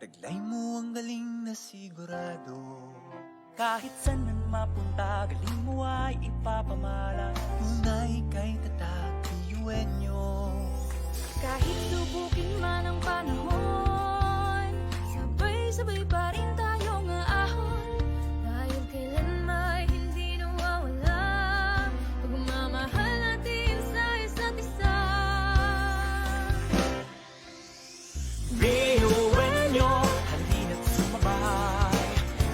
Taglay mo ang galing na sigurado. Kahit saan man mapunta, galing mo ay ipapamalas. Tunay kay tatak, Eugenio. Kahit subukin man ang panahon, sabay-sabay pa rin tayong aahon. Dahil kailan may hindi nawawala pagmamahal natin sa isa't isa. Eugenio, halina't sumabay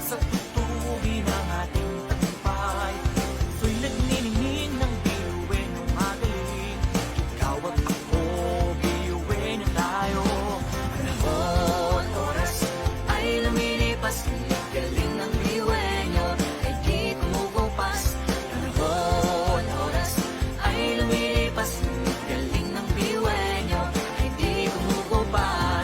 sa tutugin ng ating tagumpay. So'y nagniningning ng Eugenio magaling. Ikaw at ako, Eugenio tayo. Panahon, oras ay lumilipas. Galing ng Eugenio ay di kumukupas. Panahon, oras ay lumilipas. Galing ng Eugenio ay di kumukupas.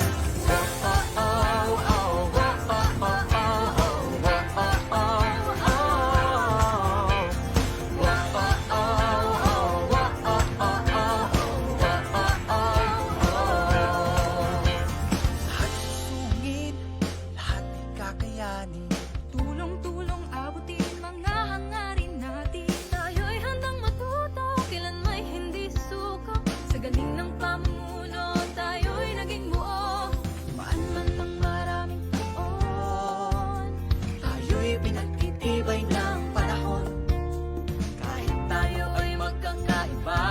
Lahat susungin, lahat ay kakayanin. Tulong-tulong abutin mga hangarin natin. Tayo'y handang matuto, kailan may hindi susuko. Sa galing ng pamumuno, tayo'y naging buo. Maan man ang maraming taon, Tayo'y pinagtitibay ng panahon. Kahit tayo ay magkakaiba,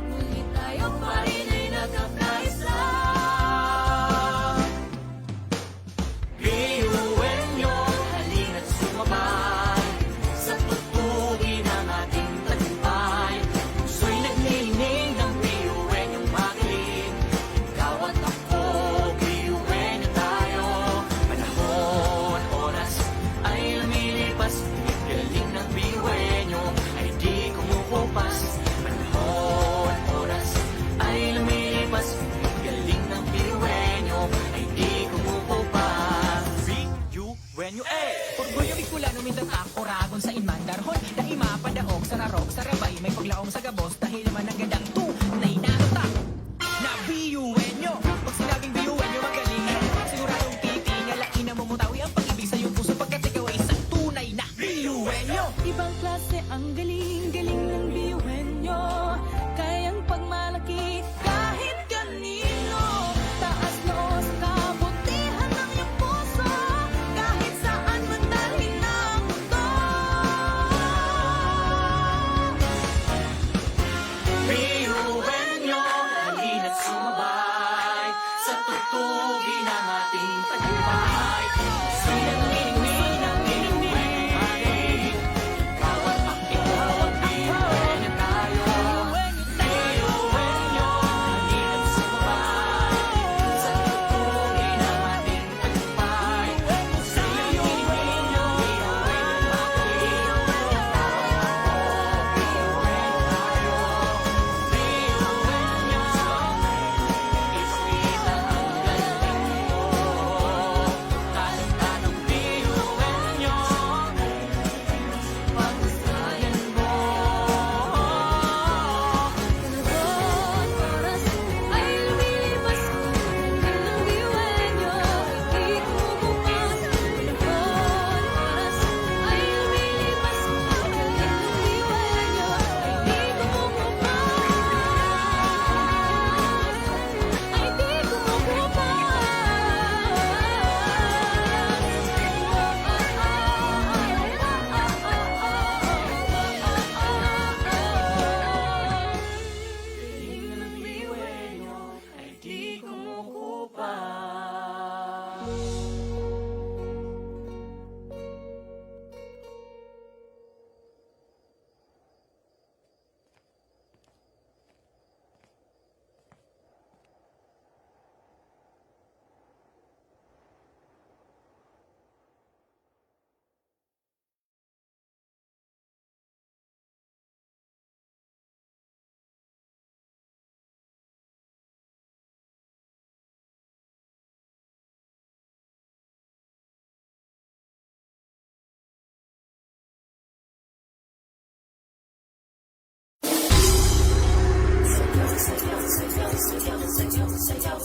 ngunit tayo pa rin ay nagkakaisa. Eugenio, halina't sumabay sa tutugin ng ating tagumpay. Puso'y naglilining ng Eugenio magaling. Ikaw at ako, Eugenio tayo. Panahon, oras ay lumilipas. Galing ng Eugenio ay di kumukupas. Panahon, oras ay lumilipas. Galing ng Eugenio ay di kumukupas. Eugenio, Orgulyo Bicolano, Mindanao, Oragon sa Inmandarhon. Daima padaog sa narok, sa rabay, may paglaong sa gabos. Dahil naman ang gandang tunay na utak na Eugenio. Pag sinabing Eugenio magaling, siguradong titingalain na mumutawi ang pag-ibig sa iyong puso. Pagkat ikaw ay isang tunay na Eugenio. Ibang klase ang galing-galing ng Eugenio. Kayang pagmalaki kahit kanino. Taas noo sa kabutihan ng iyong puso. Kahit saan man dalhin ang mundo. Eugenio, halina't sumabay sa tutugin ng ating tagumpay. Puso'y naglilining ng Eugenio magaling. Ikaw at ako,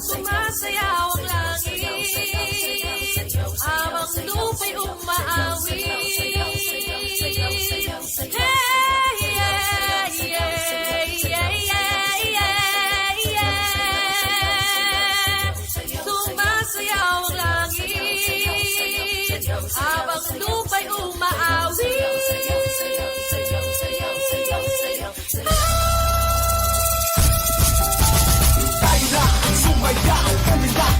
Sumasayaw ang langit habang lupa'y umaawi. Hey, yeah, yeah, yeah, yeah, yeah, yeah. Sumasayaw ang langit habang lupa'y umaawi. Sumayaw, kumita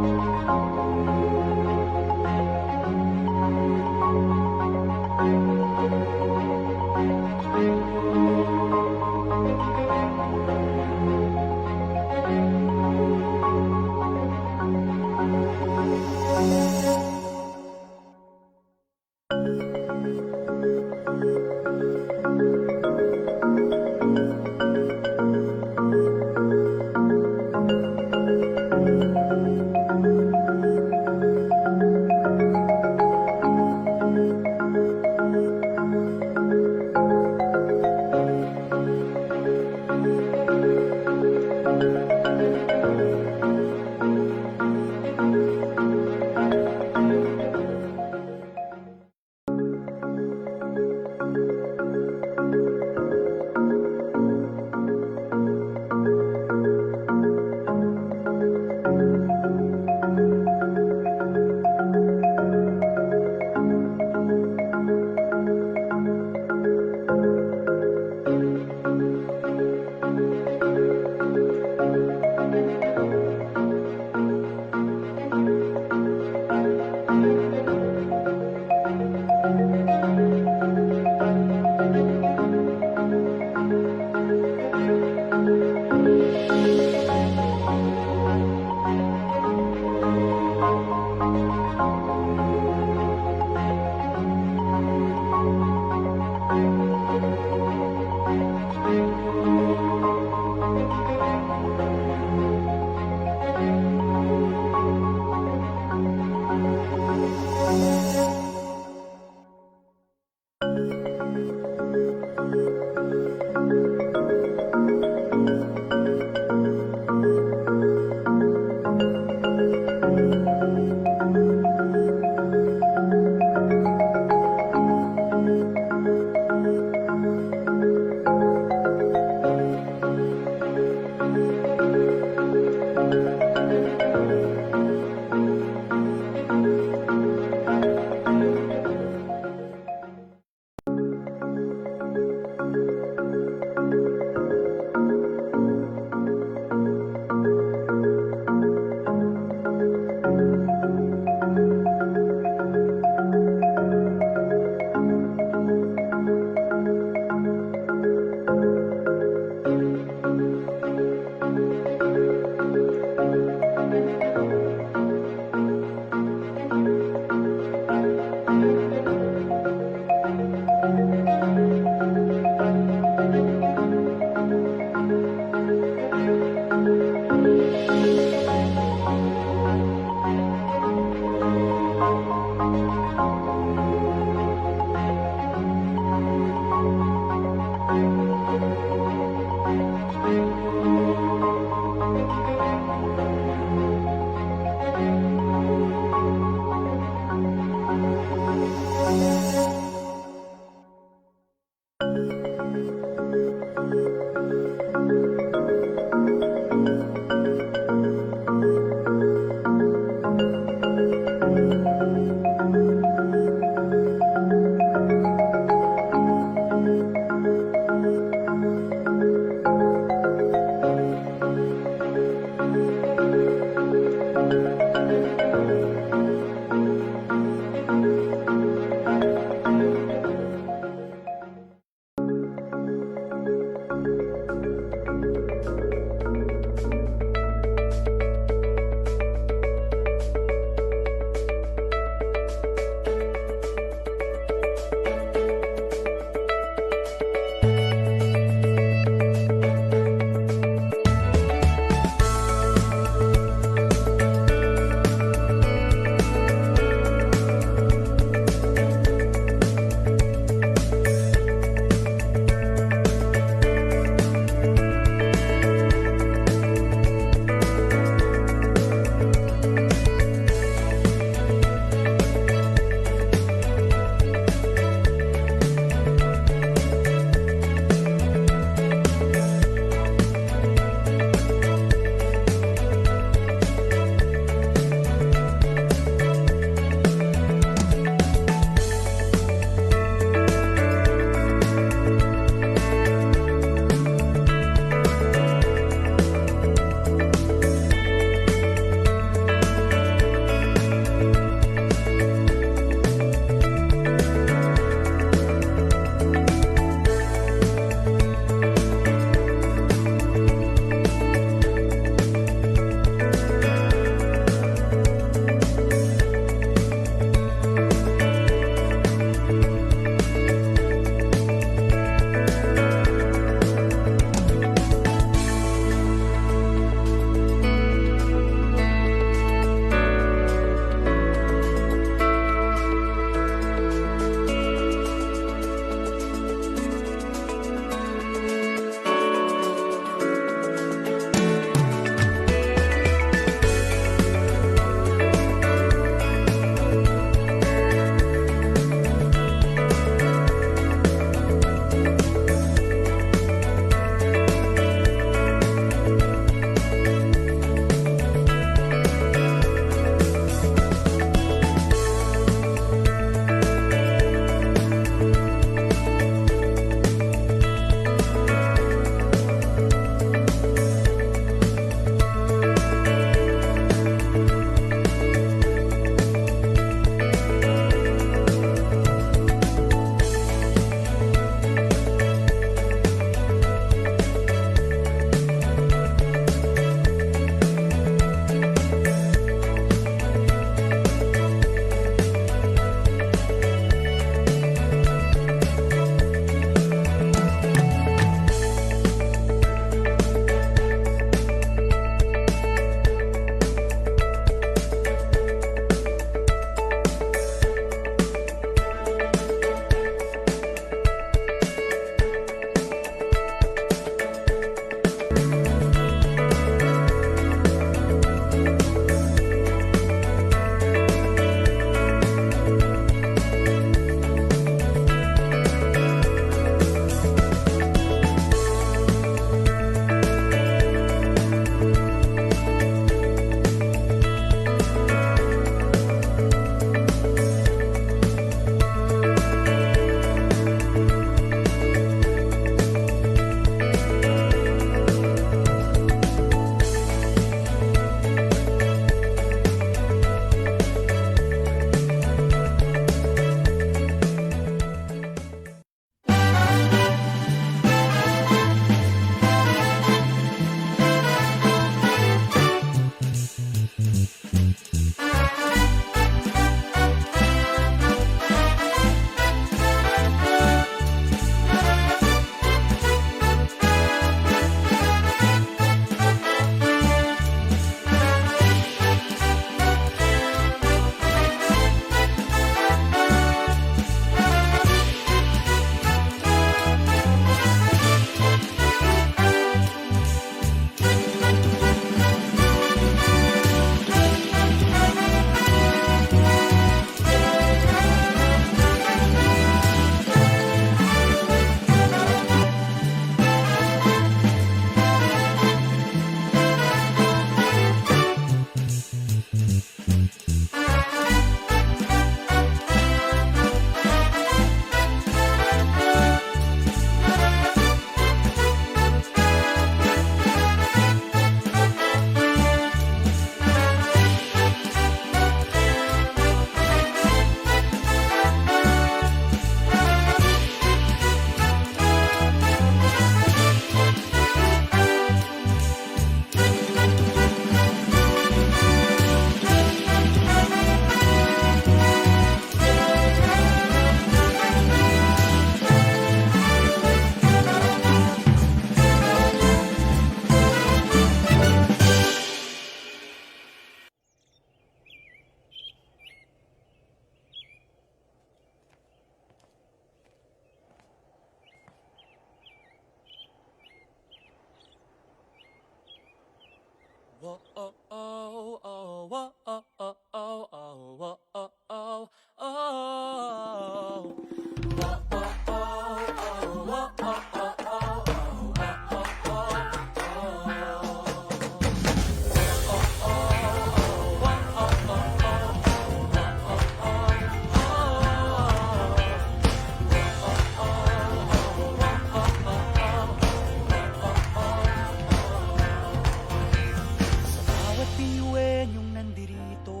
Bawat biyuwen yung nandirito,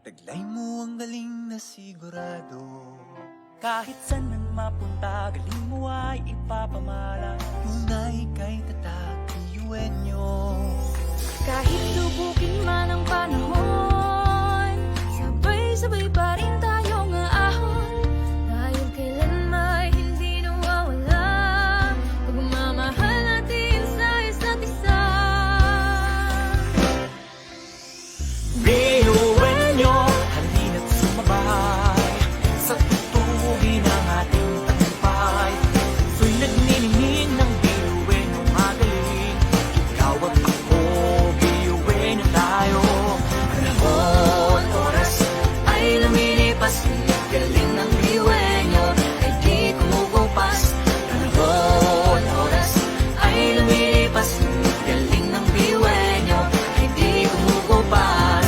Taglay mo ang galing na sigurado. kahit saan man mapunta, galing mo ay ipapamala. Tunay kay tatak Yuenyo. Kahit lubukin man ang panahon, sabay-sabay pa rin tayong aahon. Dahil kailan may hindi nawawala pagmamahal natin sa isa't isa. Biyuwenyo, halina't sumabay sa tutugin ng ating tagumpay. So'y nagniningin ng biyuwenyo magaling. Ikaw at ako, biyuwenyo tayo. Panahon, oras ay lumilipas. Galing ng biyuwenyo ay di kumukupas. Panahon, oras ay lumilipas. Galing ng biyuwenyo ay di kumukupas.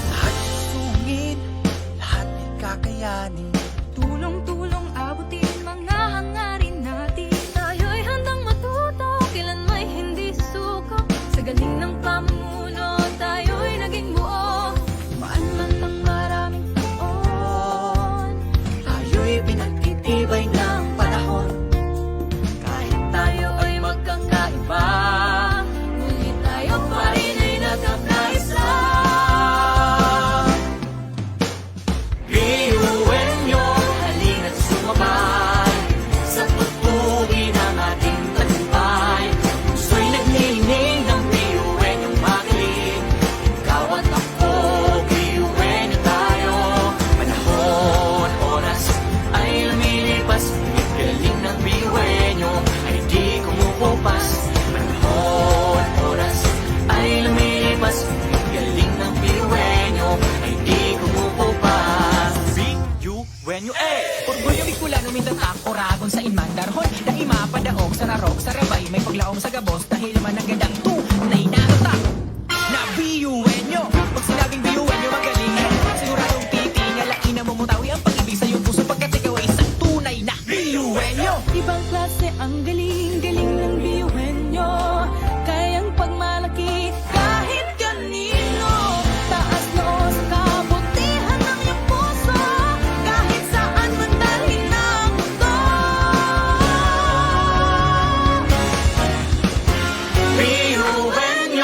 Lahat susungin, lahat ay kakayanin. Tulong-tulong abutin mga hangarin natin. Tayo'y handang matuto, kailan may hindi suko. Sa galing ng pamumuno, tayo'y naging buo. Maan man ng maraming taon, Tayo'y pinagtitibay ng panahon. Kahit tayo ay magkakaiba, ngunit tayo pa rin ay nagkakaisa. biyuwenyo, halina't sumabay sa tutugin ng ating tagumpay. Puso'y nagningning ng biyuwenyong magaling. Ikaw at ako, biyuwenyo tayo. Panahon, oras ay lumilipas. Ang galing ng biyuwenyo ay di kumukupas. Panahon, oras ay lumilipas. Ang galing ng biyuwenyo ay di kumukupas. Biyuwenyo, Orgulyo Bicolano, Mindanao, Oragon sa Inmandarhon. Daima padaog sa narok, sa rabay, may paglaom sa gabos. Dahil naman ang gandang tunay na utak na biyuwenyo. Pag sinabing biyuwenyo, magaling siguradong titingalain na mumutawi ang pag-ibig sa iyong puso. Pagkat ikaw ay isang tunay na biyuwenyo. Ibang klase ang galing-galing ng biyuhenyo. Kayang pagmalaki kahit kanino. Taas noo sa kabutihan ng iyong puso. Kahit saan man dalhin ng mundo. Biyuwenyo,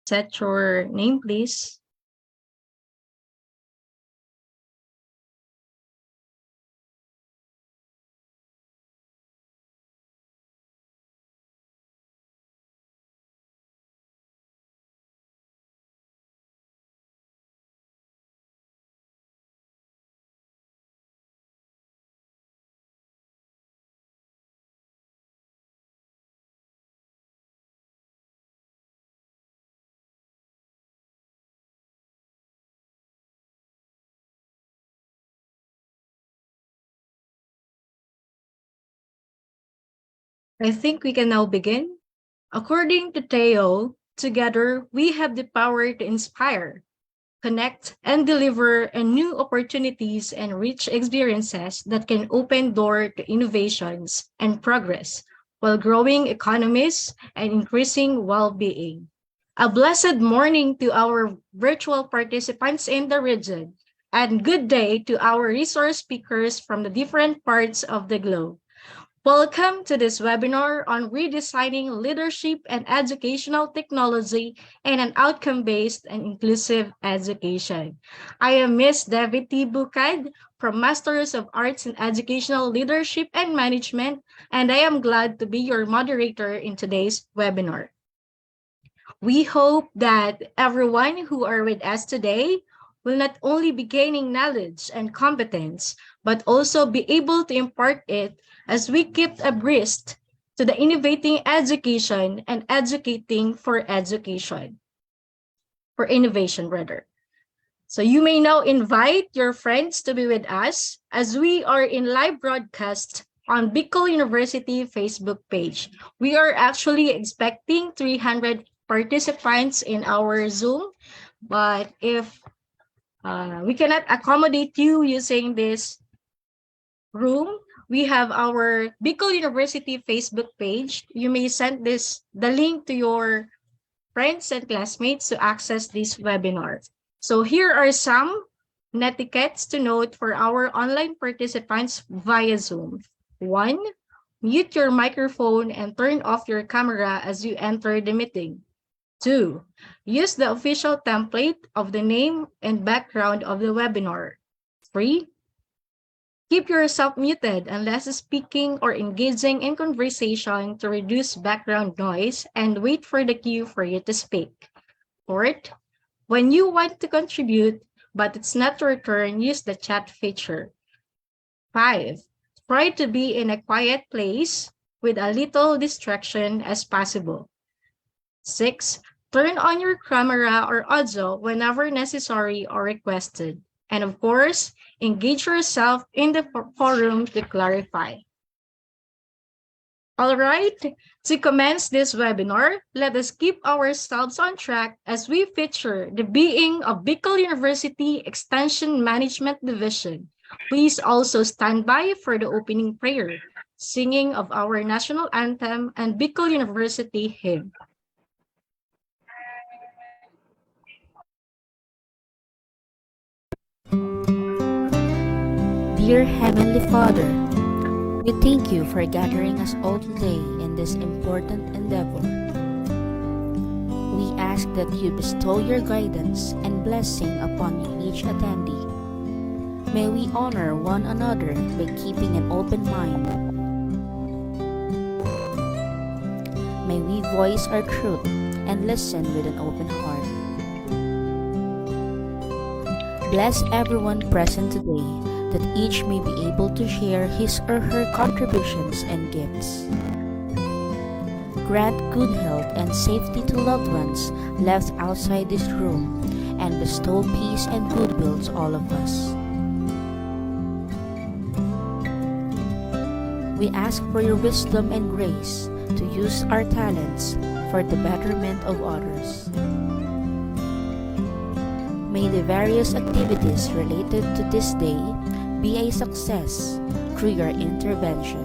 Set your name, please. I think we can now begin. According to Theo, together we have the power to inspire, connect, and deliver new opportunities and rich experiences that can open door to innovations and progress while growing economies and increasing well-being. A blessed morning to our virtual participants in the region, and good day to our resource speakers from the different parts of the globe. Welcome to this webinar on redesigning leadership and educational technology in an outcome-based and inclusive education. I am Ms. Deviti Bukad from Masters of Arts in Educational Leadership and Management, and I am glad to be your moderator in today's webinar. We hope that everyone who are with us today will not only be gaining knowledge and competence, but also be able to impart it as we keep abreast to the innovating education and educating for education, for innovation rather. So you may now invite your friends to be with us as we are in live broadcast on Bicol University Facebook page. We are actually expecting 300 participants in our Zoom, but if we cannot accommodate you using this room, we have our Bicol University Facebook page. You may send the link to your friends and classmates to access this webinar. So here are some netiquettes to note for our online participants via Zoom. 1, mute your microphone and turn off your camera as you enter the meeting. 2, use the official template of the name and background of the webinar. 3, keep yourself muted unless speaking or engaging in conversation to reduce background noise and wait for the cue for you to speak. 4th, when you want to contribute but it's not your turn, use the chat feature. 5, try to be in a quiet place with a little distraction as possible. 6, turn on your camera or audio whenever necessary or requested. And of course, engage yourself in the forum to clarify. All right, to commence this webinar, let us keep ourselves on track as we feature the being of Bicol University Extension Management Division. Please also stand by for the opening prayer, singing of our national anthem and Bicol University hymn. Dear Heavenly Father, we thank you for gathering us all today in this important endeavor. We ask that you bestow your guidance and blessing upon each attendee. May we honor one another by keeping an open mind. May we voice our truth and listen with an open heart. Bless everyone present today, that each may be able to share his or her contributions and gifts. Grant good health and safety to loved ones left outside this room, and bestow peace and goodwill to all of us. We ask for your wisdom and grace to use our talents for the betterment of others. May the various activities related to this day be a success through your intervention.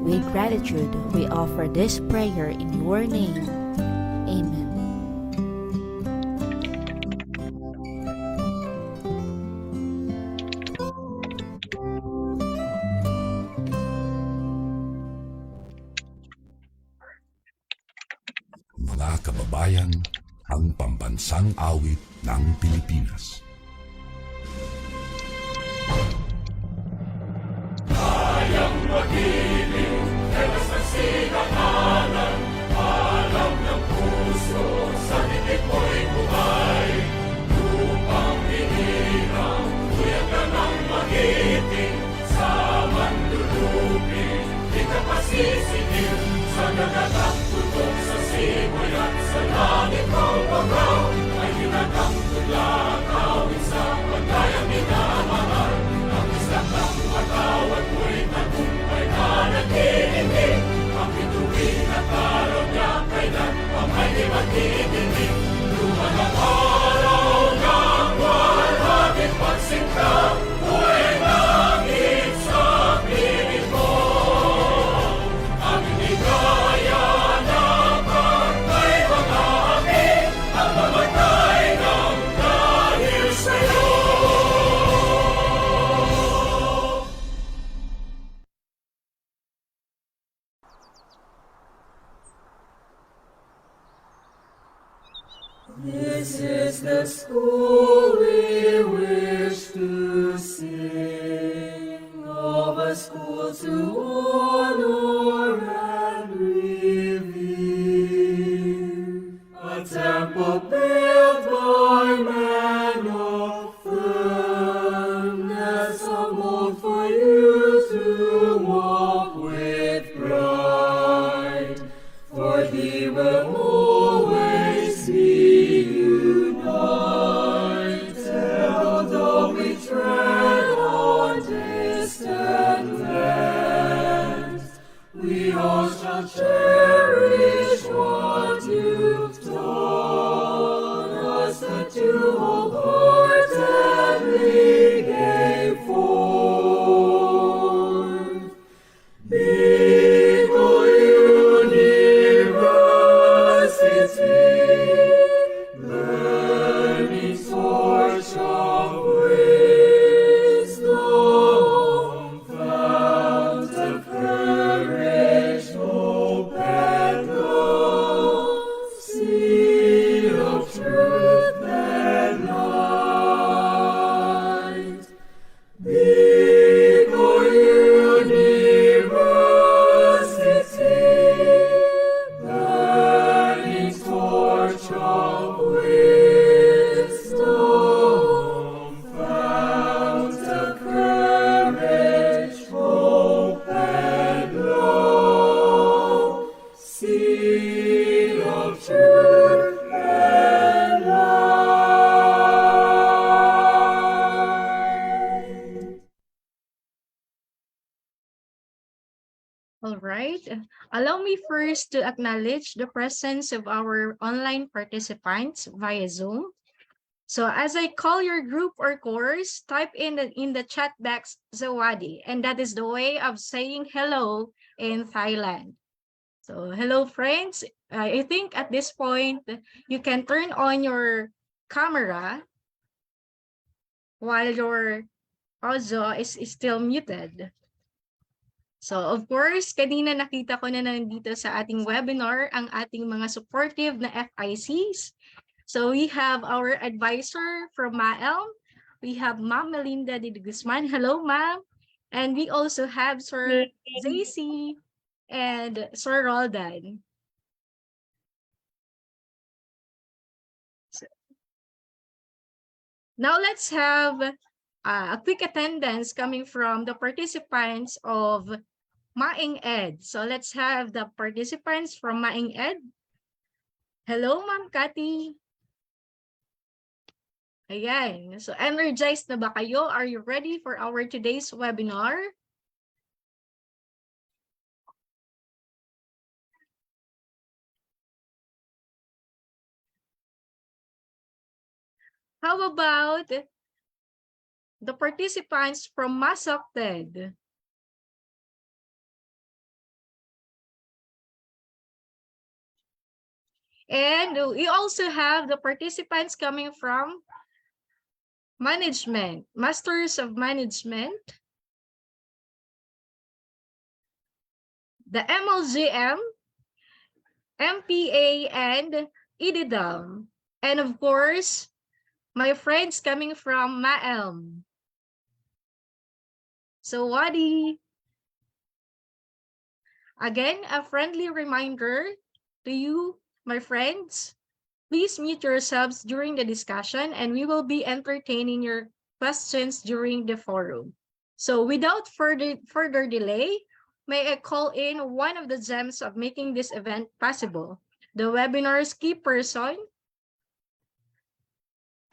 With gratitude, we offer this prayer in your name. Amen. ang pambansang awit ng Pilipinas. This is the school we wish to sing, of a school to honor and revere, a temple built by men of firmness, a mold for you to walk with pride, for He will always be united, although we tread on distant lands. We all shall cherish what you've taught us, that you wholeheartedly gave forth. Before University, burning torch of wisdom, fount of courage, hope and love, seed of truth and light. Before University, burning torch of wisdom, fount of courage, hope and love, seed of truth and light. All right. Allow me first to acknowledge the presence of our online participants via Zoom. So as I call your group or course, type in the chat box Zawadi, and that is the way of saying hello in Thailand. So hello friends. I think at this point you can turn on your camera while your audio is still muted. So of course, kanina nakita ko na nandito sa ating webinar ang ating mga supportive na FICs. So we have our advisor from MAELM. We have Ma'am Melinda de Guzman. Hello, Ma'am. And we also have Sir JC and Sir Roldan. Now let's have a quick attendance coming from the participants of Maing Ed. So let's have the participants from Maing Ed. Hello, Ma'am Cathy. Ayan. So energized na ba kayo? Are you ready for our today's webinar? How about the participants from Masokted? And we also have the participants coming from Management, Masters of Management, the MLGM, MPA, and IDIDAM. And of course, my friends coming from Maelm. So Wadi. Again, a friendly reminder to you, my friends. Please mute yourselves during the discussion and we will be entertaining your questions during the forum. So without further delay, may I call in one of the gems of making this event possible, the webinar's key person.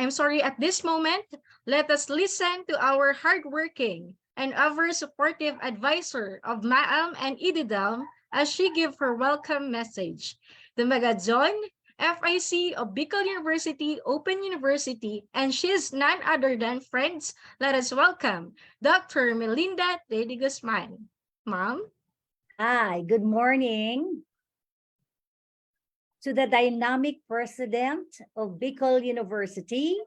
At this moment, let us listen to our hardworking and ever supportive advisor of Maam and Ididam as she gives her welcome message. The Magadzon FIC of Bicol University, Open University, and she's none other than friends. Let us welcome Dr. Melinda Teddy Guzman. Ma'am? Hi, good morning to the dynamic president of Bicol University,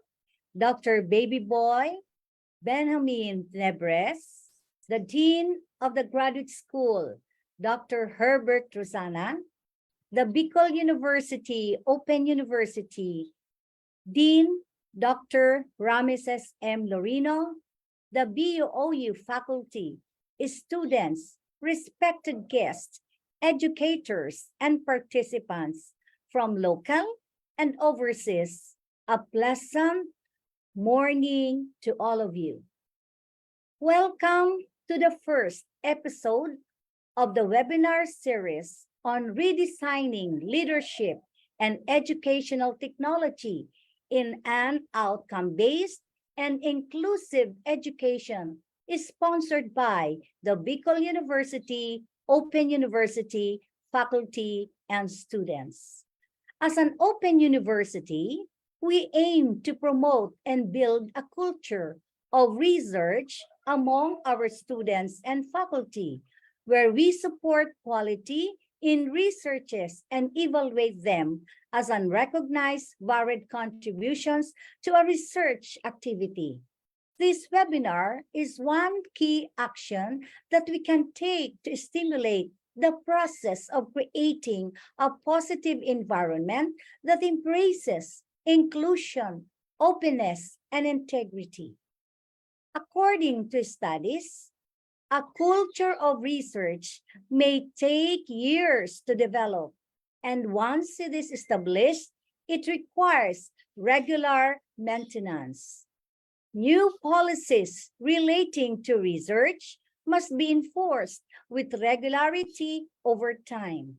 Dr. Baby Boy Benjamin Nebres, the Dean of the Graduate School, Dr. Herbert Rosana, the Bicol University, Open University, Dean Dr. Rameses M. Lorino, the BUOU faculty, students, respected guests, educators, and participants from local and overseas. A pleasant morning to all of you. Welcome to the first episode of the webinar series on redesigning leadership and educational technology in an outcome-based and inclusive education is sponsored by the Bicol University, Open University, faculty, and students. As an open university, we aim to promote and build a culture of research among our students and faculty, where we support quality in researches and evaluate them as unrecognized varied contributions to a research activity. This webinar is one key action that we can take to stimulate the process of creating a positive environment that embraces inclusion, openness, and integrity. According to studies, a culture of research may take years to develop, and once it is established, it requires regular maintenance. New policies relating to research must be enforced with regularity over time.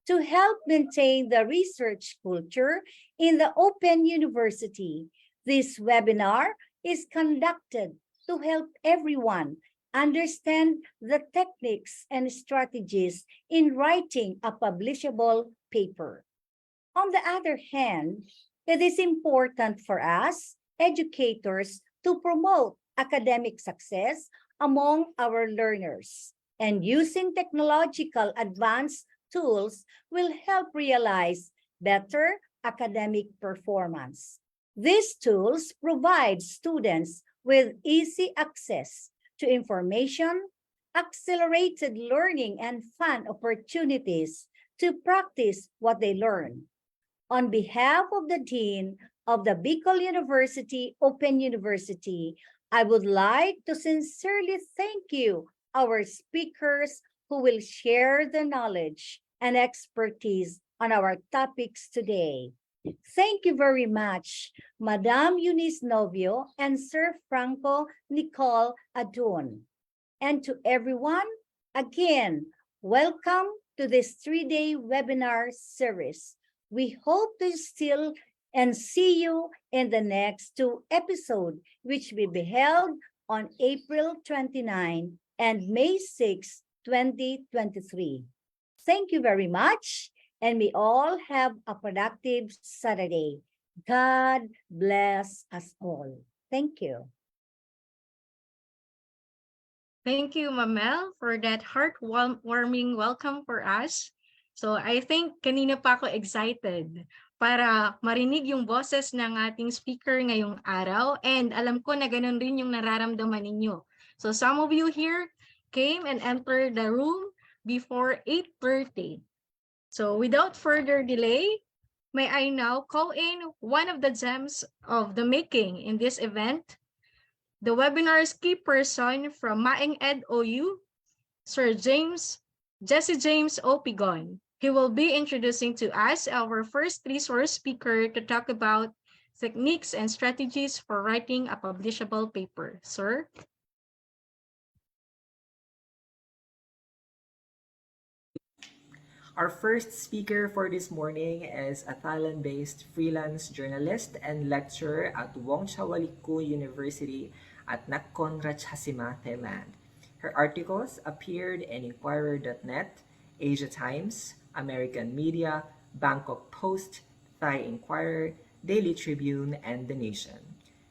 To help maintain the research culture in the Open University, this webinar is conducted to help everyone understand the techniques and strategies in writing a publishable paper. On the other hand, it is important for us, educators, to promote academic success among our learners, and using technological advanced tools will help realize better academic performance. These tools provide students with easy access to information, accelerated learning, and fun opportunities to practice what they learn. On behalf of the Dean of the Bicol University, Open University, I would like to sincerely thank you, our speakers who will share the knowledge and expertise on our topics today. Thank you very much, Madam Eunice Novio and Sir Franco Nicole Adun. And to everyone, again, welcome to this 3-day webinar series. We hope to still and see you in the next 2 episodes, which will be held on April 29 and May 6, 2023. Thank you very much, and we all have a productive Saturday. God bless us all. Thank you. Thank you, Mamel, for that heartwarming welcome for us. So I think kanina pa ako excited para marinig yung boses ng ating speaker ngayong araw, and alam ko na ganun rin yung nararamdaman ninyo. So some of you here came and entered the room before 8:30. So without further delay, May I now call in one of the gems of the making in this event, the webinar's key person from Maeng Ed OU, Sir Jesse James Opigon. He will be introducing to us our first resource speaker to talk about techniques and strategies for writing a publishable paper. Sir? Our first speaker for this morning is a Thailand-based freelance journalist and lecturer at Wongchawaliku University at Nakhon Ratchasima, Thailand. Her articles appeared in Inquirer.net, Asia Times, American Media, Bangkok Post, Thai Inquirer, Daily Tribune, and The Nation.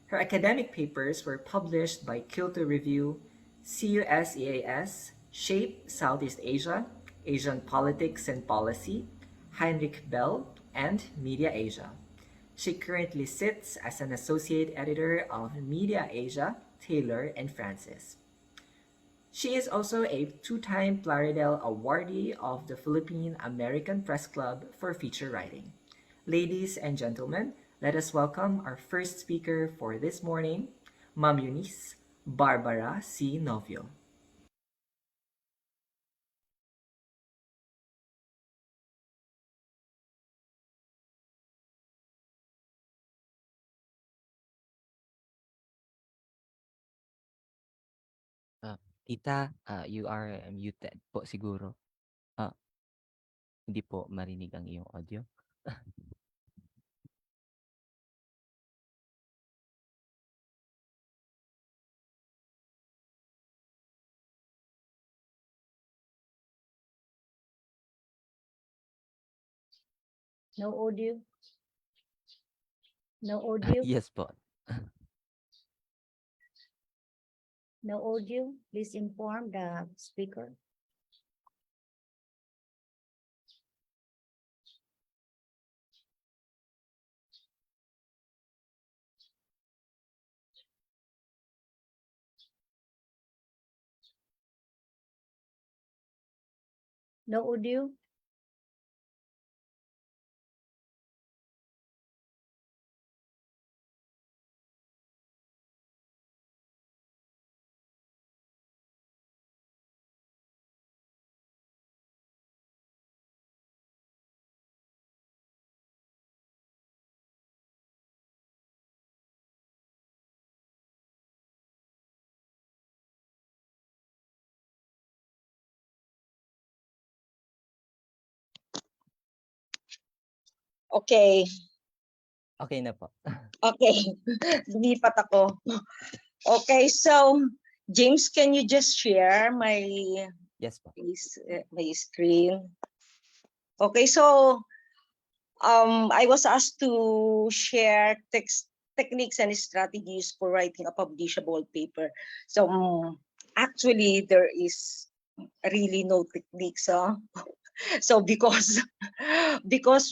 Her academic papers were published by Kyoto Review, CUSEAS, Shape Southeast Asia, Asian Politics and Policy, Heinrich Bell, and Media Asia. She currently sits as an associate editor of Media Asia, Taylor and Francis. She is also a two-time Plaridel awardee of the Philippine American Press Club for feature writing. Ladies and gentlemen, let us welcome our first speaker for this morning, Ma'am Eunice Barbara C. Novio. Tita, you are muted po siguro. Hindi po marinig ang iyong audio. No audio? No audio? Yes po. No audio? Please inform the speaker. No audio? Okay, Okay na po. okay. Lumipat ako. Okay, so James, can you just share my Yes po. my screen? Okay, so I was asked to share techniques and strategies for writing a publishable paper. So actually, there is really no techniques. So because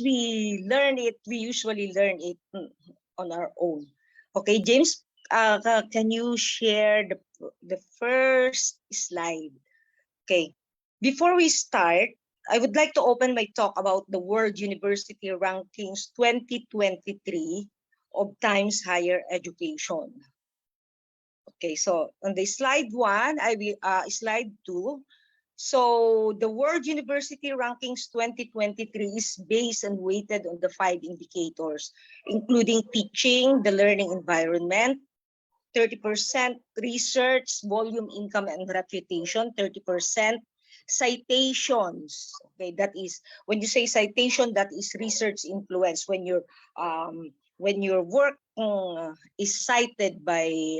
we usually learn it on our own. Okay, James, can you share the first slide? Okay, before we start, I would like to open my talk about the World University Rankings 2023 of Times Higher Education. Okay, so on the slide 1, slide 2. So the World University Rankings 2023 is based and weighted on the 5 indicators, including teaching, the learning environment, 30% research, volume, income, and reputation, 30% citations. Okay, that is, when you say citation, that is research influence. When your work is cited by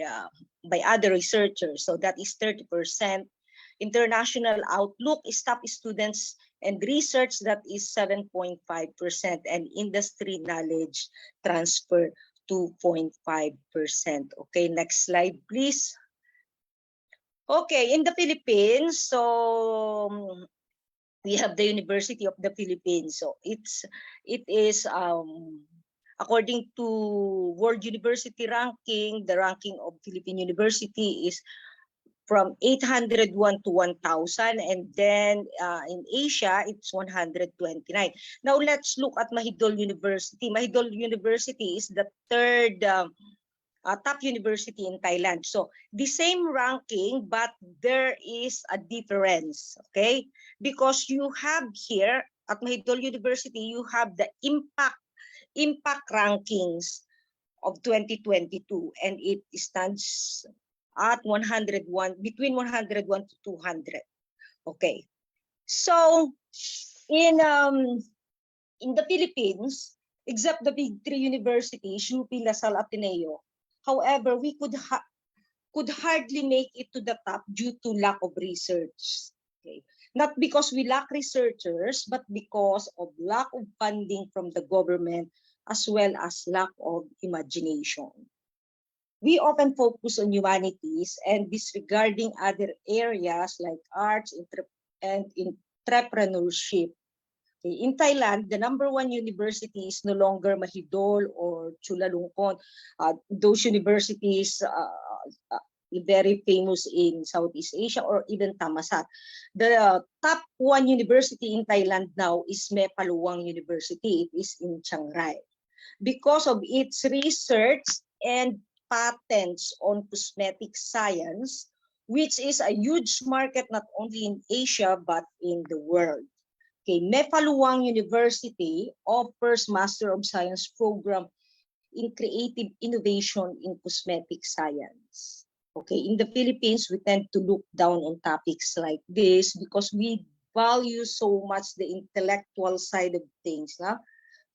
other researchers, so that is 30%. International outlook is top students and research, that is 7.5%, and industry knowledge transfer 2.5%. Okay, next slide, please. Okay, in the Philippines, so we have the University of the Philippines. So it is according to World University Ranking, the ranking of Philippine University is from 801 to 1,000, and then in Asia, it's 129. Now let's look at Mahidol University. Mahidol University is the third top university in Thailand. So the same ranking, but there is a difference, okay? Because you have here at Mahidol University, you have the impact rankings of 2022, and it stands at 101, between 101 to 200. Okay. So in the Philippines, except the big three universities, UP, LaSalle, Ateneo, however, we could hardly make it to the top due to lack of research. Okay. Not because we lack researchers, but because of lack of funding from the government, as well as lack of imagination. We often focus on humanities and disregarding other areas like arts and entrepreneurship. Okay. In Thailand, the #1 university is no longer Mahidol or Chulalongkorn. Those universities very famous in Southeast Asia, or even Thammasat. The top 1 university in Thailand now is Mepaluwang University. It is in Chiang Rai. Because of its research and patents on cosmetic science, which is a huge market not only in Asia but in the world. Okay, Mepaluwang University offers Master of Science program in creative innovation in cosmetic science. Okay, in the Philippines, we tend to look down on topics like this because we value so much the intellectual side of things. Nah?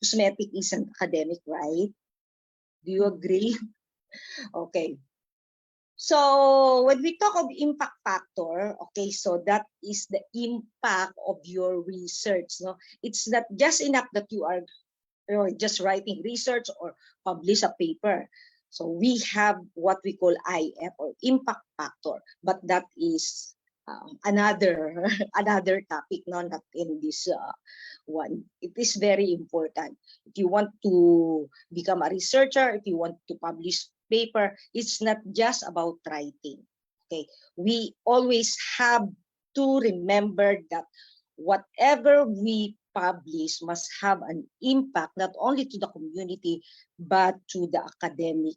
Cosmetic isn't academic, right? Do you agree? Okay. So when we talk of impact factor, okay, so that is the impact of your research. No, it's not just enough that you are just writing research or publish a paper. So we have what we call IF, or impact factor, but that is another topic, no, not in this one. It is very important. If you want to become a researcher, if you want to publish paper, it's not just about writing. Okay, we always have to remember that whatever we publish must have an impact not only to the community but to the academic,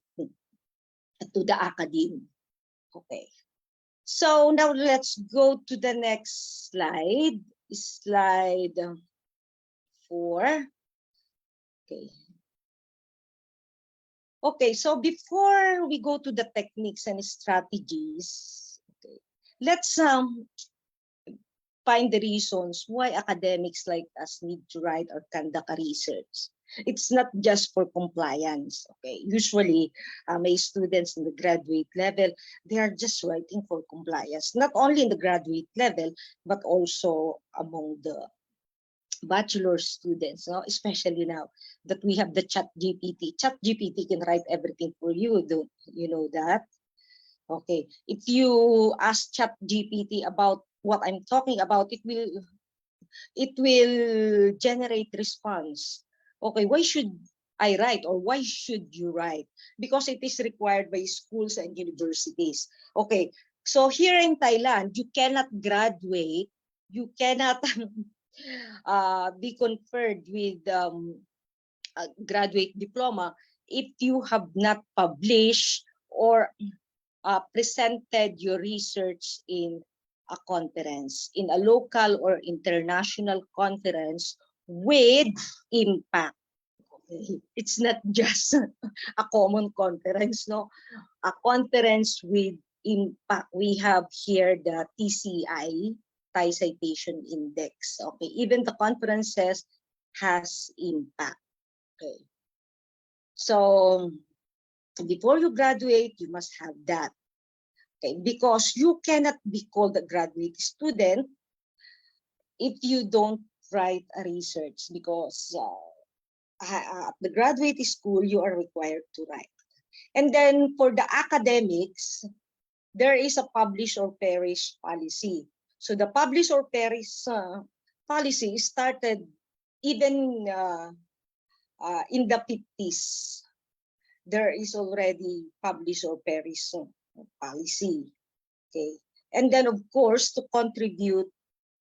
to the academe. Okay, so now let's go to the next slide, slide 4. Okay. Okay, so before we go to the techniques and strategies, okay, let's find the reasons why academics like us need to write or conduct a research. It's not just for compliance. Okay, usually my students in the graduate level, they are just writing for compliance, not only in the graduate level, but also among the bachelor students, no? Especially now that we have the ChatGPT. ChatGPT can write everything for you. Don't you know that? Okay, if you ask ChatGPT about what I'm talking about, it will generate response. Okay, why should I write, or why should you write? Because it is required by schools and universities. Okay, so here in Thailand, you cannot graduate, you cannot be conferred with a graduate diploma if you have not published or presented your research in a conference, in a local or international conference with impact. Okay. It's not just a common conference, no? A conference with impact. We have here the TCI, Thai Citation Index. Okay, even the conferences has impact. Okay, so before you graduate, you must have that. Okay, because you cannot be called a graduate student if you don't write a research, because at the graduate school, you are required to write. And then for the academics, there is a publish or perish policy. So the publish or perish policy started even in the 50s. There is already publish or perish policy. Okay, and then of course to contribute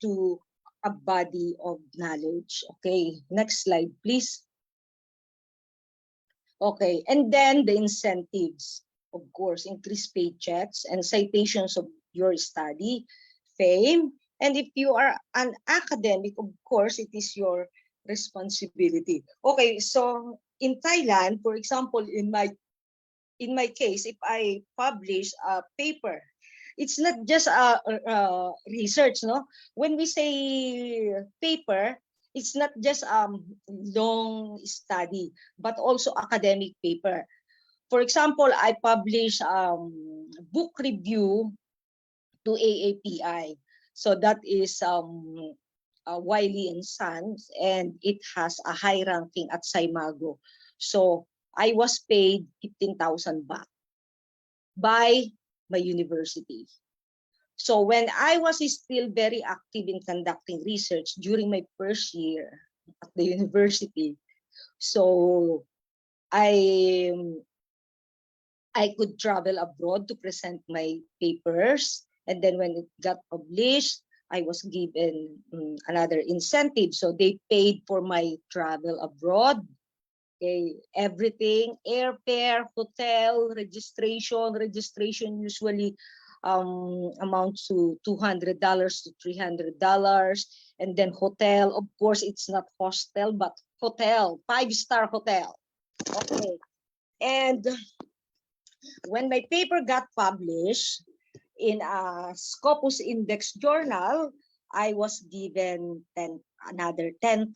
to a body of knowledge. Okay, next slide, please. Okay, and then the incentives, of course, increase paychecks and citations of your study, fame, and if you are an academic, of course, it is your responsibility. Okay, so in Thailand, for example, in my case, if I publish a paper, it's not just a research, no? When we say paper, it's not just long study, but also academic paper. For example, I publish book review to AAPI. So that is Wiley and Sons, and it has a high ranking at Saimago. So I was paid 15,000 baht by my university. So when I was still very active in conducting research during my first year at the university, so I could travel abroad to present my papers, and then when it got published, I was given another incentive. So they paid for my travel abroad. Okay, everything, airfare, hotel, registration. Registration usually amounts to $200 to $300, and then hotel. Of course, it's not hostel, but hotel, 5-star hotel. Okay, and when my paper got published in a Scopus Index journal, I was given another 10,000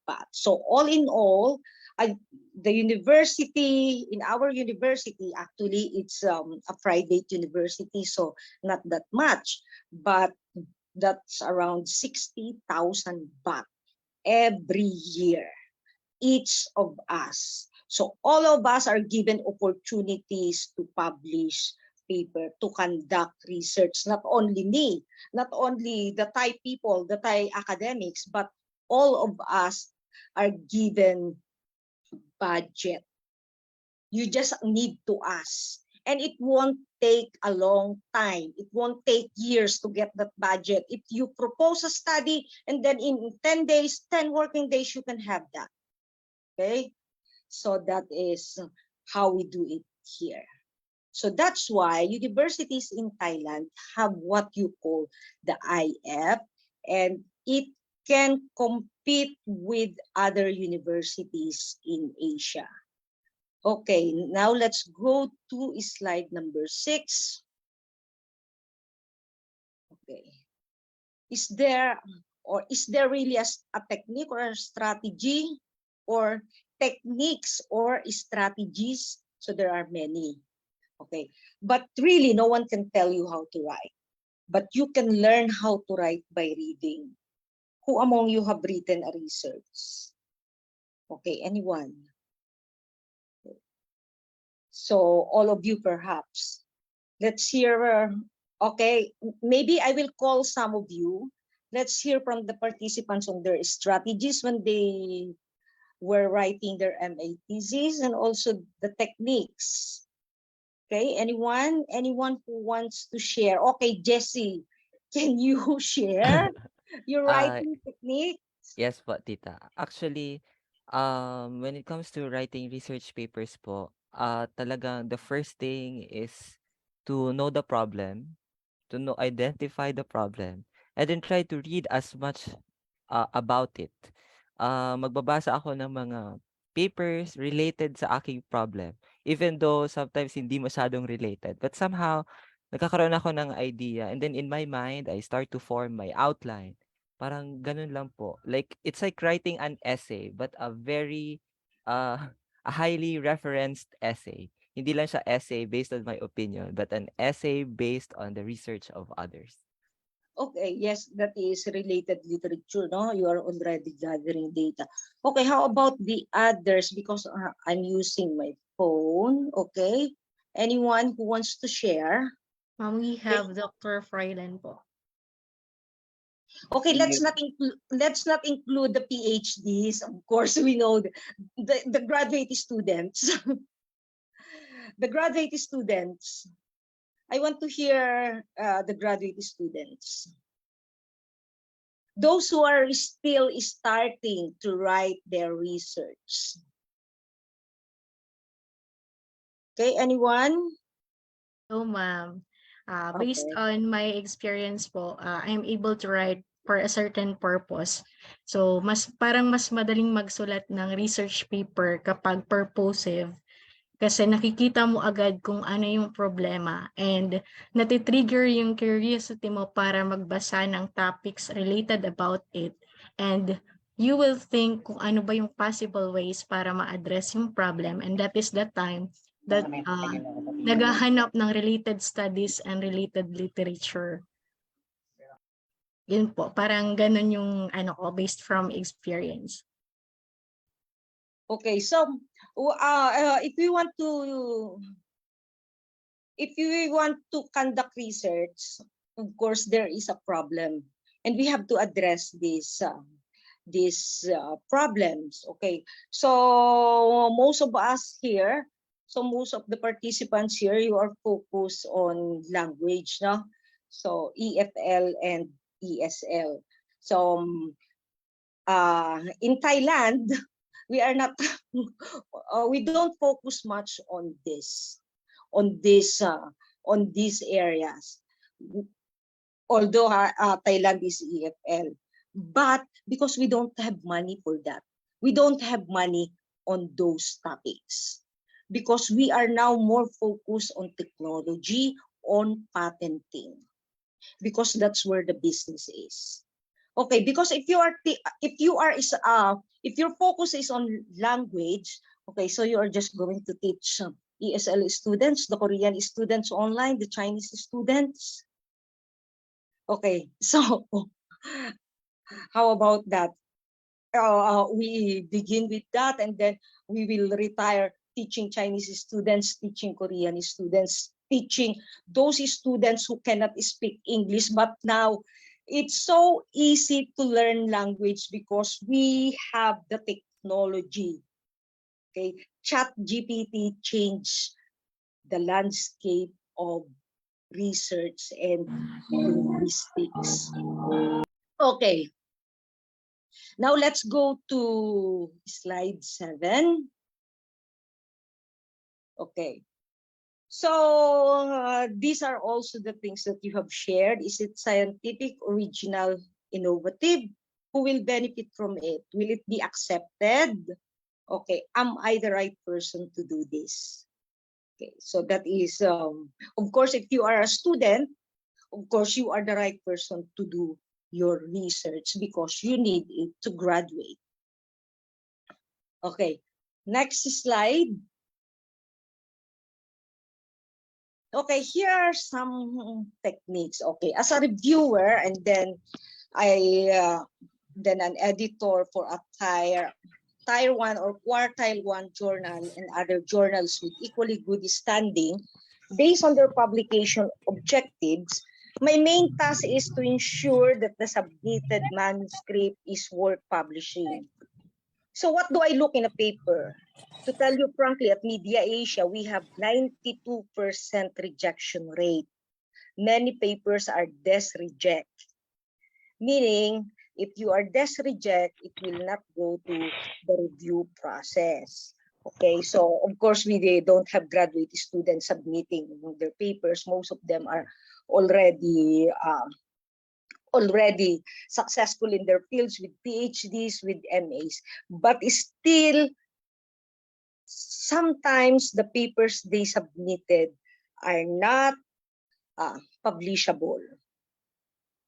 baht. So all in all, the university, in our university, actually it's a private university, so not that much, but that's around 60,000 baht every year, each of us. So all of us are given opportunities to publish paper, to conduct research. Not only me, not only the Thai people, the Thai academics, but all of us are given budget. You just need to ask. And it won't take a long time. It won't take years to get that budget. If you propose a study and then in 10 days, 10 working days, you can have that. Okay? So that is how we do it here. So that's why universities in Thailand have what you call the IF, and it can compete with other universities in Asia. Okay, now let's go to slide number 6. Okay. Is there really a technique or a strategy, or techniques or strategies? So there are many. Okay, but really no one can tell you how to write, but you can learn how to write by reading. Who among you have written a research? Okay, anyone? So all of you perhaps. Let's hear, okay, maybe I will call some of you. Let's hear from the participants on their strategies when they were writing their MA thesis, and also the techniques. Okay, anyone who wants to share? Okay, Jessie, can you share your writing technique? Yes po, tita. Actually, when it comes to writing research papers po, talagang the first thing is to know the problem, to identify the problem, and then try to read as much about it. Magbabasa ako ng mga papers related sa aking problem, even though sometimes hindi masyadong related, but somehow nagkakaroon ako ng idea, and then in my mind I start to form my outline. Parang ganun lang po. Like it's like writing an essay, but a very a highly referenced essay. Hindi lang siya essay based on my opinion, but an essay based on the research of others. Okay, yes, that is related literature, no? You are already gathering data. Okay, how about the others? Because I'm using my phone, okay? Anyone who wants to share? We have Dr. Freiland po. Okay, let's not include the PhDs. Of course, we know the graduate students. The graduate students. I want to hear the graduate students. Those who are still starting to write their research. Okay, anyone? So, ma'am, based Okay. on my experience po, I'm able to write for a certain purpose. So, parang mas madaling magsulat ng research paper kapag purposive kasi nakikita mo agad kung ano yung problema and natitrigger yung curiosity mo para magbasa ng topics related about it and you will think kung ano ba yung possible ways para ma-address yung problem and that is the time that naghahanap ng related studies and related literature. Yun po, parang ganun yung ano ko based from experience. Okay, so if we want to conduct research, of course there is a problem, and we have to address these problems. Okay, so most of us here, so most of the participants here, you are focused on language, no? So EFL and ESL. So in Thailand, we are not we don't focus much on these areas, although Thailand is EFL, but because we don't have money for that, we don't have money on those topics because we are now more focused on technology, on patenting, because that's where the business is. Okay, because if your focus is on language, okay, so you are just going to teach ESL students, the Korean students online, the Chinese students. Okay, so how about that? We begin with that, and then we will retire teaching Chinese students, teaching Korean students, teaching those students who cannot speak English, but now it's so easy to learn language because we have the technology. Okay, ChatGPT changed the landscape of research and linguistics. Okay, now let's go to slide 7. Okay. So these are also the things that you have shared. Is it scientific, original, innovative? Who will benefit from it? Will it be accepted? Okay, am I the right person to do this? Okay, so that is, of course, if you are a student, of course, you are the right person to do your research because you need it to graduate. Okay, next slide. Okay, here are some techniques. Okay, as a reviewer and then then an editor for a tier 1 or quartile 1 journal and other journals with equally good standing, based on their publication objectives, my main task is to ensure that the submitted manuscript is worth publishing. So what do I look in a paper? To tell you frankly, at Media Asia, we have 92% rejection rate. Many papers are DES reject, meaning if you are DES reject, it will not go to the review process. Okay, so of course we don't have graduate students submitting their papers. Most of them are already successful in their fields with PhDs, with MAs, but still sometimes the papers they submitted are not publishable.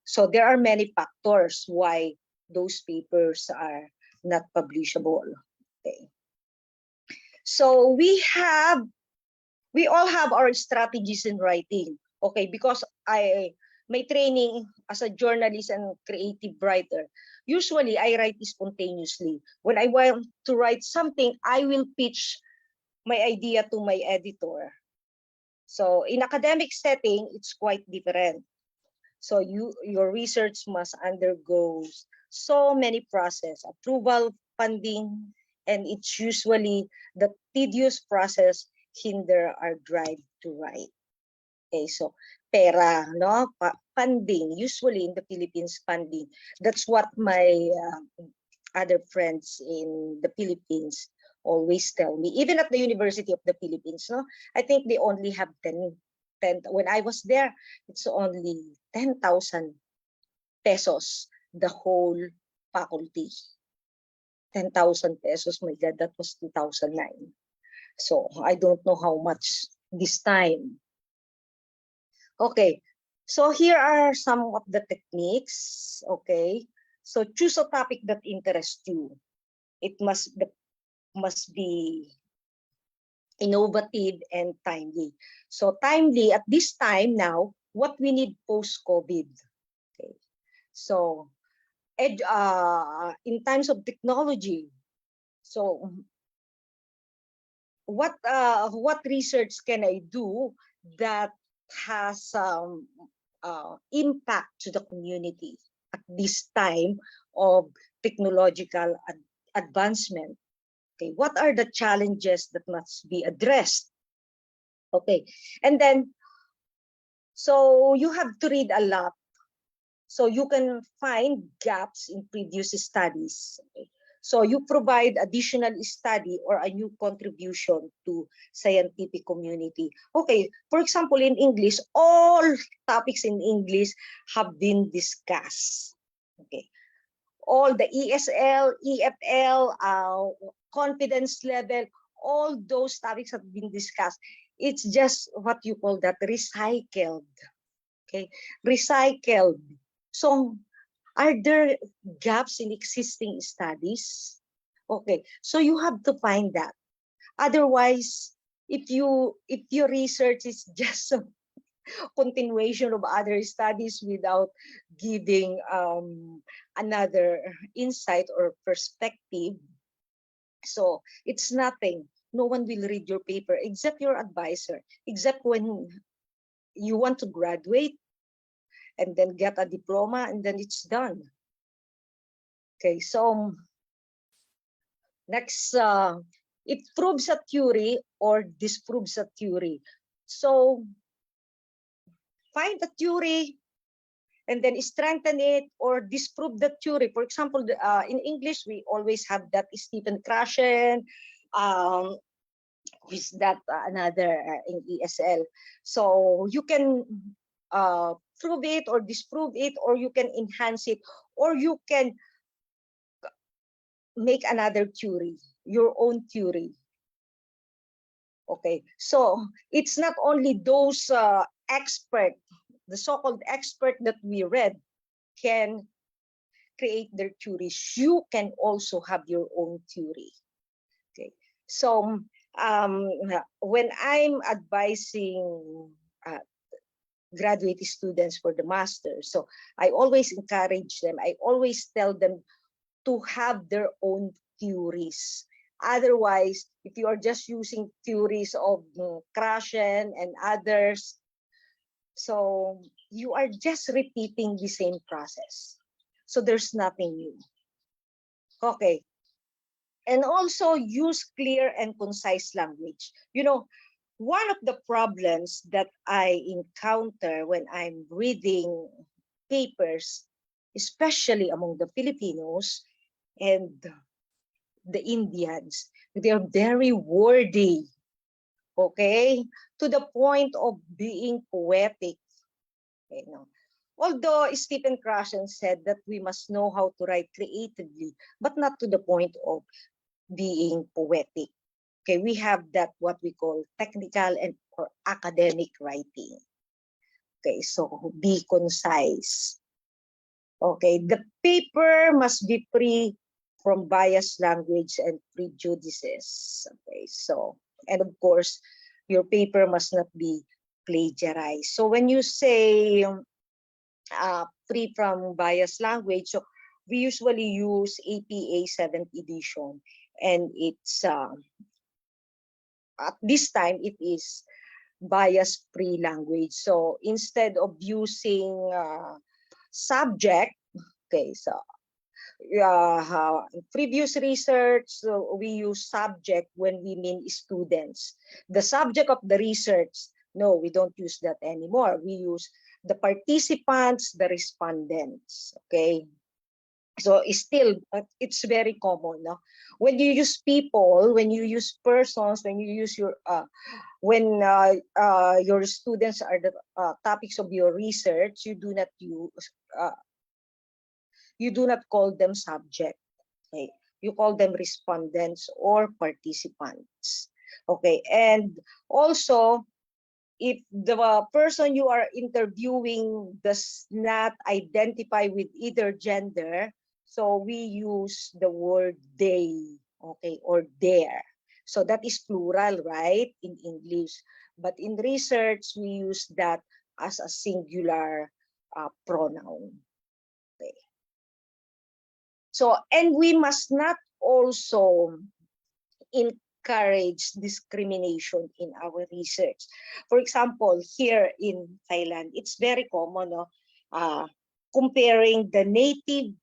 So there are many factors why those papers are not publishable. Okay. So we all have our strategies in writing. Okay, because my training as a journalist and creative writer, usually I write spontaneously. When I want to write something, I will pitch my idea to my editor. So in academic setting, it's quite different. So your research must undergo so many process, approval, funding, and it's usually the tedious process hinder our drive to write. Okay, so pera, no? Funding, usually in the Philippines, funding. That's what my other friends in the Philippines always tell me. Even at the University of the Philippines, no? I think they only have 10. When I was there, it's only 10,000 pesos, the whole faculty. 10,000 pesos, my God, that was 2009. So I don't know how much this time. Okay, so here are some of the techniques. Okay, so choose a topic that interests you. It must be innovative and timely. So timely at this time now, what we need post-COVID. Okay, so in times of technology, so what research can I do that has impact to the community at this time of technological advancement? Okay, what are the challenges that must be addressed? Okay, and then so you have to read a lot so you can find gaps in previous studies. Okay? So you provide additional study or a new contribution to scientific community. Okay, for example, in English, all topics in English have been discussed. Okay, all the ESL, EFL, confidence level, all those topics have been discussed. It's just what you call that recycled. Okay, recycled. So are there gaps in existing studies? Okay, so you have to find that. Otherwise, if your research is just a continuation of other studies without giving another insight or perspective, so it's nothing. No one will read your paper except your advisor, except when you want to graduate and then get a diploma, and then it's done. Okay, so next, it proves a theory or disproves a theory. So find the theory and then strengthen it or disprove the theory. For example, in English, we always have that Stephen Krashen, who is that another in ESL. So you can prove it or disprove it, or you can enhance it, or you can make another theory, your own theory. Okay, so it's not only those expert, the so-called expert that we read can create their theories. You can also have your own theory. Okay, so when I'm advising graduate students for the master, so I always encourage them, I always tell them to have their own theories. Otherwise, if you are just using theories of Krashen and others, so you are just repeating the same process. So there's nothing new. Okay. And also use clear and concise language. You know, one of the problems that I encounter when I'm reading papers, especially among the Filipinos and the Indians, they are very wordy, okay, to the point of being poetic. Okay, no. Although Stephen Krashen said that we must know how to write creatively, but not to the point of being poetic. Okay, we have that what we call technical and or academic writing. Okay, so be concise. Okay, the paper must be free from biased language and prejudices. Okay, so, and of course, your paper must not be plagiarized. So when you say free from biased language, so we usually use APA 7th edition, and it's at this time it is bias-free language. So instead of using subject, okay, so previous research, so we use subject when we mean students. The subject of the research No, we don't use that anymore. We use the participants, the respondents. Okay. So it's still, it's very common. No? When you use people, when you use persons, when you use your, when your students are the topics of your research, you do not use, you do not call them subject. Okay, you call them respondents or participants. Okay, and also, if the person you are interviewing does not identify with either gender, so we use the word they, okay, or their. So that is plural, right, in English. But in research, we use that as a singular pronoun. Okay. So, and we must not also encourage discrimination in our research. For example, here in Thailand, it's very common, no? Comparing the native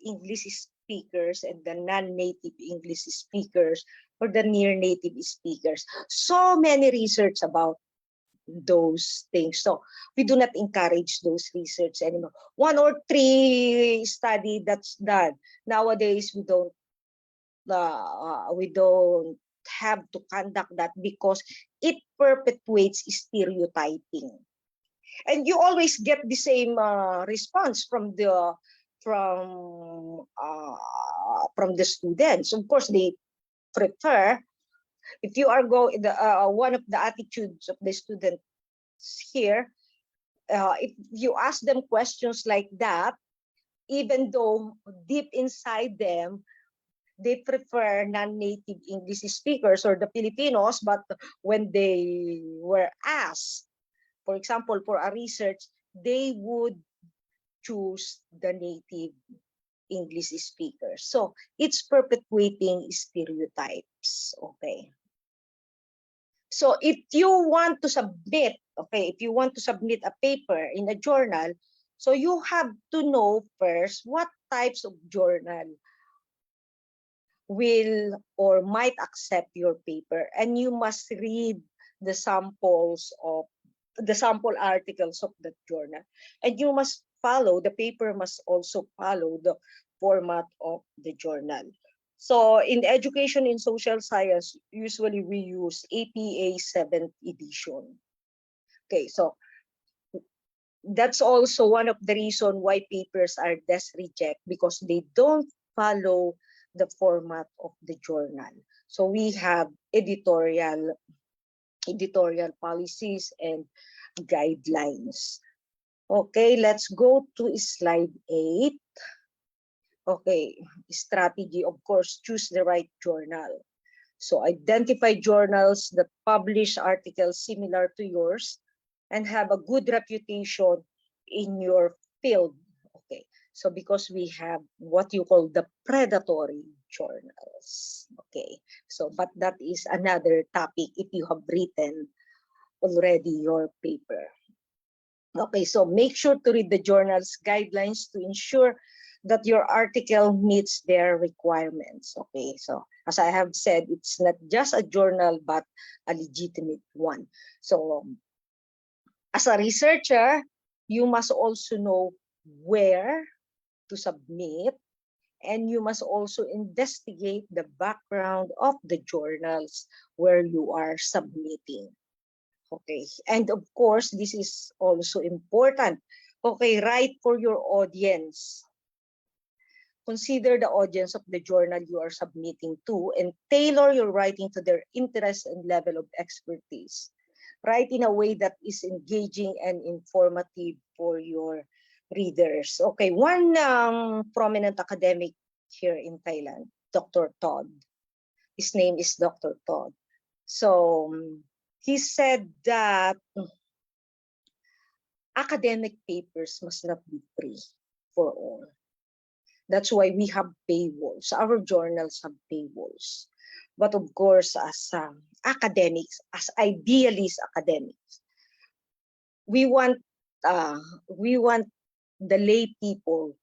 English speakers and the non-native English speakers or the near-native speakers. So many research about those things. So we do not encourage those research anymore. 1 or 3 study that's done. Nowadays, we don't have to conduct that because it perpetuates stereotyping. And you always get the same response from the students. Of course, they prefer, if you are one of the attitudes of the students here, if you ask them questions like that, even though deep inside them, they prefer non-native English speakers or the Filipinos, but when they were asked, for example, for a research, they would choose the native English speakers. So it's perpetuating stereotypes, okay? So if you want to submit, okay, if you want to submit a paper in a journal, so you have to know first what types of journal will or might accept your paper, and you must read the sample articles of that journal, and you must follow, the paper must also follow the format of the journal. So in education in social science, usually we use APA 7th edition. Okay, so that's also one of the reasons why papers are desk reject, because they don't follow the format of the journal. So we have editorial policies and guidelines. Okay, let's go to slide 8. Okay, strategy, of course, choose the right journal. So identify journals that publish articles similar to yours and have a good reputation in your field. Okay, so because we have what you call the predatory journals. Okay, so but that is another topic if you have written already your paper. Okay, so make sure to read the journal's guidelines to ensure that your article meets their requirements. Okay, so as I have said, it's not just a journal, but a legitimate one. So as a researcher, you must also know where to submit, and you must also investigate the background of the journals where you are submitting. Okay, and of course, this is also important. Okay, write for your audience. Consider the audience of the journal you are submitting to and tailor your writing to their interest and level of expertise. Write in a way that is engaging and informative for your readers. Okay, one prominent academic here in Thailand, Dr. Todd. His name is Dr. Todd. So he said that academic papers must not be free for all. That's why we have paywalls. Our journals have paywalls. But of course, as academics, as idealist academics, we want the lay people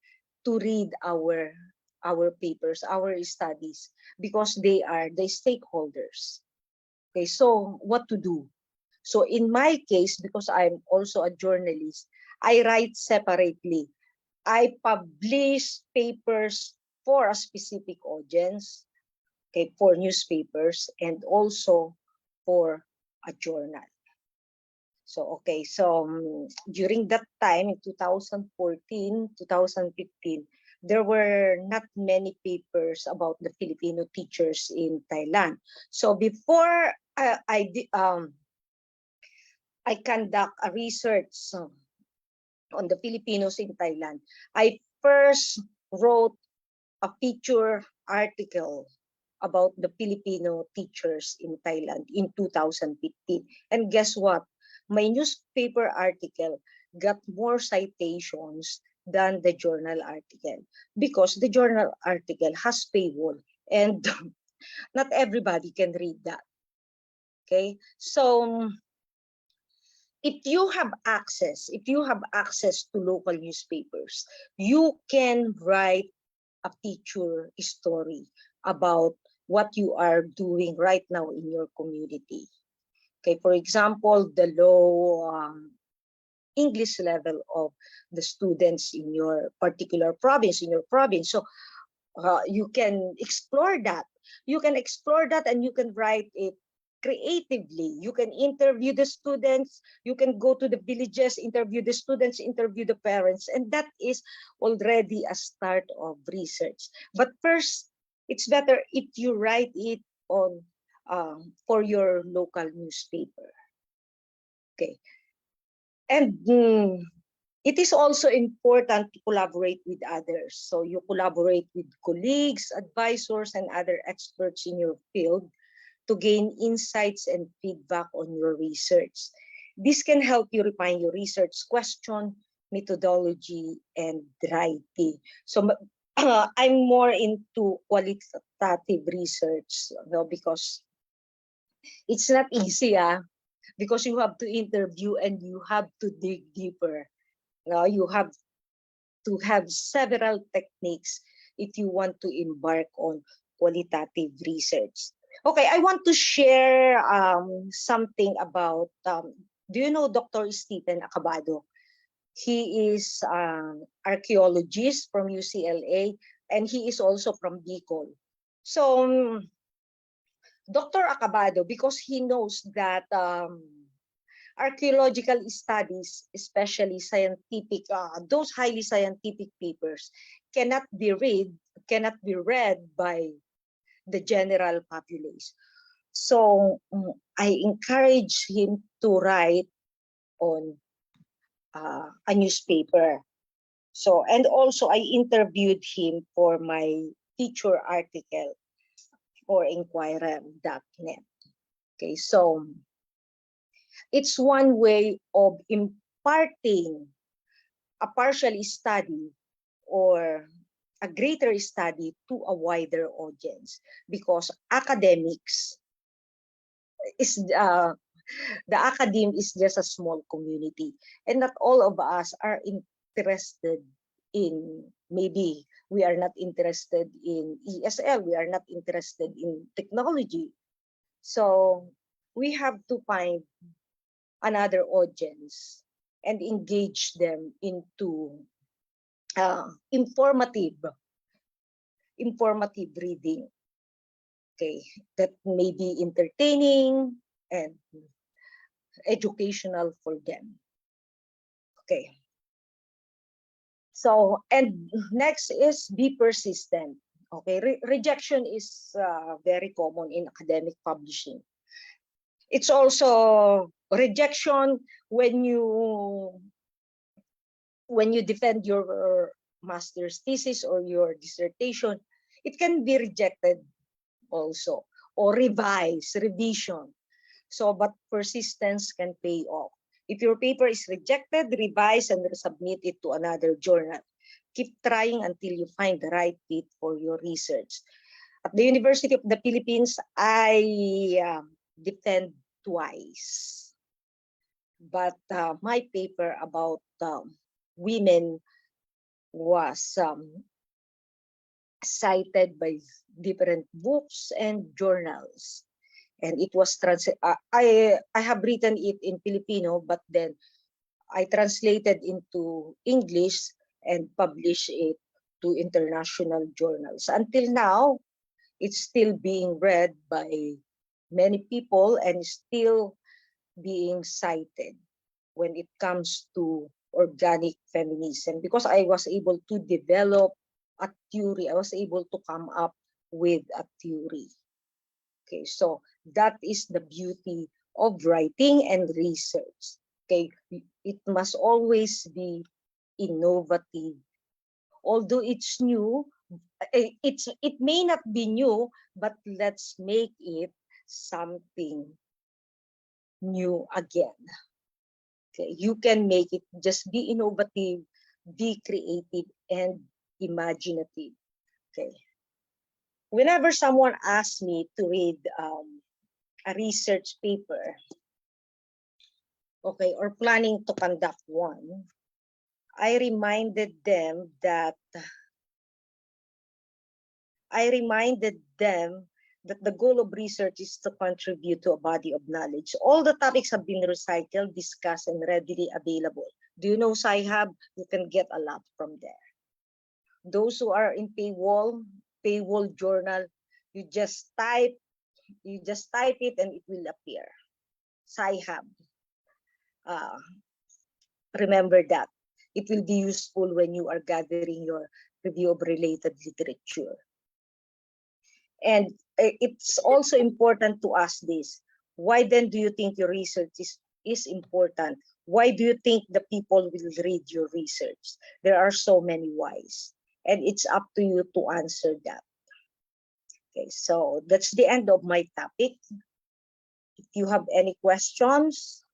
to read our papers, our studies, because they are the stakeholders. Okay, so what to do? So in my case, because I'm also a journalist, I write separately. I publish papers for a specific audience, okay, for newspapers and also for a journal. So, okay, so during that time, in 2014, 2015, there were not many papers about the Filipino teachers in Thailand. So before I conduct a research on the Filipinos in Thailand, I first wrote a feature article about the Filipino teachers in Thailand in 2015. And guess what? My newspaper article got more citations than the journal article because the journal article has paywall and not everybody can read that. Okay, so if you have access to local newspapers, you can write a feature story about what you are doing right now in your community. Okay, for example, the low English level of the students in your particular province, So you can explore that. You can explore that and you can write it creatively. You can interview the students. You can go to the villages, interview the students, interview the parents. And that is already a start of research. But first, it's better if you write it on for your local newspaper. Okay. And it is also important to collaborate with others. So you collaborate with colleagues, advisors, and other experts in your field to gain insights and feedback on your research. This can help you refine your research question, methodology, and writing. So I'm more into qualitative research, because it's not easy, because you have to interview and you have to dig deeper. You have to have several techniques if you want to embark on qualitative research. Okay, I want to share something about, do you know Dr. Stephen Acabado? He is an archaeologist from UCLA and he is also from Bicol. So Dr. Acabado, because he knows that archaeological studies, especially scientific, those highly scientific papers, cannot be read by the general populace. So I encourage him to write on a newspaper. So, and also I interviewed him for my feature article for Inquirer.net. Okay, so it's one way of imparting a partial study or a greater study to a wider audience, because academics is the academe is just a small community, and not all of us are interested in, maybe we are not interested in ESL, we are not interested in technology. So we have to find another audience and engage them into informative reading, okay, that may be entertaining and educational for them. Okay. So, and next is be persistent. Okay, rejection is very common in academic publishing. It's also rejection when you defend your master's thesis or your dissertation. It can be rejected also, or revision. So, but persistence can pay off. If your paper is rejected, revise and resubmit it to another journal. Keep trying until you find the right fit for your research. At the University of the Philippines, I defend twice. But my paper about women was cited by different books and journals. and it was I have written it in Filipino, but then I translated into English and published it to international journals. Until now, it's still being read by many people and still being cited when it comes to organic feminism, because I was able to develop a theory. I was able to come up with a theory. Okay, so that is the beauty of writing and research. Okay, it must always be innovative. Although it's new, it may not be new, but let's make it something new again. Okay, you can make it, just be innovative, be creative, and imaginative. Okay. Whenever someone asks me to read a research paper, okay, or planning to conduct one, I reminded them that the goal of research is to contribute to a body of knowledge. All the topics have been recycled, discussed, and readily available. Do you know Sci-Hub? You can get a lot from there. Those who are in paywall journal, you just type it and it will appear. Sci-Hub. Remember that. It will be useful when you are gathering your review of related literature. And it's also important to ask this. Why then do you think your research is important? Why do you think the people will read your research? There are so many whys. And it's up to you to answer that. Okay, so that's the end of my topic. If you have any questions,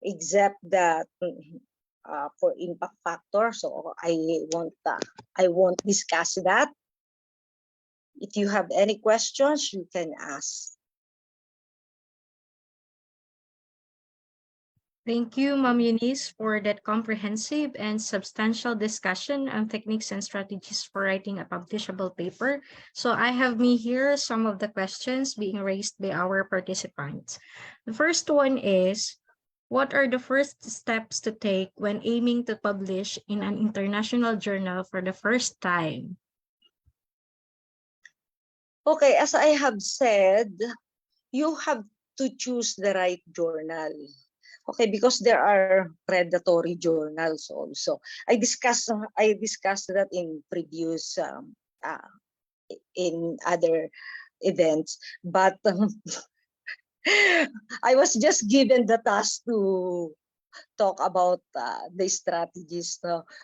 except that for impact factor, so I won't discuss that. If you have any questions, you can ask. Thank you, Ma'am Eunice, for that comprehensive and substantial discussion on techniques and strategies for writing a publishable paper. So I have me here some of the questions being raised by our participants. The first one is, what are the first steps to take when aiming to publish in an international journal for the first time? Okay, as I have said, you have to choose the right journal. Okay, because there are predatory journals also. I discussed that in previous in other events, but I was just given the task to talk about the strategies.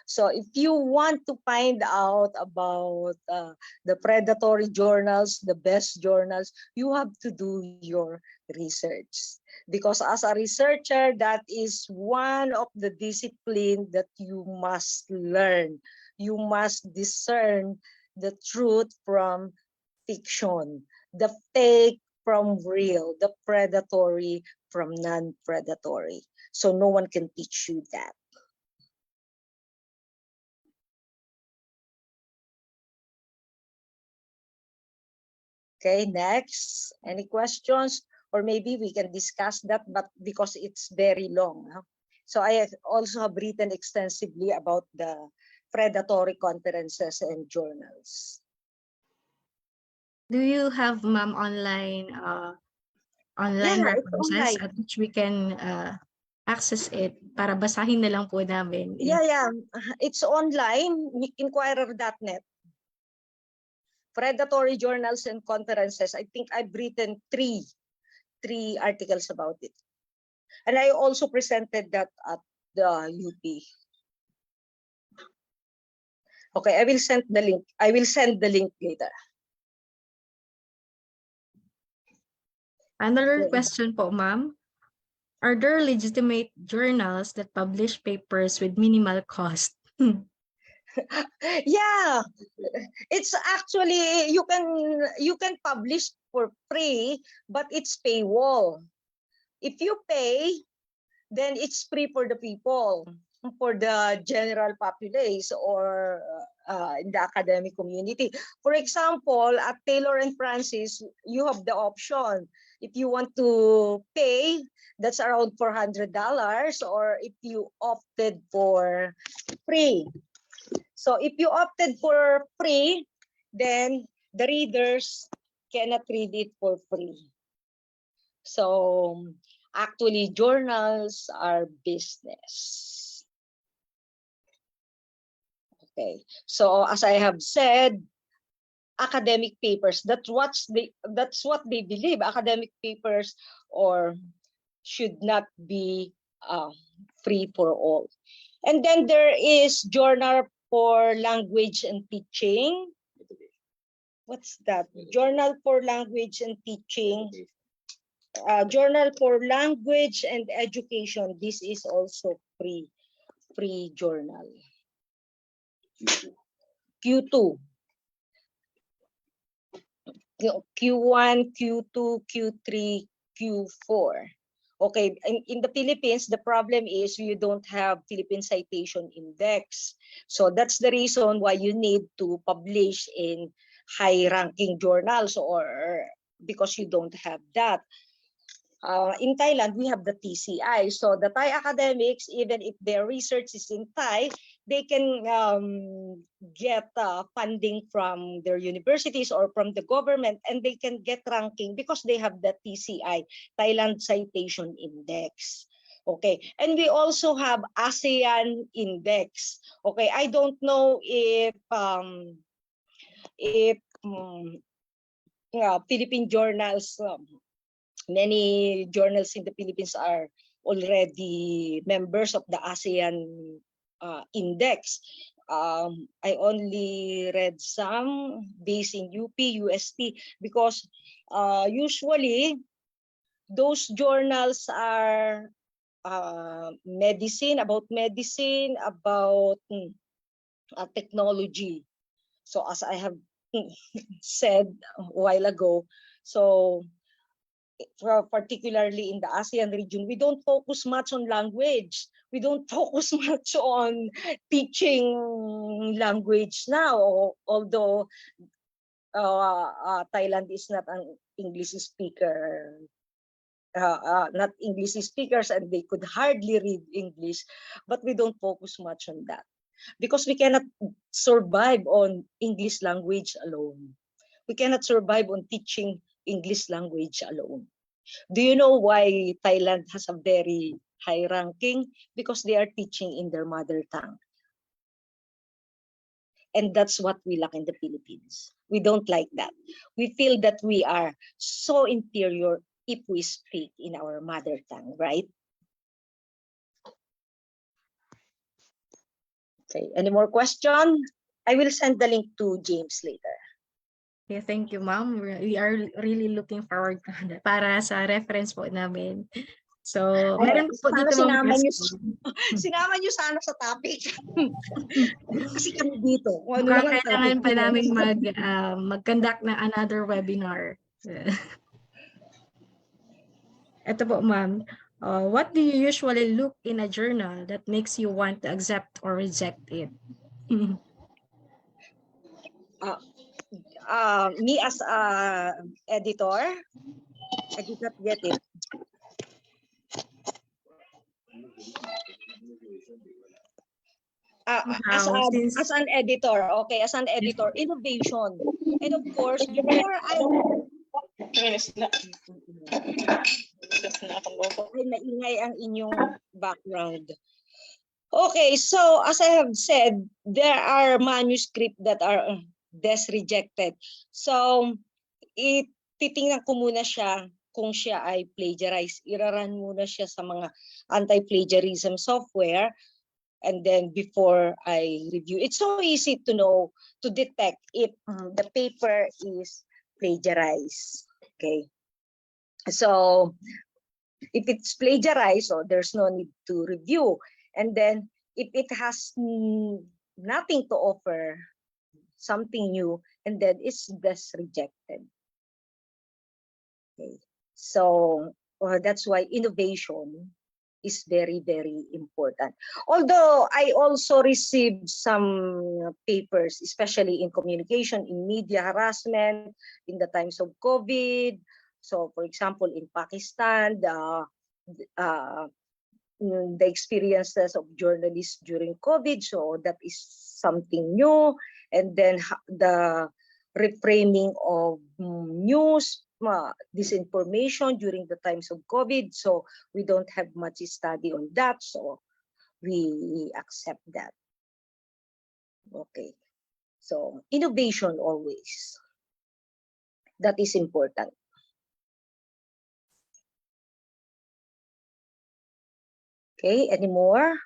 So if you want to find out about the predatory journals, the best journals, you have to do your research. Because as a researcher, that is one of the discipline that you must learn. You must discern the truth from fiction, the fake from real, the predatory from non-predatory. So no one can teach you that. Okay, next. Any questions? Or maybe we can discuss that, but because it's very long. Huh? So I also have written extensively about the predatory conferences and journals. Do you have, Ma'am, online references at which we can access it para basahin na lang po namin? Yeah. It's online, inquirer.net. Predatory journals and conferences. I think I've written three articles about it. And I also presented that at the UP. Okay, I will send the link. I will send the link later. Another question po, Ma'am. Are there legitimate journals that publish papers with minimal cost? Yeah, it's actually you can publish for free, but it's paywall. If you pay, then it's free for the people. for the general populace or in the academic community. For example, at Taylor and Francis, you have the option. If you want to pay, that's around $400, or if you opted for free. So if you opted for free, then the readers cannot read it for free. So actually, journals are business. Okay, so as I have said, academic papers, that's what they believe. Academic papers or should not be free for all. And then there is Journal for Language and Teaching. What's that? Journal for Language and Teaching. Journal for Language and Education. This is also free journal. Q2. Q1, Q2, Q3, Q4. Okay, in the Philippines, the problem is you don't have Philippine Citation Index. So that's the reason why you need to publish in high-ranking journals, or because you don't have that. In Thailand, we have the TCI. So the Thai academics, even if their research is in Thai, they can get funding from their universities or from the government, and they can get ranking because they have the TCI, Thailand Citation Index. Okay, and we also have ASEAN Index. Okay, I don't know if Philippine journals, many journals in the Philippines are already members of the ASEAN Index. I only read some based in UP, UST, because usually those journals are medicine, about technology. So as I have said a while ago, so particularly in the ASEAN region, we don't focus much on language. We don't focus much on teaching language now, although Thailand is not an English speaker, not English speakers, and they could hardly read English, but we don't focus much on that because we cannot survive on English language alone. We cannot survive on teaching English language alone. Do you know why Thailand has a very high ranking? Because they are teaching in their mother tongue. And that's what we lack in the Philippines. We don't like that. We feel that we are so inferior if we speak in our mother tongue, right? Okay, any more questions? I will send the link to James later. Okay, thank you, ma'am. We are really looking forward para sa reference po namin. So, meron po dito sinama niyo sana sa topic. Kasi kami dito. Kailangan pa namin mag-conduct na another webinar. Ito po, ma'am. What do you usually look in a journal that makes you want to accept or reject it? Me as an editor, I did not get it. As an editor, okay, as an editor, innovation. And of course, before ay maingay ang inyong background. Okay, so as I have said, there are manuscripts that are rejected. So, titingnan ko muna siya kung siya ay plagiarized. Iraran muna siya sa mga anti-plagiarism software. And then before I review, it's so easy to know, to detect if the paper is plagiarized. Okay. So, if it's plagiarized, so there's no need to review. And then if it has nothing to offer, something new, and then it's just rejected. Okay. So that's why innovation is very, very important. Although I also received some papers, especially in communication, in media harassment, in the times of COVID. So, for example, in Pakistan, the experiences of journalists during COVID. So that is something new. And then the reframing of news, disinformation during the times of COVID. So we don't have much study on that. So we accept that. Okay. So innovation always. That is important. Okay, any more?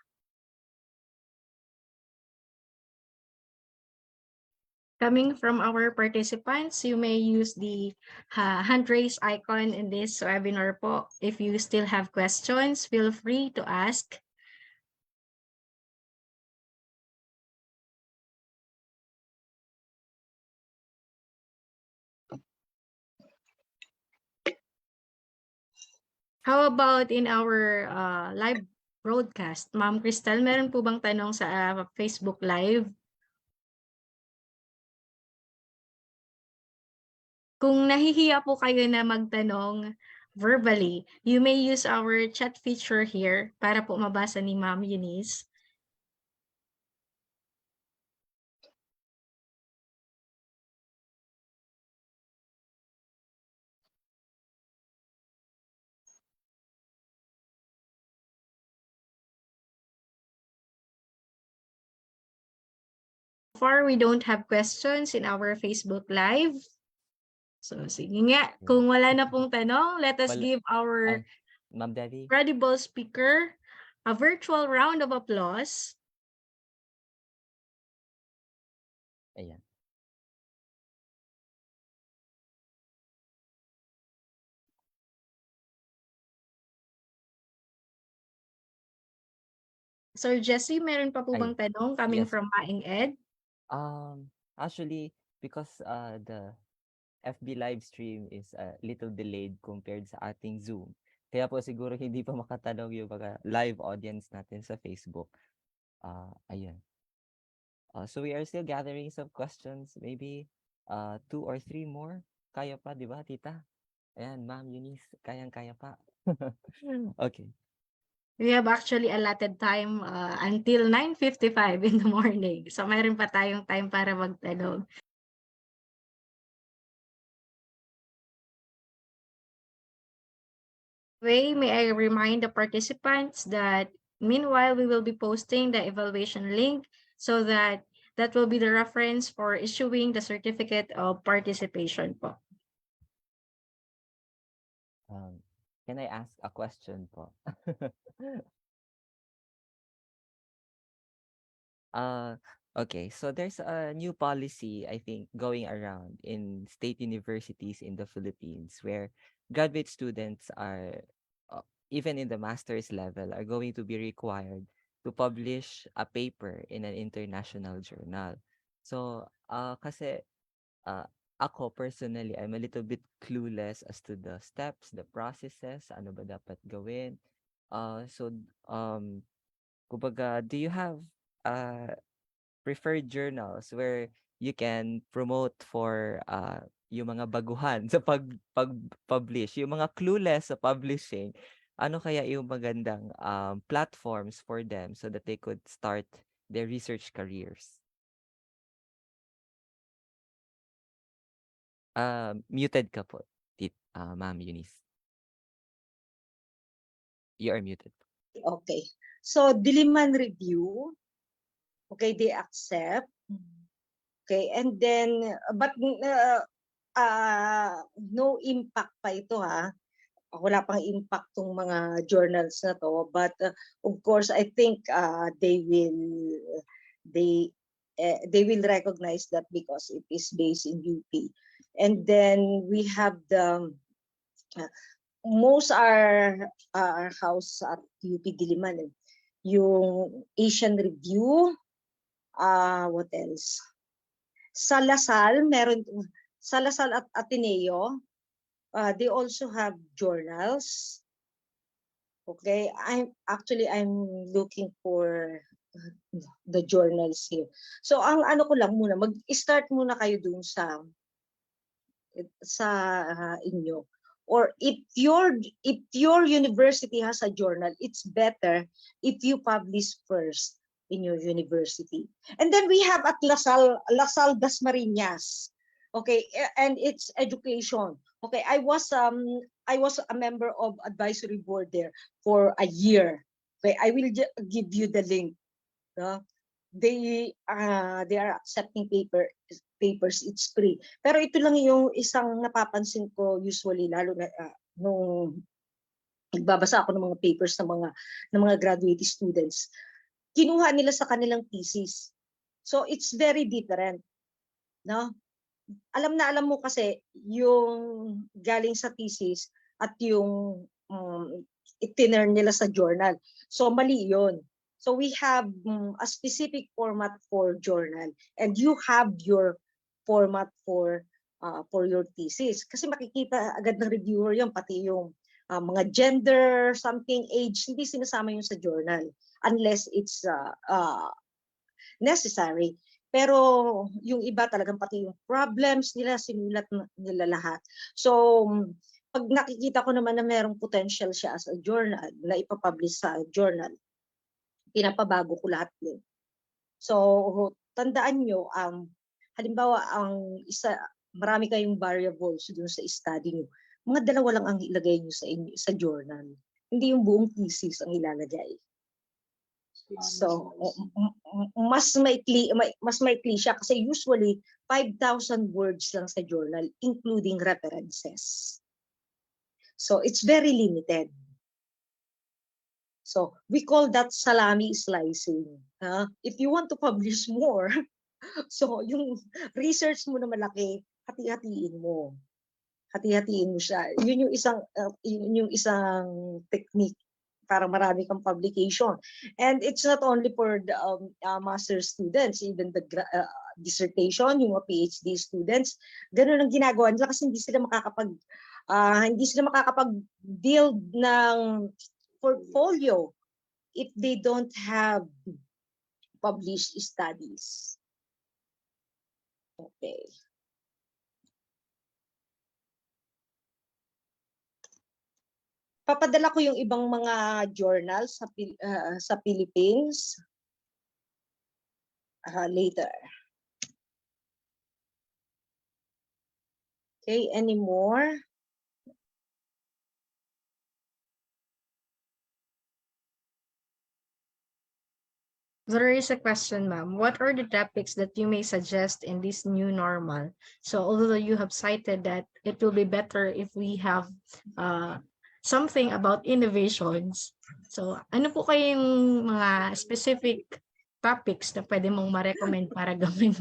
Coming from our participants, you may use the hand raise icon in this webinar po. If you still have questions, feel free to ask. How about in our live broadcast? Ma'am Crystal, meron po bang tanong sa Facebook Live? Kung nahihiya po kayo na magtanong verbally, you may use our chat feature here para po mabasa ni Ma'am Eunice. So far, we don't have questions in our Facebook Live. So, sige nga. Kung wala na pong tanong, let us give our Ma'am Debbie? credible speaker a virtual round of applause. Ayan. Sir Jesse, meron pa po bang tanong coming yes. from Maing Ed? Actually, because the FB live stream is a little delayed compared sa ating Zoom. Kaya po siguro hindi pa makatanong yung mga live audience natin sa Facebook. Ayun. So we are still gathering some questions. Maybe 2 or 3 more. Kaya pa, di ba, tita? Ayan, Ma'am Eunice, kayang-kaya pa. Okay. We have actually allotted time until 9:55 in the morning. So mayroon pa tayong time para magtanong. May I remind the participants that meanwhile we will be posting the evaluation link so that will be the reference for issuing the certificate of participation po. Can I ask a question po? Okay, so there's a new policy, I think, going around in state universities in the Philippines where graduate students are, even in the master's level, are going to be required to publish a paper in an international journal. So, kasi ako personally, I'm a little bit clueless as to the steps, the processes, ano ba dapat gawin. Kumbaga, do you have preferred journals where you can promote for yung mga baguhan sa pag-publish, yung mga clueless sa publishing, ano kaya yung magandang platforms for them so that they could start their research careers? Muted ka po, Ma'am Eunice. You are muted. Okay. So Diliman review. Okay, they accept. Okay, and then but no impact pa ito ha. Wala pang impact tong mga journals na to, but of course I think they will recognize that because it is based in UP. And then we have the most our house at UP Diliman, yung Asian Review. What else? Sa Lasal, meron sa Lasal at Ateneo, they also have journals. Okay, I'm looking for the journals here. So ang ano ko lang muna, mag-start muna kayo dun sa inyo. Or if your university has a journal, it's better if you publish first in your university. And then we have at LaSalle Dasmariñas. Okay, and it's education. Okay, I was a member of advisory board there for a year. Okay, I will give you the link. No? They are accepting papers, it's free. Pero ito lang yung isang napapansin ko usually, lalo na nung nagbabasa ako ng mga papers ng mga graduate students. Kinuha nila sa kanilang thesis. So it's very different, no? Alam na alam mo kasi yung galing sa thesis at yung itinern nila sa journal. So mali 'yon. So we have a specific format for journal, and you have your format for your thesis. Kasi makikita agad ng reviewer yung pati yung mga gender, something, age, hindi sinasama yun sa journal unless it's necessary. Pero yung iba talagang pati yung problems nila, sinulat nila lahat. So pag nakikita ko naman na merong potential siya as a journal, na ipapublish sa journal, pinapabago ko lahat yun. So, tandaan nyo, halimbawa, marami kayong variables dun sa study nyo. Mga dalawa lang ang ilagay nyo sa journal. Hindi yung buong thesis ang ilalagay. So, mas maikli siya kasi usually 5,000 words lang sa journal, including references. So, it's very limited. So we call that salami slicing. If you want to publish more, so yung research mo na malaki, hati-hatiin mo. Hati-hatiin mo siya. Yun yung isang technique para marami kang publication. And it's not only for the master students, even the dissertation, yung mga PhD students, ganun ang ginagawa nila kasi hindi sila makakapag-build ng portfolio if they don't have published studies. Okay. Papadala ko yung ibang mga journals sa Philippines later. Okay, any more? There is a question, ma'am. What are the topics that you may suggest in this new normal? So although you have cited that it will be better if we have something about innovations. So ano po kayong mga specific topics na pwede mong ma-recommend para gawin?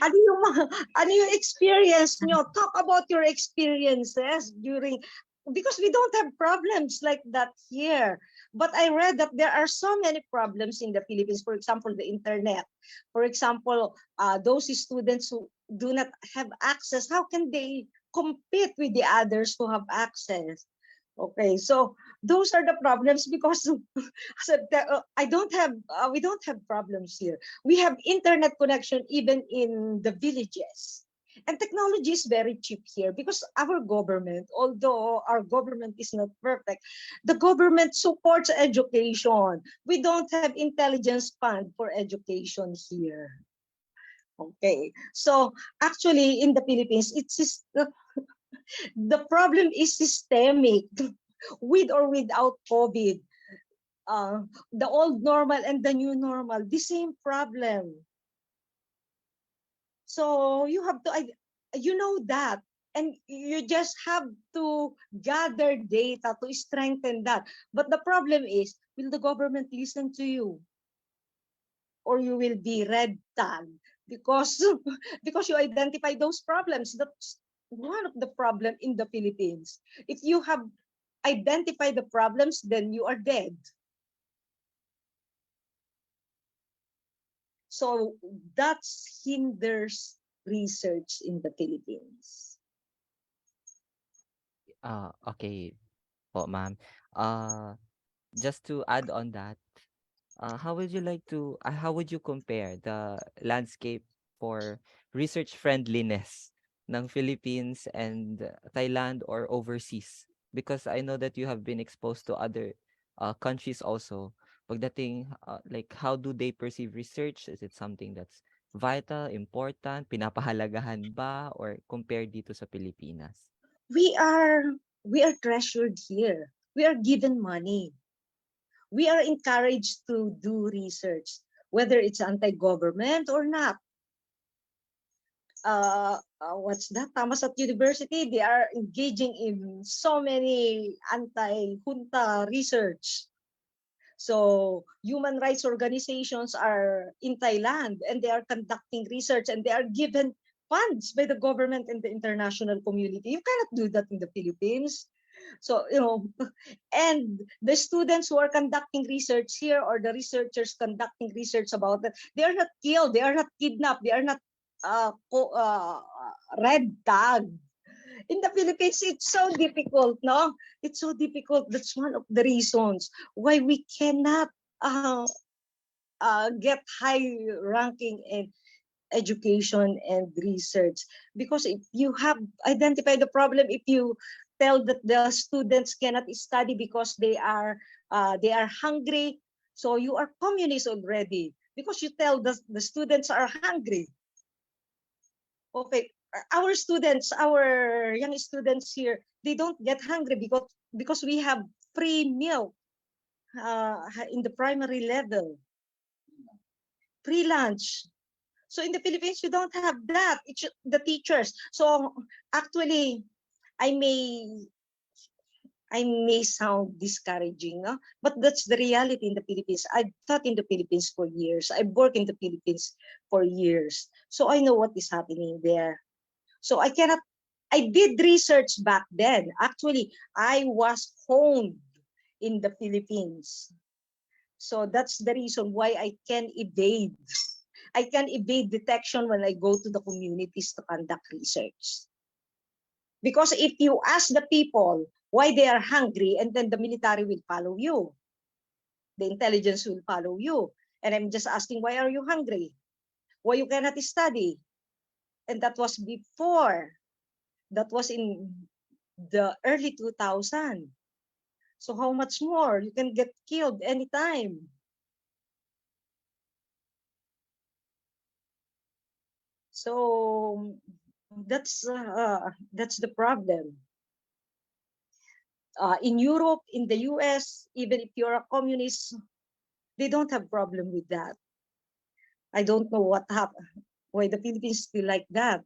Ano yung experience nyo? Talk about your experiences because we don't have problems like that here. But I read that there are so many problems in the Philippines. For example, the internet. For example, those students who do not have access, how can they compete with the others who have access? Okay, so those are the problems because we don't have problems here. We have internet connection even in the villages. And technology is very cheap here because our government, although our government is not perfect, the government supports education. We don't have intelligence fund for education here. Okay, so actually in the Philippines, the problem is systemic, with or without COVID. The old normal and the new normal, the same problem. So you have to, you know that, and you just have to gather data to strengthen that. But the problem is, will the government listen to you? Or you will be red tagged because you identify those problems. That's one of the problem in the Philippines. If you have identified the problems, then you are dead. So that hinders research in the Philippines. Okay po, ma'am. just to add on that, how would you compare the landscape for research friendliness ng Philippines and Thailand or overseas? Because I know that you have been exposed to other countries also. Pagdating, like, how do they perceive research? Is it something that's vital, important, pinapahalagahan ba, or compared dito sa Pilipinas? We are we are treasured here. We are given money. We are encouraged to do research, whether it's anti-government or not. What's that? Thammasat University, they are engaging in so many anti-junta research. So human rights organizations are in Thailand and they are conducting research and they are given funds by the government and the international community. You cannot do that in the Philippines. So, and the students who are conducting research here or the researchers conducting research about that, they are not killed, they are not kidnapped, they are not red tagged. In the Philippines, it's so difficult, no? It's so difficult. That's one of the reasons why we cannot get high ranking in education and research. Because if you have identified the problem, if you tell that the students cannot study because they are hungry, so you are communist already because you tell the students are hungry. Okay, our students, our young students here, they don't get hungry because we have free milk in the primary level, free lunch. So in the Philippines, you don't have that. It's the teachers. So actually, I may sound discouraging, no? But that's the reality in the Philippines. I've taught in the Philippines for years. I've worked in the Philippines for years. So I know what is happening there. So I did research back then. Actually, I was honed in the Philippines. So that's the reason why I can evade detection when I go to the communities to conduct research. Because if you ask the people why they are hungry, and then the military will follow you, the intelligence will follow you. And I'm just asking, why are you hungry? Why you cannot study? And that was before. That was in the early 2000. So how much more? You can get killed anytime. So that's the problem. In Europe, in the US, even if you're a communist, they don't have problem with that. I don't know what happened, why the Philippines feel like that.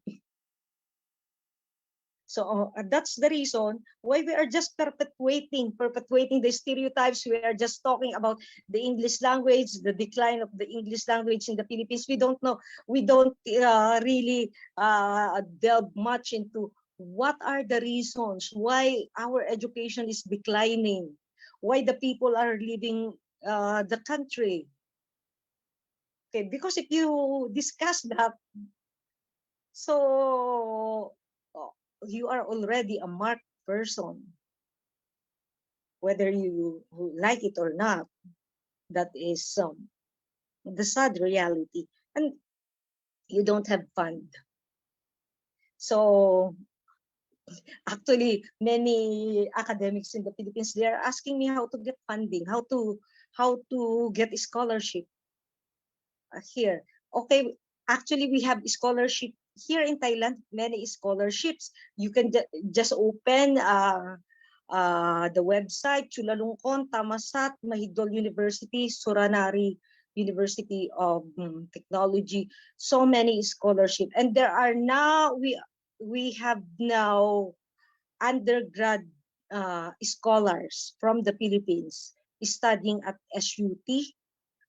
So that's the reason why we are just perpetuating the stereotypes. We are just talking about the English language, the decline of the English language in the Philippines. We don't know. We don't really delve much into what are the reasons why our education is declining, why the people are leaving the country. Okay, because if you discuss that, so you are already a marked person, whether you like it or not. That is the sad reality, and you don't have fund. So actually, many academics in the Philippines, they are asking me how to get funding, how to get a scholarship here. Okay, actually, we have scholarship here in Thailand, many scholarships. You can just open the website, Chulalongkorn, Thammasat, Mahidol University, Suranari University of Technology. So many scholarship, and there are now we have now undergrad scholars from the Philippines studying at SUT,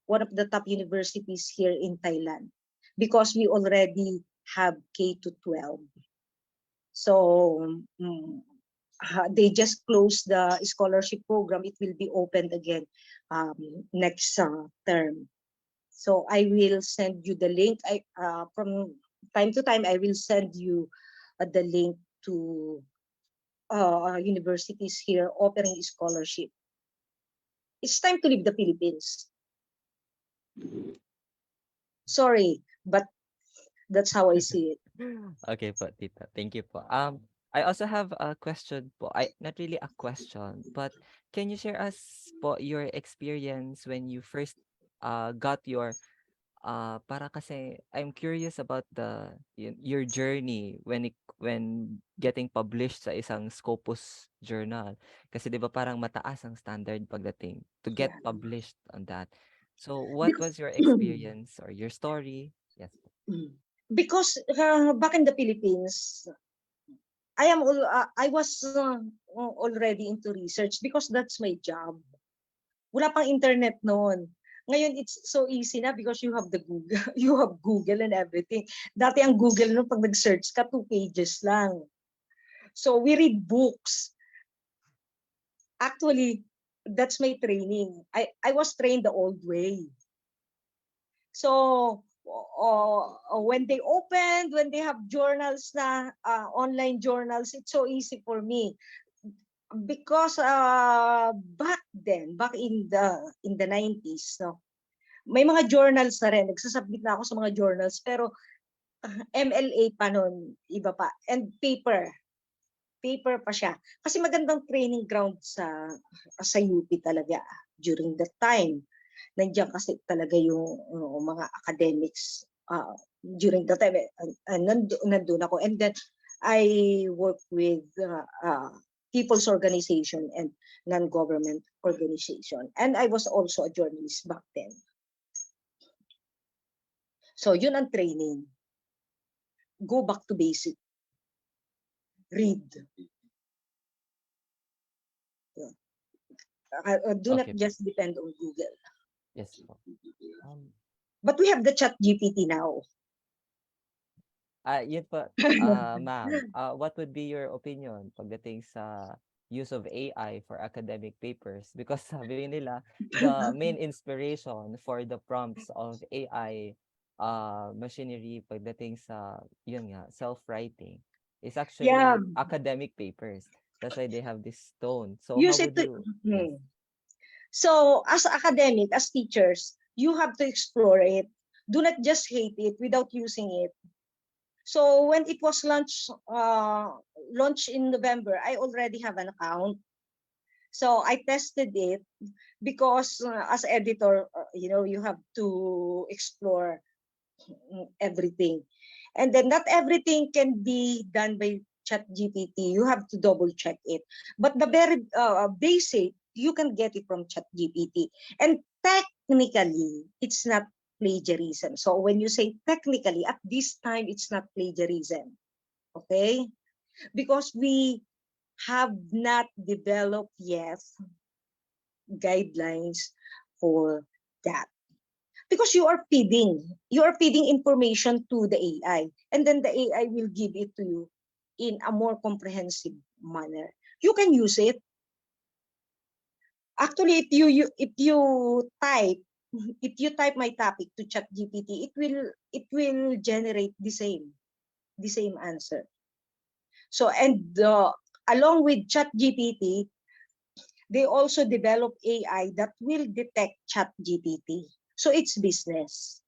one of the top universities here in Thailand, because we already have K to 12. So they just closed the scholarship program. It will be opened again next term. So I will send you the link. From time to time, I will send you the link to universities here offering scholarship. it's time to leave the Philippines. Sorry, but that's how I see it. Okay po, tita. Thank you po. I also have a question po. Not really a question, but can you share us po your experience when you first got your para kasi I'm curious about your journey when getting published sa isang Scopus journal. Kasi 'di ba parang mataas ang standard pagdating to get Yeah. published on that. So what Because, was your experience or your story? Yes. because back in the Philippines, I was already into research because that's my job. Wala pang internet noon. Ngayon, it's so easy na because you have the Google, you have Google and everything. Dati ang Google no, pag nag-search ka, 2 pages lang. So we read books. Actually, that's my training. I was trained the old way. So when they have journals na online journals, it's so easy for me because back in the 90s, no, may mga journals na rin. Nagsasubmit na ako sa mga journals, pero MLA pa nun, iba pa, and paper pa siya. Kasi magandang training ground sa UP talaga during that time. Nandiyan kasi talaga yung mga academics during that time. Nandun ako. And then I work with people's organization and non-government organization. And I was also a journalist back then. So yun ang training. Go back to basic. Read. Do not Okay. just depend on Google. Yes po. But we have the ChatGPT now. Yun po, ma'am. What would be your opinion pagdating sa use of AI for academic papers? Because sabi nila, the main inspiration for the prompts of AI machinery pagdating sa, yun nga, self-writing is actually Yeah. academic papers. That's why they have this tone. So Use how it would you? Yes. So as academic, as teachers, you have to explore it. Do not just hate it without using it. So when it was launched in November, I already have an account. So I tested it because as editor, you have to explore everything. And then not everything can be done by ChatGPT. You have to double check it. But the very basic, you can get it from ChatGPT. And technically, it's not plagiarism. So when you say technically, at this time, it's not plagiarism. Okay? Because we have not developed yet guidelines for that. Because you are feeding information to the AI, and then the AI will give it to you in a more comprehensive manner. You can use it. Actually, if you type my topic to ChatGPT, it will generate the same answer. So and along with ChatGPT, they also develop AI that will detect ChatGPT. So it's business.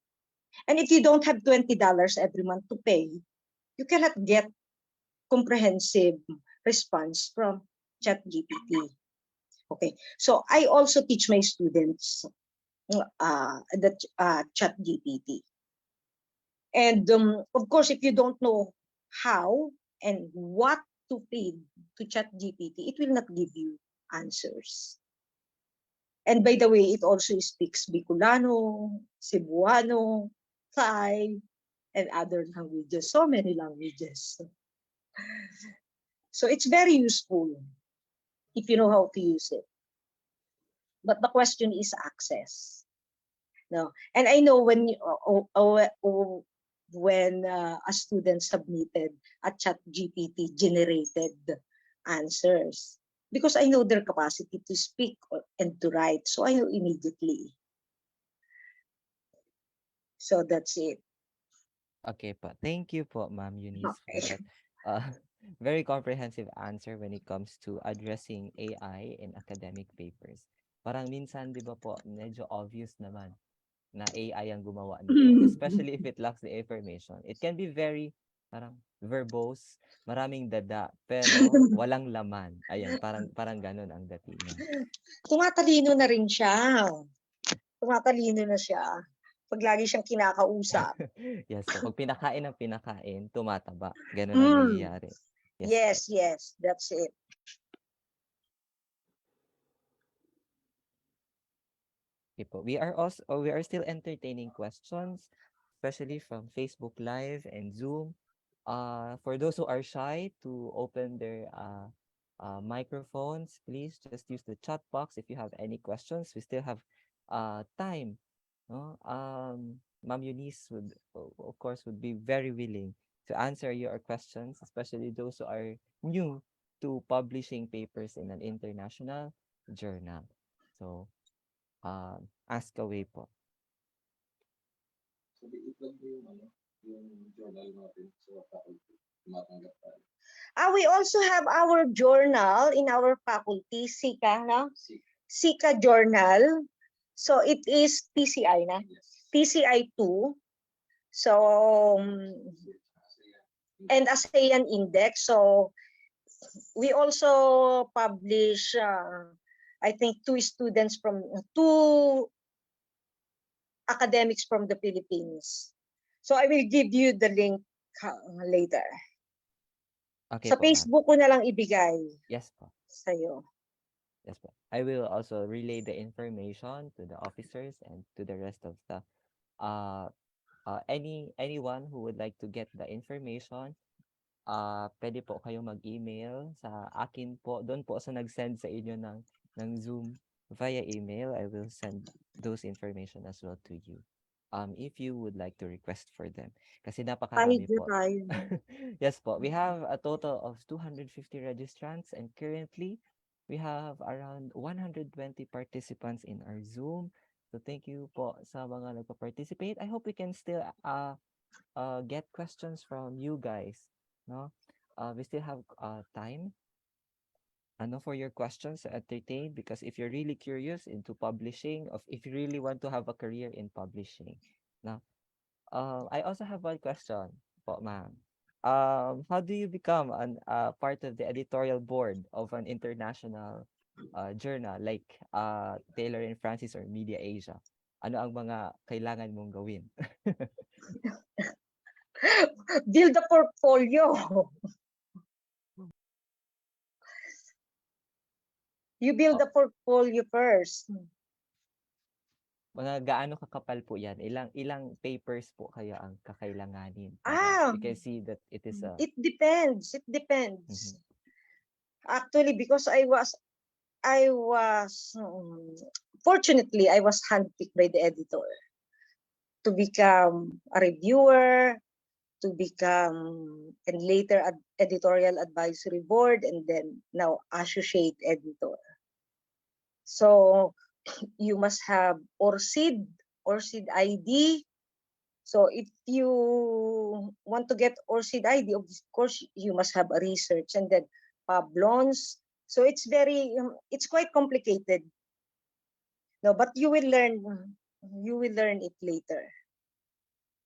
And if you don't have $20 every month to pay, you cannot get comprehensive response from ChatGPT. Okay, so I also teach my students the ChatGPT. And of course, if you don't know how and what to feed to ChatGPT, it will not give you answers. And by the way, it also speaks Bicolano, Cebuano, Thai, and other languages, so many languages. So it's very useful if you know how to use it. But the question is access. No, and I know when a student submitted a ChatGPT generated answers, because I know their capacity to speak and to write, so I know immediately. So that's it. Okay po. Thank you po, Ma'am Eunice, for Okay. that very comprehensive answer when it comes to addressing AI in academic papers. parang minsan 'di ba po medyo obvious naman na AI ang gumawa nito, especially if it lacks the information. It can be very parang verbose, maraming dada, pero walang laman. Ayan, parang gano'n ang datingan. Tumatalino na rin siya. Tumatalino na siya. Pag lagi siyang kinakausap. Yes po, 'pag pinakain ng pinakain, tumataba. Gano'n ang nangyayari. Yes po. Yes, that's it. Okay po. We are still entertaining questions, especially from Facebook Live and Zoom. For those who are shy to open their microphones, please just use the chat box if you have any questions. We still have time. No? Ma'am Eunice of course, would be very willing to answer your questions, especially those who are new to publishing papers in an international journal. So, ask away po. We also have our journal in our faculty, SICA, no? SICA journal. So it is TCI na? TCI 2. So, and ASEAN Index. So we also publish, I think, two academics from the Philippines. So I will give you the link later. Okay Sa po, ma'am. Facebook ko na lang ibigay Yes po. sa'yo. Yes po. I will also relay the information to the officers and to the rest of the anyone who would like to get the information. Pwede po kayong mag-email sa akin po. Doon po sa nag-send sa inyo ng Zoom via email. I will send those information as well to you. If you would like to request for them. Kasi napakarami po. Yes po. We have a total of 250 registrants and currently we have around 120 participants in our Zoom. So thank you po sa mga nagpa-participate. I hope we can still get questions from you guys. No? We still have time for your questions to entertain, because if you're really curious into publishing, if you really want to have a career in publishing. Now, I also have one question po, ma'am. How do you become part of the editorial board of an international journal like Taylor and Francis or Media Asia? Ano ang mga kailangan mong gawin? Build a portfolio. You build a portfolio first. Mga gaano kakapal po yan? Ilang papers po kaya ang kakailanganin? You can see that it is a... It depends. Actually, because I was fortunately, I was handpicked by the editor to become a reviewer, to become, and later editorial advisory board, and then now associate editor. So you must have ORCID ID. So if you want to get ORCID ID, of course, you must have a research, and then Pablons. So it's quite complicated. No, but you will learn it later.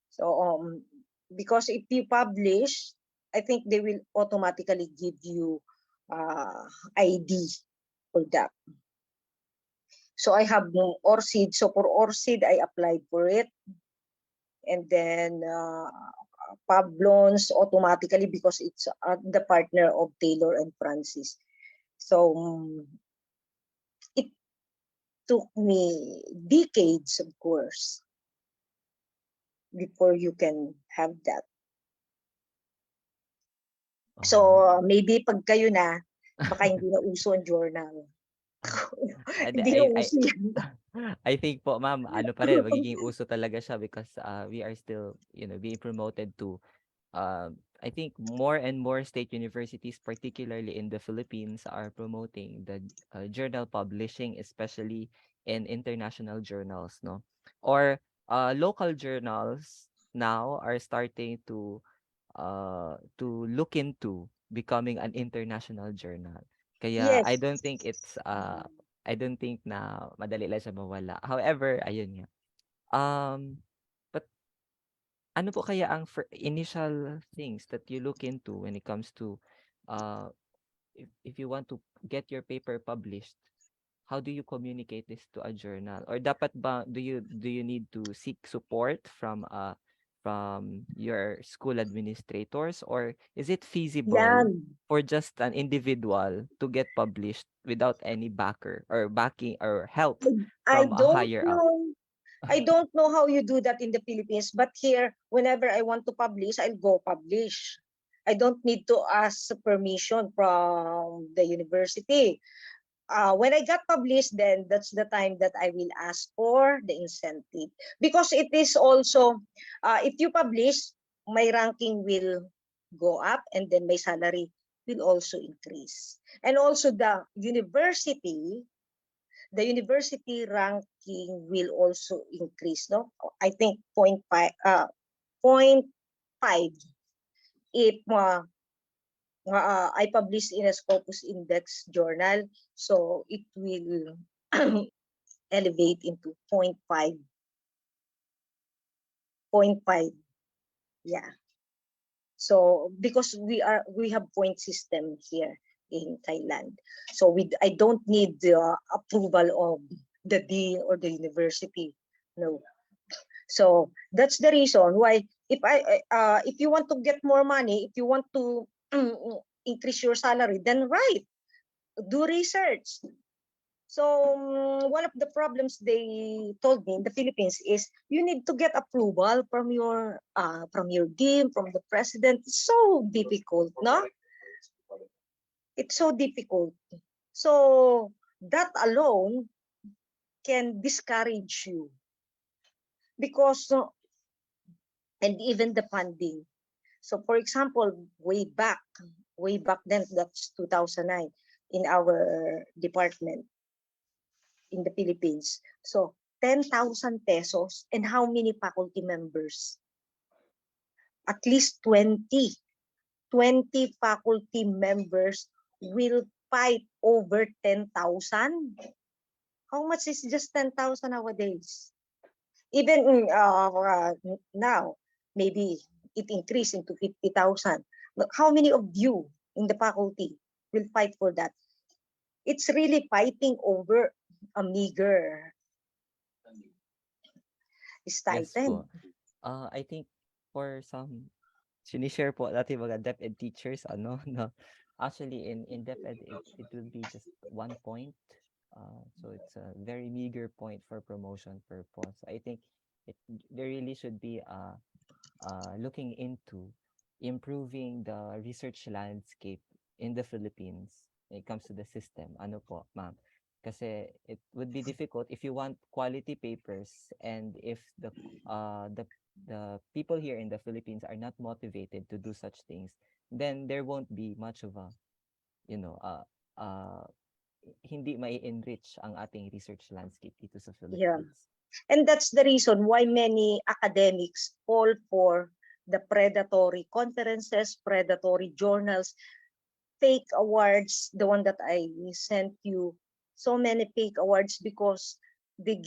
So because if you publish, I think they will automatically give you ID for that. So I have no ORCID. So for ORCID, I applied for it. And then Pablons automatically, because it's the partner of Taylor and Francis. So it took me decades, of course, before you can have that. So maybe pag kayo na, baka hindi na uso ang journal. Hindi na uso yan. I think po, ma'am, ano pa rin, magiging uso talaga siya because we are still, being promoted to, I think more and more state universities, particularly in the Philippines, are promoting the journal publishing, especially in international journals, no? Or local journals now are starting to look into becoming an international journal. Kaya Yes. I don't think it's I don't think na madali lang siya mawala. However, ayun nga. But ano po kaya ang initial things that you look into when it comes to uh if you want to get your paper published? How do you communicate this to a journal? Or dapat ba do you need to seek support from your school administrators, or is it feasible Yan. for just an individual to get published without any backer or backing or help I from a don't higher up? know. I don't know how you do that in the Philippines, but here, whenever I want to publish, I'll go publish. I don't need to ask permission from the university. When I got published, then that's the time that I will ask for the incentive. Because it is also, if you publish, my ranking will go up and then my salary will also increase. And also the university ranking will also increase, no? I think 0.5, 0.5 if I publish in a Scopus Index journal, so it will elevate into 0.5. 0.5. Yeah. So because we have point system here in Thailand. So I don't need the approval of the dean or the university. No. So that's the reason why if you want to get more money, if you want to increase your salary, then do research. So one of the problems they told me in the Philippines is you need to get approval from your dean, from the president. It's so difficult, no? It's so difficult. So that alone can discourage you because and even the funding. So for example, way back then, that's 2009 in our department in the Philippines. So 10,000 pesos, and how many faculty members? At least 20 faculty members will fight over 10,000. How much is just 10,000 nowadays? Even now, maybe it increased into 50,000. But how many of you in the faculty will fight for that? It's really fighting over a meager Yes stipend. po. I think for some sinishare po natin mga DepEd teachers, no? Actually, in DepEd, it will be just 1 point. So it's a very meager point for promotion purpose. I think there really should be looking into improving the research landscape in the Philippines when it comes to the system. Ano po, ma'am? Kasi it would be difficult if you want quality papers, and if the people here in the Philippines are not motivated to do such things, then there won't be much of a, hindi mai enrich ang ating research landscape dito sa Yeah. Philippines. And that's the reason why many academics fall for the predatory conferences, predatory journals, fake awards, the one that I sent you, so many fake awards, because they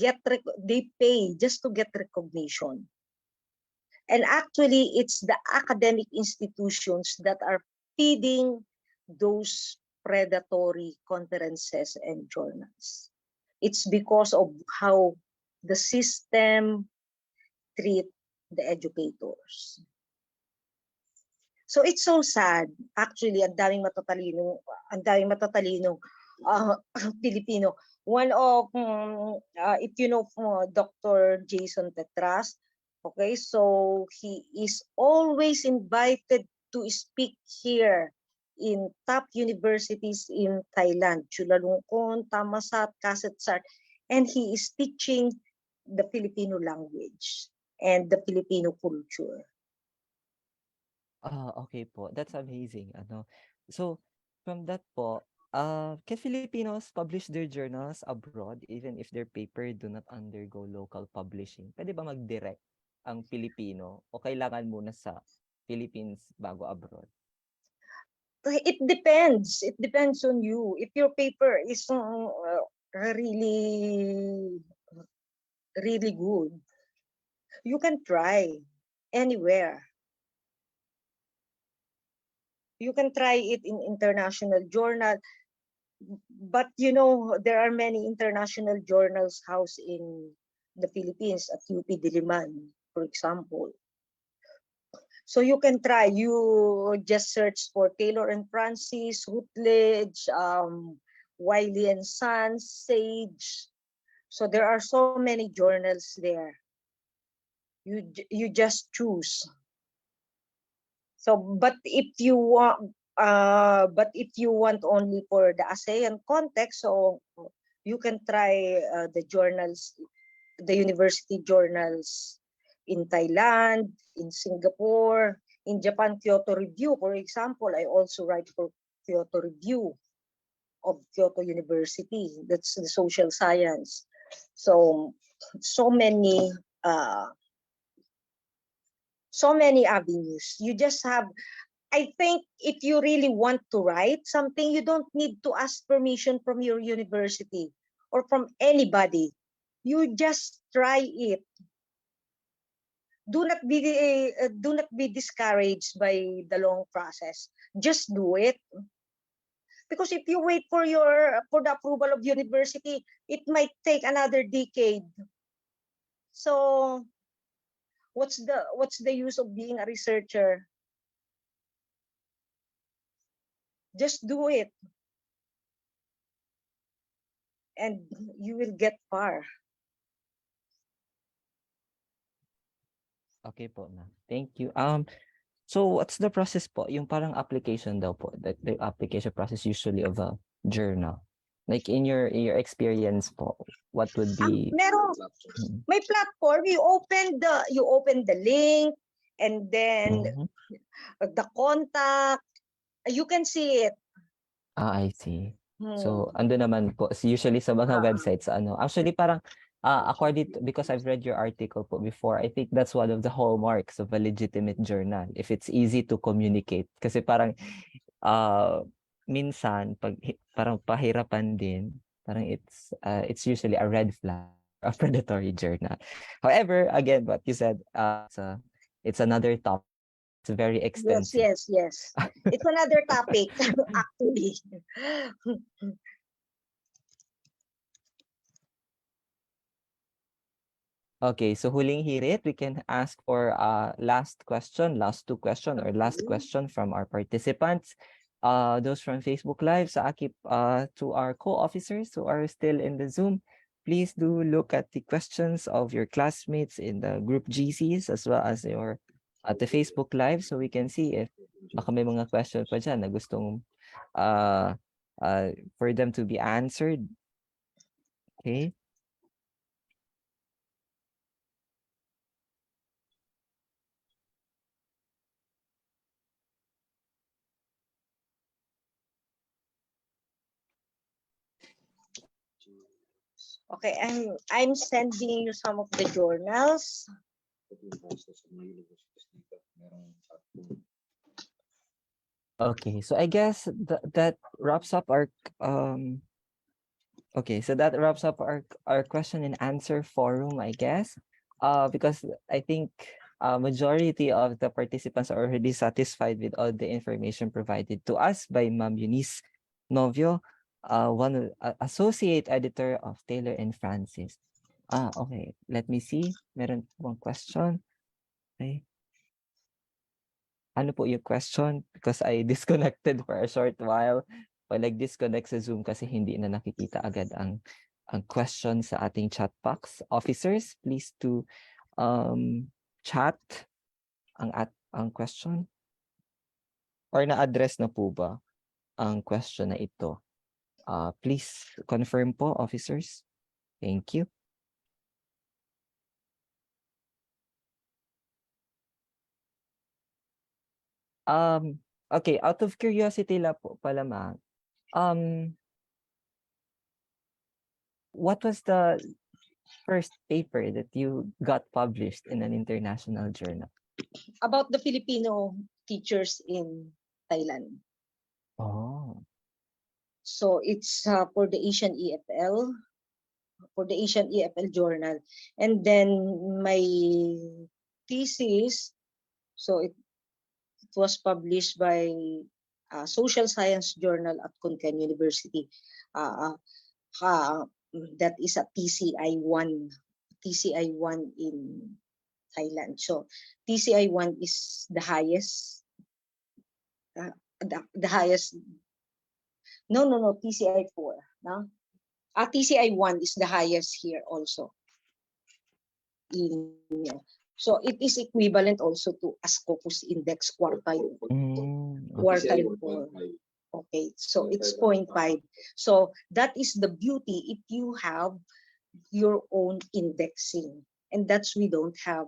pay just to get recognition. And actually, it's the academic institutions that are feeding those predatory conferences and journals. It's because of how the system treat the educators. So it's so sad. Actually, ang daming matatalino Filipino. One of, if you know Dr. Jason Tetras, okay, so he is always invited to speak here in top universities in Thailand, Chulalongkorn, Thammasat, Kasetsart, and he is teaching the Filipino language and the Filipino culture. Okay po. That's amazing. So from that po, can Filipinos publish their journals abroad even if their paper do not undergo local publishing? Pwede ba mag-direct ang Pilipino o kailangan muna sa Philippines bago abroad? It depends. It depends on you. If your paper is really, really good. You can try anywhere. You can try it in international journal, but you know, there are many international journals housed in the Philippines at UP Diliman, for example. So you can try, you just search for Taylor and Francis, Routledge, Wiley and Sons, Sage. So there are so many journals there. You just choose. So, but if you want only for the ASEAN context, so you can try the journals, the university journals in Thailand, in Singapore, in Japan, Kyoto Review, for example. I also write for Kyoto Review of Kyoto University. That's the social science. So many avenues. You just have, I think if you really want to write something, you don't need to ask permission from your university or from anybody. You just try it. Do not be discouraged by the long process. Just do it. Because if you wait for the approval of university, it might take another decade. So what's the use of being a researcher? Just do it. And you will get far. Okay po, ma'am. Thank you. So what's the process po? Yung parang application daw po, the application process usually of a journal. Like in your experience po, what would be? May platform. You open the link, and then the contact. You can see it. I see. So ando naman po usually sa mga websites actually parang because I've read your article po before, I think that's one of the hallmarks of a legitimate journal, if it's easy to communicate. Kasi parang minsan parang pahirapan din, parang it's usually a red flag, a predatory journal. However, again, what you said, it's another topic. It's very extensive. Yes. It's another topic, actually. Okay, so huling hirit, we can ask for last two question or last question from our participants. Those from Facebook Live, sa akip, to our co-officers who are still in the Zoom, please do look at the questions of your classmates in the group GCs as well as at the Facebook Live, so we can see if baka may mga question pa dyan na gustong for them to be answered. Okay. Okay, I'm sending you some of the journals. Okay, so I guess that wraps up our okay, so that wraps up our question and answer forum, I guess. Because I think majority of the participants are already satisfied with all the information provided to us by Ma'am Eunice Novio, associate editor of Taylor and Francis. Okay, let me see. Meron one question. Okay. Ano po yung question? Because I disconnected for a short while. While disconnect sa Zoom kasi hindi na nakikita agad ang question sa ating chat box. Officers, please to chat ang question. Or na-address na po ba ang question na ito? Please confirm po, officers. Thank you. Okay, out of curiosity lang po pala, ma'am. What was the first paper that you got published in an international journal? About the Filipino teachers in Thailand. Oh. So it's for the Asian EFL, journal. And then my thesis, so it was published by Social Science Journal at Kunken University. That is a TCI1 in Thailand. So TCI1 is the highest, the highest. No, TCI4. No? TCI1 is the highest here also. So it is equivalent also to Scopus Index quartile. Quartile 4. Okay, so it's 0.5. So that is the beauty if you have your own indexing. And that's we don't have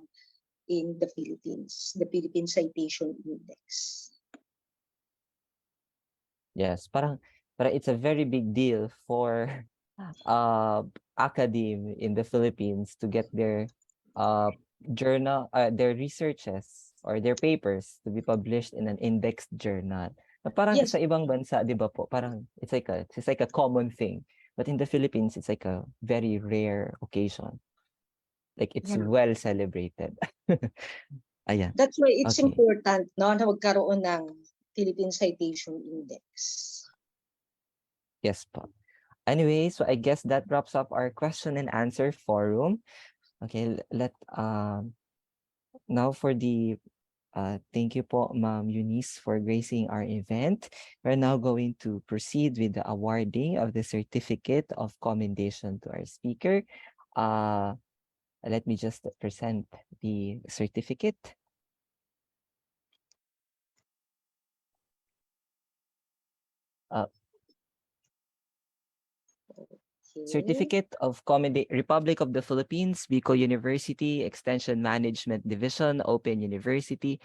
in the Philippines, the Philippine Citation Index. Yes, parang it's a very big deal for academe in the Philippines to get their their researches or their papers to be published in an indexed journal. Na parang Yes. sa ibang bansa, 'di ba po, parang it's like a common thing. But in the Philippines, it's like a very rare occasion. Like it's Yeah. well celebrated. Ayan. That's why it's Okay. important no, na magkaroon ng Philippine Citation Index. Yes po. Anyway, so I guess that wraps up our question and answer forum. Okay, now for the thank you po, Ma'am Eunice, for gracing our event. We're now going to proceed with the awarding of the certificate of commendation to our speaker. Let me just present the certificate. Certificate of Commendation, Republic of the Philippines, Bicol University, Extension Management Division, Open University,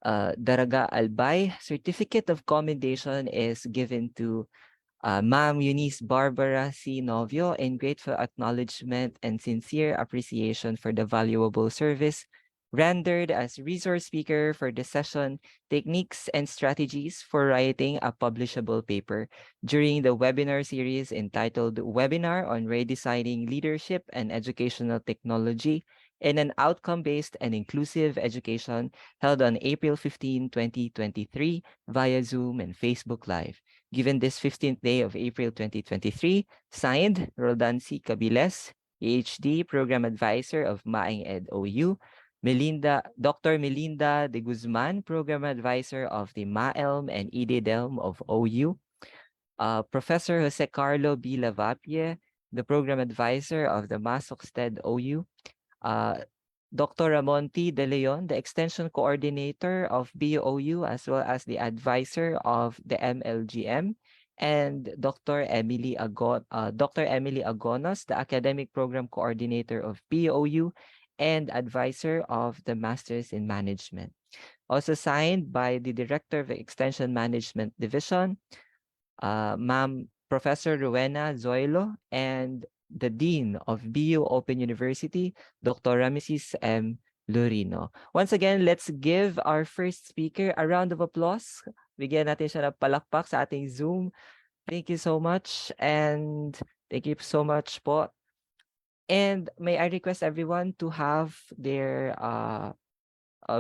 Daraga Albay. Certificate of Commendation is given to Ma'am Eunice Barbara C. Novio in grateful acknowledgement and sincere appreciation for the valuable service rendered as resource speaker for the session Techniques and Strategies for Writing a Publishable Paper during the webinar series entitled Webinar on Redesigning Leadership and Educational Technology in an Outcome-Based and Inclusive Education held on April 15, 2023 via Zoom and Facebook Live. Given this 15th day of April 2023, signed Roldan C. Cabiles, PhD, Program Advisor of Maing Ed OU, Dr. Melinda de Guzman, Program Advisor of the MAELM and EDDELM of OU, Professor Jose Carlo B. Lavapie, the Program Advisor of the Masoxted OU, Dr. Ramon T. De Leon, the Extension Coordinator of BOU, as well as the Advisor of the MLGM, and Dr. Emily Agonos, the Academic Program Coordinator of BOU, and Advisor of the Masters in Management. Also signed by the Director of the Extension Management Division, Ma'am Professor Rowena Zoilo, and the Dean of BU Open University, Dr. Ramesis M. Lurino. Once again, let's give our first speaker a round of applause. Bigyan natin siya ng palakpak sa ating Zoom. Thank you so much, and thank you so much po. And may I request everyone to have their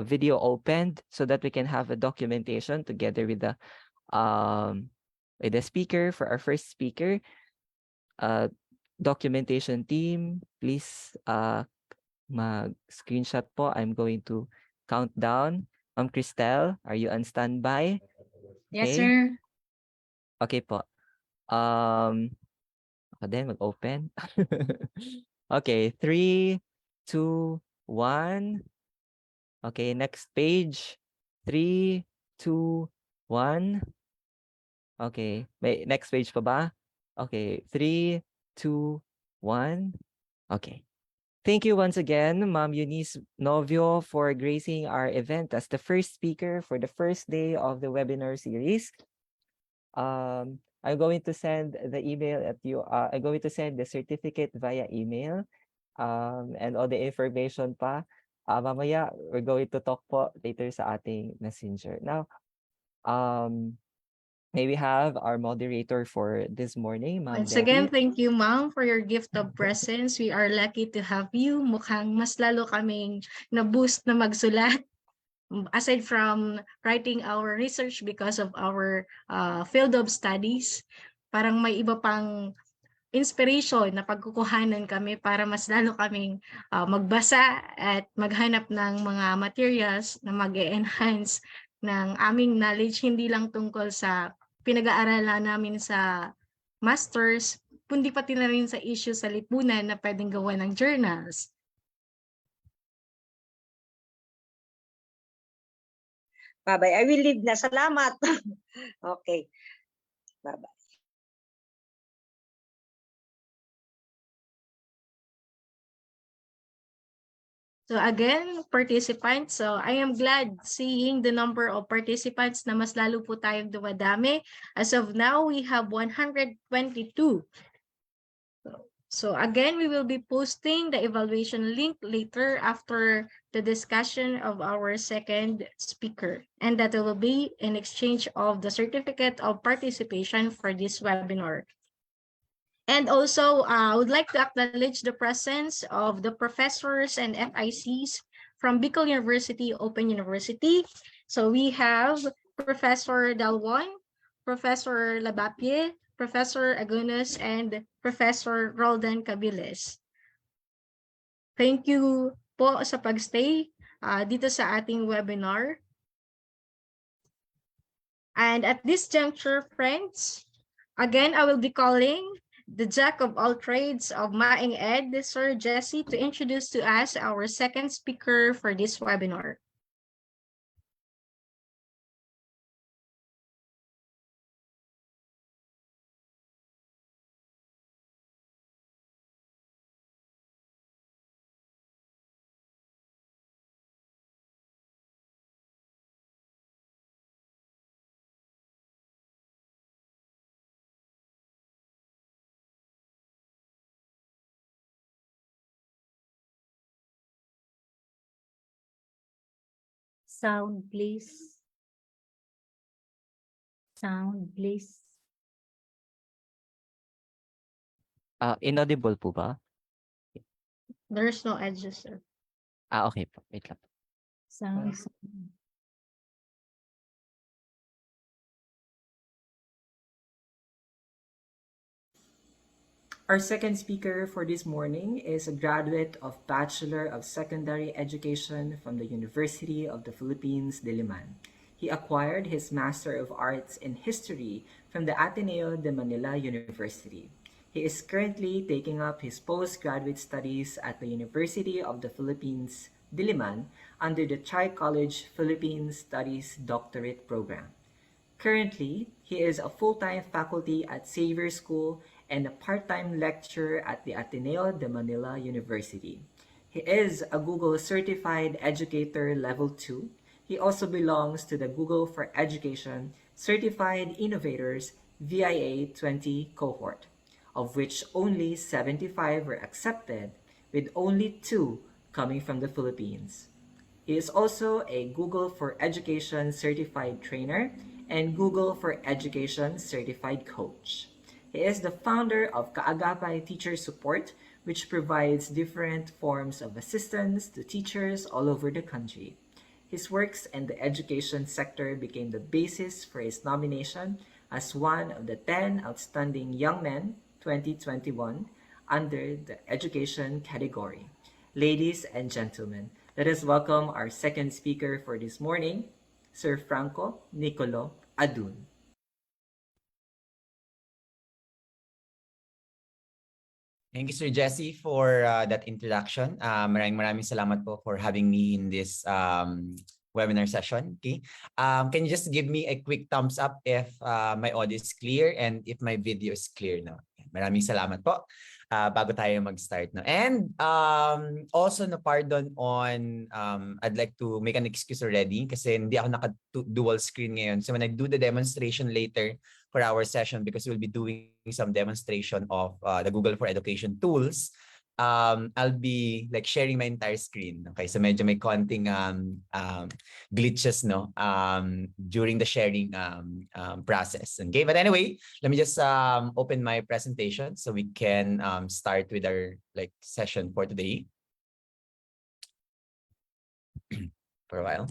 video opened so that we can have a documentation together with the speaker for our first speaker. Documentation team, please mag-screenshot po. I'm going to count down. Ma'am Cristel, are you on standby? Yes, Okay. sir. Okay po. Ako din, mag-open. Okay, 3, 2, 1. Okay, next page. 3, 2, 1. Okay, may next page pa ba? Okay, 3, 2, 1. Okay. Thank you once again, Ma'am Eunice Novio, for gracing our event as the first speaker for the first day of the webinar series. I'm going to send the email at you. I'm going to send the certificate via email, and all the information pa. Mamaya, we're going to talk po later sa ating messenger. Now, May we have our moderator for this morning, Ma'am Once again, Debbie? thank you, Ma'am, for your gift of presence. We are lucky to have you. Mukhang mas lalo kaming na-boost na magsulat. Aside from writing our research because of our field of studies, parang may iba pang inspiration na pagkukuhanan kami para mas lalo kaming magbasa at maghanap ng mga materials na mag-enhance ng aming knowledge, hindi lang tungkol sa pinag-aaralan namin sa masters, kundi pati na rin sa issue sa lipunan na pwedeng gawa ng journals. Bye-bye. I will leave na. Salamat. Okay. Bye-bye. So again, participants, so I am glad seeing the number of participants na mas lalo po tayong dumadami. As of now, we have 122. So again, we will be posting the evaluation link later after the discussion of our second speaker. And that will be in exchange of the certificate of participation for this webinar. And also, I would like to acknowledge the presence of the professors and FICs from Bicol University, Open University. So we have Professor Dalwan, Professor Labapie, Professor Agunas, and Professor Roldan Cabiles. Thank you po sa pagstay dito sa ating webinar. And at this juncture, friends, again, I will be calling the Jack of all trades of Maing Ed, Sir Jesse, to introduce to us our second speaker for this webinar. Sound, please. Sound, please. Inaudible po ba? There's no edges, sir. Okay po. Wait lang. Sound. Our second speaker for this morning is a graduate of Bachelor of Secondary Education from the University of the Philippines, Diliman. He acquired his Master of Arts in History from the Ateneo de Manila University. He is currently taking up his postgraduate studies at the University of the Philippines, Diliman, under the Tri-College Philippines Studies Doctorate Program. Currently, he is a full-time faculty at Xavier School and a part-time lecturer at the Ateneo de Manila University. He is a Google Certified Educator Level 2. He also belongs to the Google for Education Certified Innovators VIA 20 cohort, of which only 75 were accepted, with only 2 coming from the Philippines. He is also a Google for Education Certified Trainer and Google for Education Certified Coach. He is the founder of Kaagapay Teacher Support, which provides different forms of assistance to teachers all over the country. His works in the education sector became the basis for his nomination as one of the 10 Outstanding Young Men 2021 under the education category. Ladies and gentlemen, let us welcome our second speaker for this morning, Sir Franco Nicolo Adun. Thank you, Sir Jesse, for that introduction. Maraming salamat po for having me in this webinar session. Okay. Can you just give me a quick thumbs up if my audio is clear and if my video is clear? No? Maraming salamat po bago tayo mag-start. No? And also, pardon on, I'd like to make an excuse already kasi hindi ako naka-dual screen ngayon. So when I do the demonstration later for our session, because we'll be doing some demonstration of the Google for Education tools, I'll be like sharing my entire screen. Okay, so medyo may konting glitches, no, during the sharing process. Okay, but anyway, let me just open my presentation so we can start with our like session for today. For a while.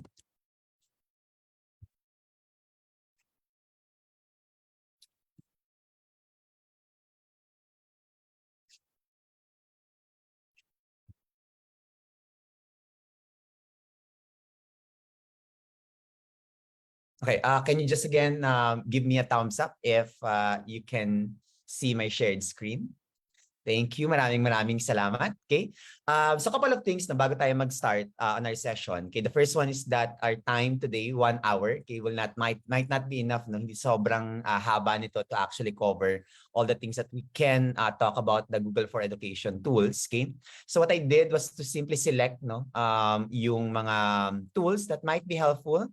Okay, can you just again give me a thumbs up if you can see my shared screen? Thank you. Maraming salamat. Okay. So a couple of things na bago tayo mag-start on our session. Okay, the first one is that our time today, 1 hour, okay, might not be enough, no? Hindi sobrang haba nito to actually cover all the things that we can talk about the Google for Education tools. Okay. So what I did was to simply select, no, yung mga tools that might be helpful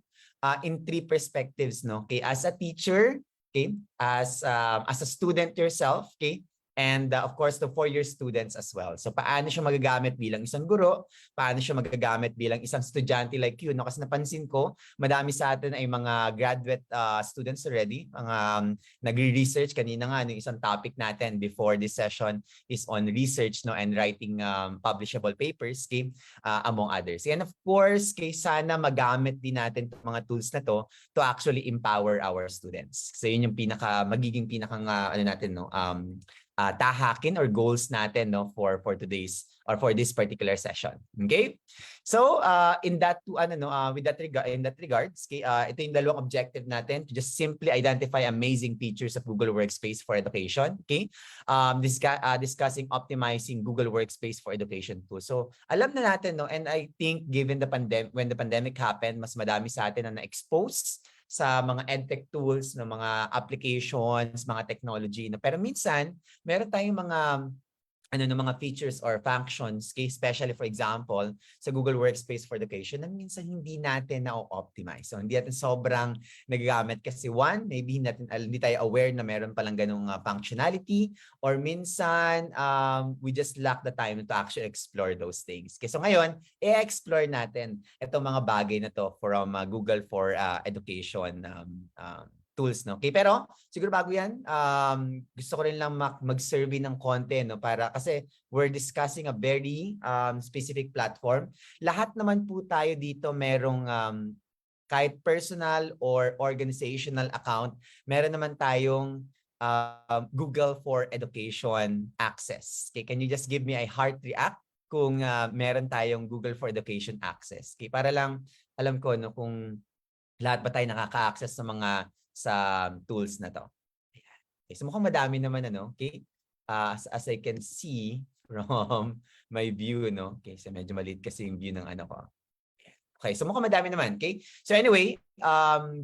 in 3 perspectives, no? Okay, as a teacher, okay, as a student yourself, okay, and of course the 4-year students as well. So paano siya magagamit bilang isang guro, paano siya magagamit bilang isang estudyante like you, no? Kasi napansin ko, madami sa atin ay mga graduate students already, mga nagre-research. Kanina nga, yung isang topic natin before this session is on research, no, and writing publishable papers, okay, among others. And of course, okay, sana magamit din natin itong mga tools na to actually empower our students. So yun yung magiging pinakang ano natin, no, tahakin or goals natin, no, for today's or for this particular session. Okay? So in that regards, okay, ito yung dalawang objective natin, to just simply identify amazing features of Google Workspace for Education. Okay? Discussing optimizing Google Workspace for Education too. So alam na natin, no, and I think given the when the pandemic happened, mas madami sa atin na na-expose sa mga edtech tools, ng mga applications, mga technology. No? Pero minsan, meron tayong mga mga features or functions, okay, especially for example, sa Google Workspace for Education, na minsan hindi natin na-optimize. So hindi natin sobrang nagagamit kasi one, maybe hindi tayo aware na meron palang ganung functionality, or minsan we just lack the time to actually explore those things. Okay, so ngayon, i-explore natin itong mga bagay na to from Google for Education tools, no? Okay, pero siguro bago yan, gusto ko rin lang mag-survey ng konti, no, para kasi we're discussing a very specific platform. Lahat naman po tayo dito merong kahit personal or organizational account, meron naman tayong Google for Education access. Okay, can you just give me a heart react kung meron tayong Google for Education access? Okay, para lang alam ko, no, kung lahat ba tayo nakaka-access sa tools na to. Okay, so mukhang madami naman, ano, okay? As I can see from my view, no? Okay, so medyo maliit kasi yung view ng ano ko. Okay, so mukhang madami naman, okay? So anyway,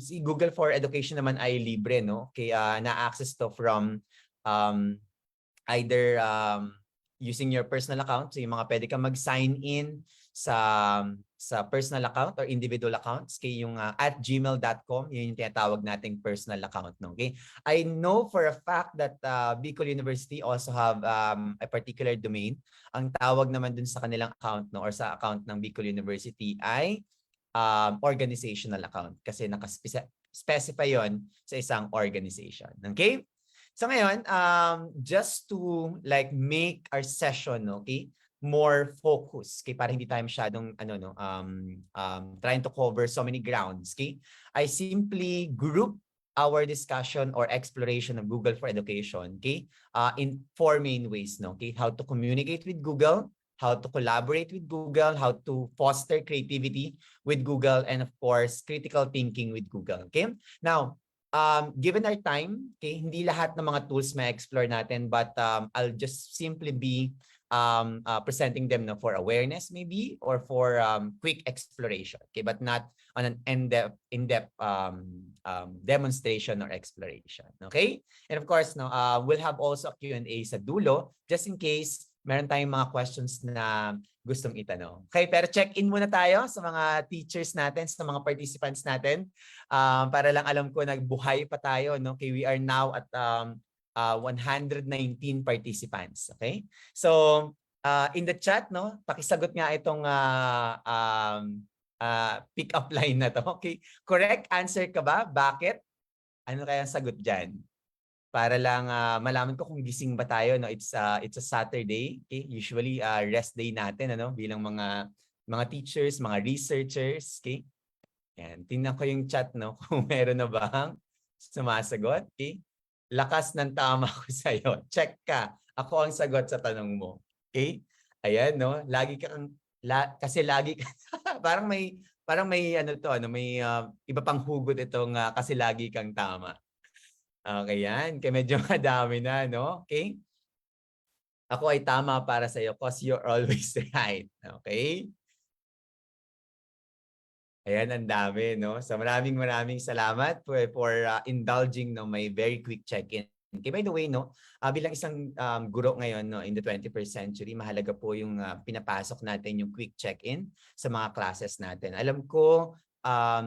si Google for Education naman ay libre, no? Okay, na-access to from either using your personal account. So yung mga pwede kang mag-sign in sa personal account or individual accounts, okay, yung at gmail.com, yun yung tinatawag nating personal account, no? Okay, I know for a fact that Bicol University also have a particular domain. Ang tawag naman dun sa kanilang account, no, or sa account ng Bicol University ay organizational account, kasi naka-specify yon sa isang organization. Okay, so ngayon, just to like make our session, okay, more focus, okay, para hindi tayo masyadong trying to cover so many grounds, okay, I simply group our discussion or exploration of Google for Education, okay, in 4 main ways, no? Okay, how to communicate with Google, how to collaborate with Google, how to foster creativity with Google, and of course, critical thinking with Google. Okay, now, given our time, okay, hindi lahat ng mga tools may explore natin, but I'll just simply be presenting them, no, for awareness maybe, or for quick exploration, okay, but not on an in-depth demonstration or exploration. Okay, and of course, no, we'll have also a Q&A sa dulo, just in case meron tayong mga questions na gustong itanong. Okay, pero check-in muna tayo sa mga teachers natin, sa mga participants natin, para lang alam ko nagbuhay pa tayo, no? Okay, we are now at 119 participants. Okay, so in the chat, no, pakisagot nga itong pick-up line na to. Okay, correct answer ka ba? Bakit? Ano kaya ang sagot dyan? Para lang malaman ko kung gising ba tayo, no? It's a Saturday, okay? Usually rest day natin, ano, bilang mga teachers, mga researchers, okay? Yan, tingnan ko yung chat, no, kung meron na bang sumasagot, okay? Lakas ng tama ko sa iyo. Check ka. Ako ang sagot sa tanong mo. Okay? Ayan, no? Lagi kang kasi lagi ka parang may ano to, ano, may iba pang hugot itong kasi lagi kang tama. Okay, yan. Kaya medyo madami na, no? Okay? Ako ay tama para sa iyo because you're always right. Okay? Ayan, ang dami, no? So maraming salamat for indulging, no, my very quick check-in. Okay, by the way, no, bilang isang guro ngayon, no, in the 21st century, mahalaga po yung pinapasok natin yung quick check-in sa mga classes natin. Alam ko,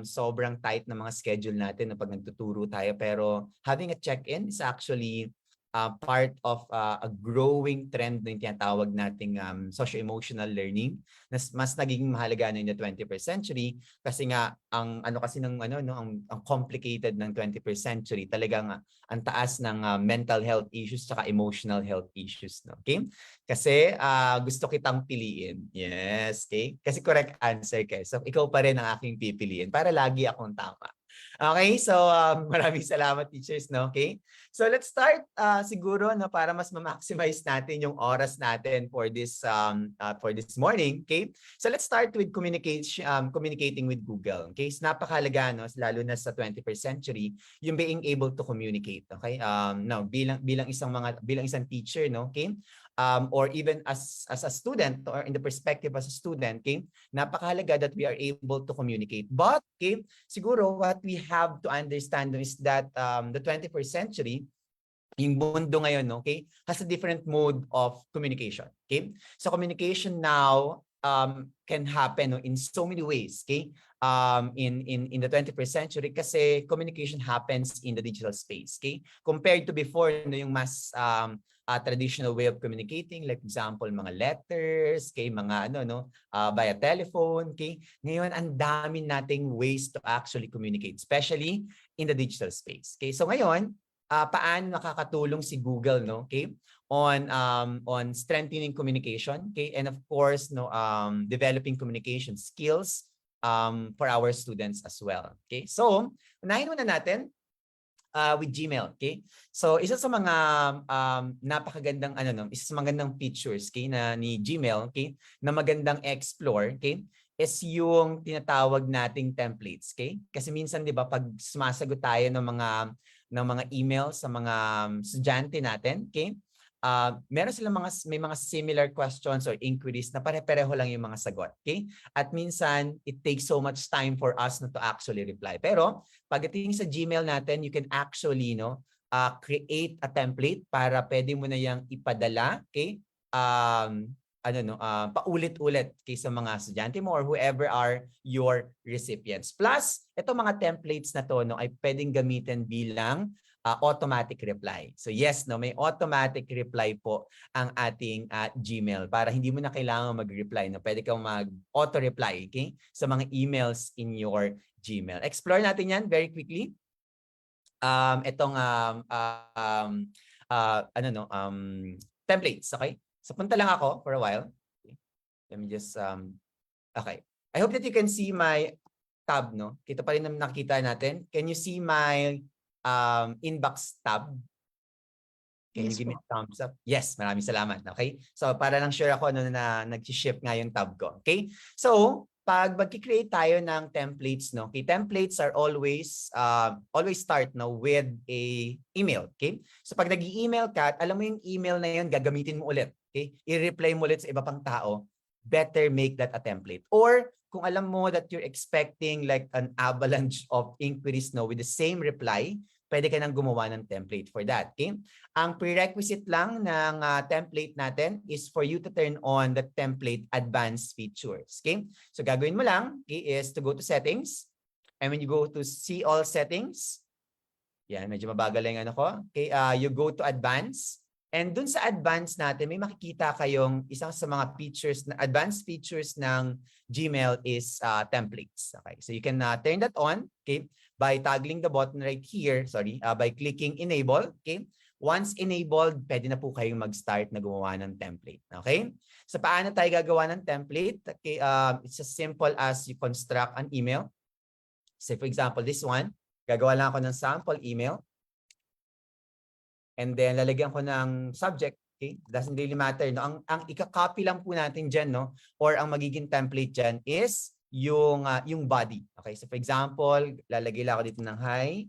sobrang tight na mga schedule natin na pag nagtuturo tayo, pero having a check-in is actually part of a growing trend na yung tinatawag nating socio-emotional learning. Mas nagiging mahalaga na in the 21st century kasi nga ang ano kasi ng ano no ang complicated ng 21st century, talagang ang taas ng mental health issues saka emotional health issues, no. Okay? Kasi gusto kitang piliin. Yes, okay? Kasi correct answer ka. So ikaw pa rin ang aking pipiliin para lagi akong tama. Okay, so maraming salamat teachers, no? Okay? So let's start siguro, no, para mas ma-maximize natin yung oras natin for this morning, okay? So let's start with communicating with Google. Okay? So napakahalaga, no, lalo na sa 21st century, yung being able to communicate, okay? No, bilang isang teacher, no, okay? Or even as a student or in the perspective as a student, okay, napakahalaga that we are able to communicate. But, okay, siguro what we have to understand is that the 21st century, yung mundo ngayon, okay, has a different mode of communication. Okay, so communication now can happen, no, in so many ways. Okay, in the 21st century, kasi communication happens in the digital space. Okay, compared to before, no, yung mas traditional way of communicating, like example, mga letters, okay, mga ano, no, via telephone, okay. Ngayon, ang dami nating ways to actually communicate, especially in the digital space. Okay, so ngayon, paano nakakatulong si Google, no, okay, on strengthening communication, okay, and of course, no, developing communication skills for our students as well. Okay, so unahin muna natin with Gmail, okay? So isa sa mga napakagandang isa sa magandang features, okay, na ni Gmail, okay, na magandang explore, okay, is yung tinatawag nating templates, okay? Kasi minsan 'di ba pag sumasagot tayo ng mga email sa mga estudyante natin, okay? Meron silang may mga similar questions or inquiries na pare-pareho lang yung mga sagot, okay? At minsan, it takes so much time for us to actually reply. Pero, pagdating sa Gmail natin, you can actually, no, create a template para pwede mo na yang ipadala, okay? Paulit-ulit kay sa mga estudyante mo or whoever are your recipients. Plus, itong mga templates na to, no, ay pwedeng gamitin bilang automatic reply. So yes, no, may automatic reply po ang ating Gmail para hindi mo na kailangan mag-reply, no. Pwede kang mag-auto reply, okay, sa mga emails in your Gmail. Explore natin 'yan very quickly. Templates, okay? So punta lang ako for a while. Okay. Let me just okay. I hope that you can see my tab, no. Kita pa rin na nakita natin. Can you see my inbox tab? Can you give me a thumbs up? Yes, maraming salamat. Okay? So para lang sure ako na nag-shift nga yung tab ko. Okay? So, pag mag-create tayo ng templates, no? Okay, templates are always start, no, with a email, okay? So pag nag-i-email ka, alam mo yung email na yun, gagamitin mo ulit, okay? I-reply mo ulit sa iba pang tao, better make that a template. Or kung alam mo that you're expecting like an avalanche of inquiries, no, with the same reply, pwede ka nang gumawa ng template for that, okay? Ang prerequisite lang ng template natin is for you to turn on the template advanced features, okay? So gagawin mo lang, okay, is to go to settings, and when you go to see all settings, yan, medyo mabagal lang ano ko, okay, you go to advanced, And dun sa advanced natin, may makikita kayong isang sa mga features, na advanced features ng Gmail is templates. Okay, so you can turn that on, okay, by toggling the button right here, by clicking enable, okay. Once enabled, pwede na po kayong mag-start na gumawa ng template. Okay? So paano tayo gagawa ng template? Okay, it's as simple as you construct an email. Say for example, this one, gagawa lang ako ng sample email. And then lalagyan ko ng subject. Okay? Doesn't really matter. No? Ang ika-copy lang po natin dyan, no? Or ang magiging template dyan is yung body. Okay? So for example, lalagay lang ako dito ng hi,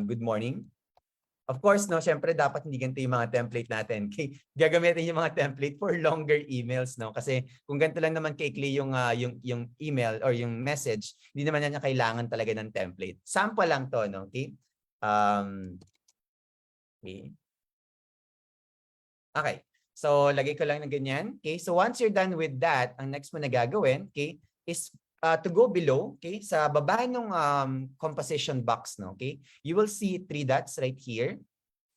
good morning. Of course, no, syempre dapat hindi ganito yung mga template natin. Okay? Gagamitin yung mga template for longer emails, no? Kasi kung ganito lang naman kaikli yung email or yung message, hindi naman niya kailangan talaga ng template. Sample lang to, no? Okay? Okay. So, lagay ko lang ng ganyan. Okay? So, once you're done with that, ang next mo na gagawin, okay, is to go below, okay, sa baba ng composition box, no, okay, you will see 3 dots right here.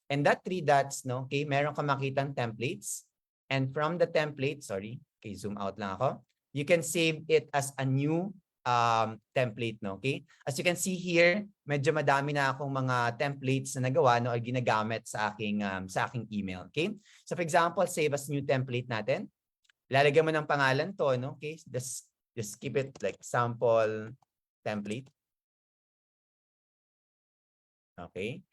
And that 3 dots, no, okay, meron ka makitang templates. And from the template, okay, zoom out lang ako. You can save it as a new template, no, okay? As you can see here, medyo madami na akong mga templates na nagawa, no, or ginagamit sa aking email, okay? So for example, save as new template natin. Lalagyan mo ng pangalan to, no, okay? Just keep it like sample template. Okay.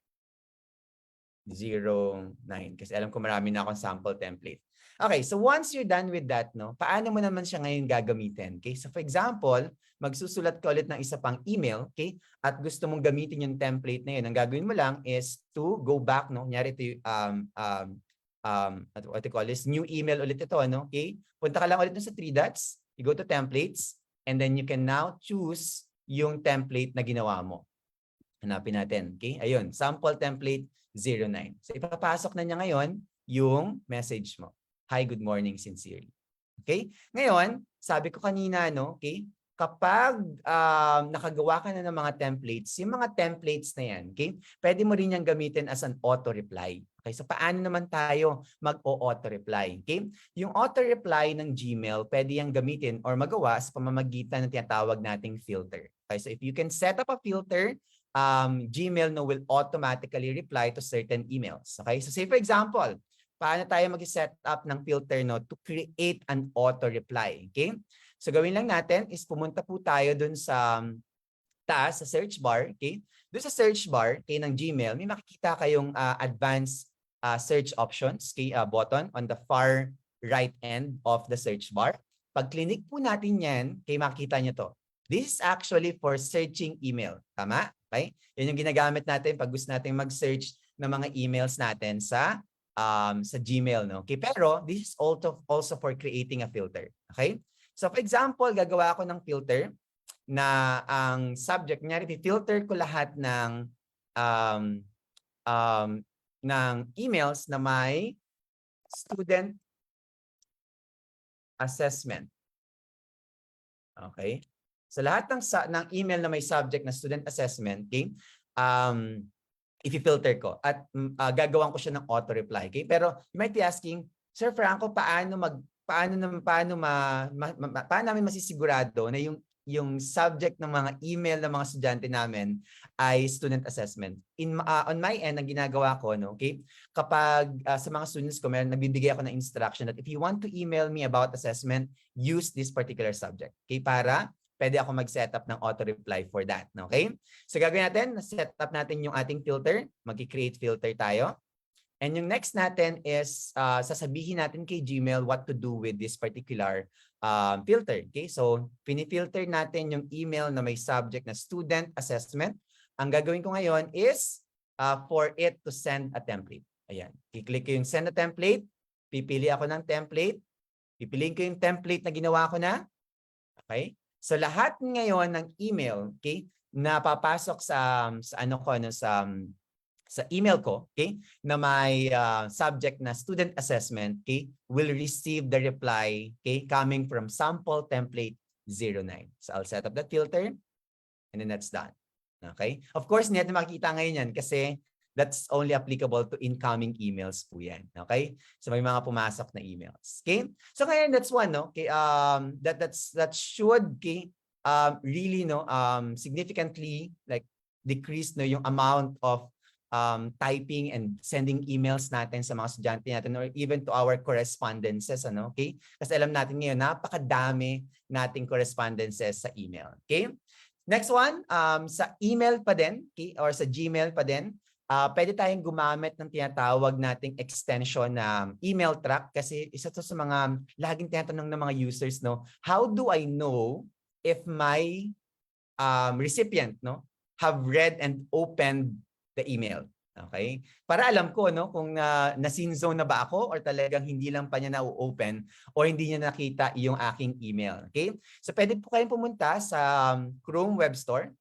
09. Kasi alam ko marami na akong sample template. Okay, so once you're done with that, no, paano mo naman siya ngayon gagamitin? Okay, so for example, magsusulat ka ulit ng isa pang email, okay, at gusto mong gamitin yung template na yun. Ang gagawin mo lang is to go back, no, kunyari ito what you call this, new email ulit ito, no, okay? Punta ka lang ulit sa 3 dots. You go to templates, and then you can now choose yung template na ginawa mo. Hanapin natin. Okay? Ayun, sample template 09. So ipapasok na niya ngayon yung message mo. Hi, good morning, sincerely. Okay? Ngayon, sabi ko kanina, no, okay, kapag nakagawa ka na ng mga templates, yung mga templates na yan, okay, pwede mo rin yung gamitin as an auto-reply. Okay, so paano naman tayo mag-auto-reply? Okay? Yung auto-reply ng Gmail, pwede yung gamitin or magawa sa pamamagitan ng tinatawag nating filter. Okay, so if you can set up a filter, Gmail will automatically reply to certain emails. Okay, so say for example, paano tayo mag-set up ng filter, no, to create an auto-reply? Okay? So gawin lang natin is pumunta po tayo dun sa taas, sa search bar. Okay? Doon sa search bar, okay, ng Gmail, may makikita kayong advanced search options, okay, button on the far right end of the search bar. Pag clinic po natin yan, okay, makikita nyo to. This is actually for searching email. Tama? Okay? Yan yung ginagamit natin pag gusto natin mag-search ng mga emails natin sa Gmail. No? Okay? Pero this is also for creating a filter. Okay? So for example, gagawa ako ng filter na ang subject, kunyari, filter ko lahat ng emails na may student assessment. Okay? So lahat ng email na may subject na student assessment, okay, i-filter ko at gagawan ko siya ng auto-reply. Okay? Pero you might be asking, Sir Franco, paano namin masisigurado na yung subject ng mga email ng mga estudyante namin ay student assessment? On my end, ang ginagawa ko, no, okay, kapag sa mga students ko, nagbibigay ako ng instruction that if you want to email me about assessment, use this particular subject. Okay, para pwede ako mag-set up ng auto-reply for that. Okay? So gagawin natin, set up natin yung ating filter. Mag-create filter tayo. And yung next natin is sasabihin natin kay Gmail what to do with this particular filter. Okay? So, pinifilter natin yung email na may subject na student assessment. Ang gagawin ko ngayon is for it to send a template. Ayan. I-click ko yung send a template. Pipili ako ng template. Pipiliin ko yung template na ginawa ko na. Okay? So, lahat ngayon ng email, okay, na papasok sa email ko, okay, na may subject na student assessment, okay, will receive the reply, okay, coming from sample template 09. So I'll set up that filter and then that's done. Okay? Of course, hindi natin makikita ngayon yan kasi That's only applicable to incoming emails po yan. Okay? So may mga pumasok na emails. Okay? So kaya that's one, no? Okay, that should, okay, really, no, significantly like decrease, no, yung amount of typing and sending emails natin sa mga estudyante natin or even to our correspondences, ano? Okay? Kasi alam natin ngayon, napakadami nating correspondences sa email. Okay? Next one, sa email pa din, okay, or sa Gmail pa din, pwede tayong gumamit ng tinatawag nating extension na email track kasi isa to sa mga laging tinatanong ng mga users, no? How do I know if my recipient, no, have read and opened the email? Okay? Para alam ko, no, kung na-scene zone na ba ako or talagang hindi lang pa niya na-open o hindi niya nakita yung aking email. Okay? So pwede po kayong pumunta sa Chrome Web Store.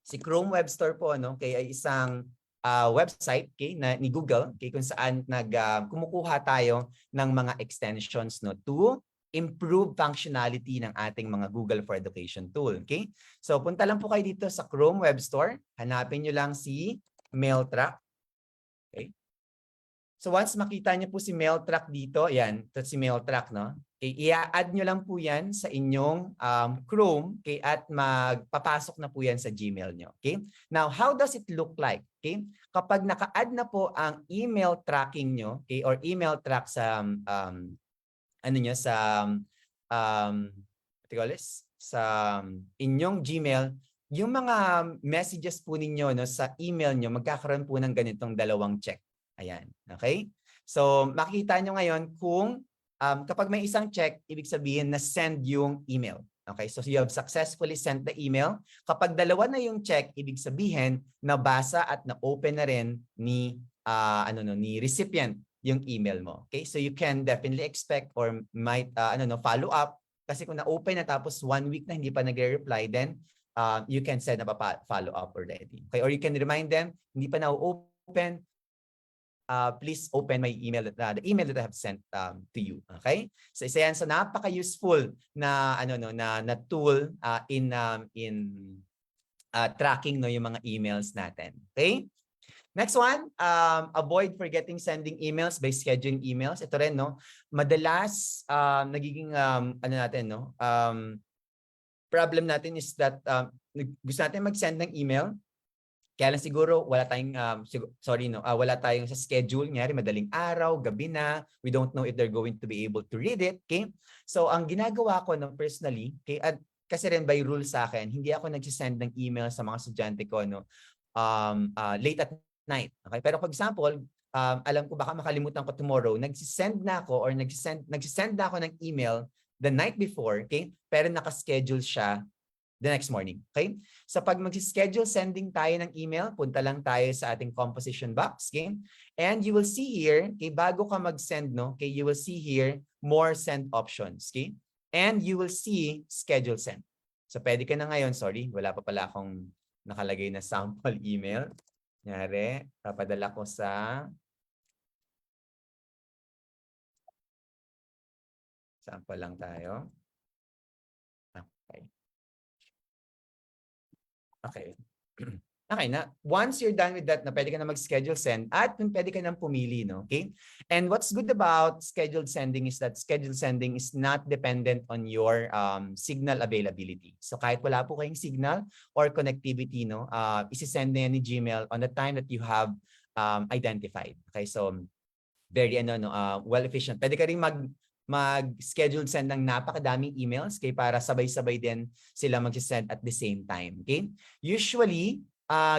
Si Chrome Web Store po, no, kaya isang website, okay, na ni Google, okay, kung saan kumukuha tayo ng mga extensions, no, to improve functionality ng ating mga Google for Education tool. Okay? So punta lang po kayo dito sa Chrome Web Store. Hanapin nyo lang si MailTrack. Okay? So once makita niyo po si MailTrack dito, ayan, ito si MailTrack, no? Okay, i-add nyo lang po yan sa inyong Chrome, okay, at magpapasok na po yan sa Gmail nyo. Okay? Now, how does it look like? Okay? Kapag naka-add na po ang email tracking nyo, okay, or email track sa ano nyo, sa sa inyong Gmail, yung mga messages po ninyo, no, sa email nyo, magkakaroon po ng ganitong dalawang check. Ayan. Okay? So, makikita nyo ngayon kung kapag may isang check, ibig sabihin na send yung email. Okay? So, you have successfully sent the email. Kapag dalawa na yung check, ibig sabihin nabasa at na-open na rin ni ni recipient yung email mo. Okay? So, you can definitely expect or might follow up kasi kung na-open na tapos 1 week na hindi pa nagre-reply, then you can send up a follow-up already. Okay? Or you can remind them, hindi pa na-open, please open my email, the email that I have sent to you. Okay? So isa yan sa napaka-useful na na tool in tracking, no, yung mga emails natin. Okay? Next one, avoid forgetting sending emails by scheduling emails. Ito rin, no, madalas nagiging problem natin is that gusto natin mag-send ng email. Kaya lang siguro wala tayong wala tayong sa schedule, ngayari madaling araw, gabi na, we don't know if they're going to be able to read it. Okay? So ang ginagawa ko, no, personally, okay, at kasi rin by rule sa akin, hindi ako nag-send ng email sa mga estudyante ko, no, late at night. Okay? Pero for example, alam ko baka makalimutan ko tomorrow, nag-send na ako ng email the night before, okay? Pero naka-schedule siya the next morning. Okay? So pag mag-schedule sending tayo ng email, punta lang tayo sa ating composition box. Okay? And you will see here, okay, bago ka mag-send, no, okay, you will see here more send options. Okay? And you will see schedule send. So pwede ka na ngayon, sorry, wala pa pala akong nakalagay na sample email. Nyari, papadala ko sa sample lang tayo. Okay. Okay. Okay na. Once you're done with that, na pwede ka na mag-schedule send at pwede ka nang pumili, no? Okay? And what's good about scheduled sending is that scheduled sending is not dependent on your signal availability. So kahit wala po kayong signal or connectivity, no, isi-send na yan ni Gmail on the time that you have identified. Okay? So very well efficient. Pwede ka rin mag-scheduled send ng napakadaming emails kay para sabay-sabay din sila mag-send at the same time. Okay? Usually,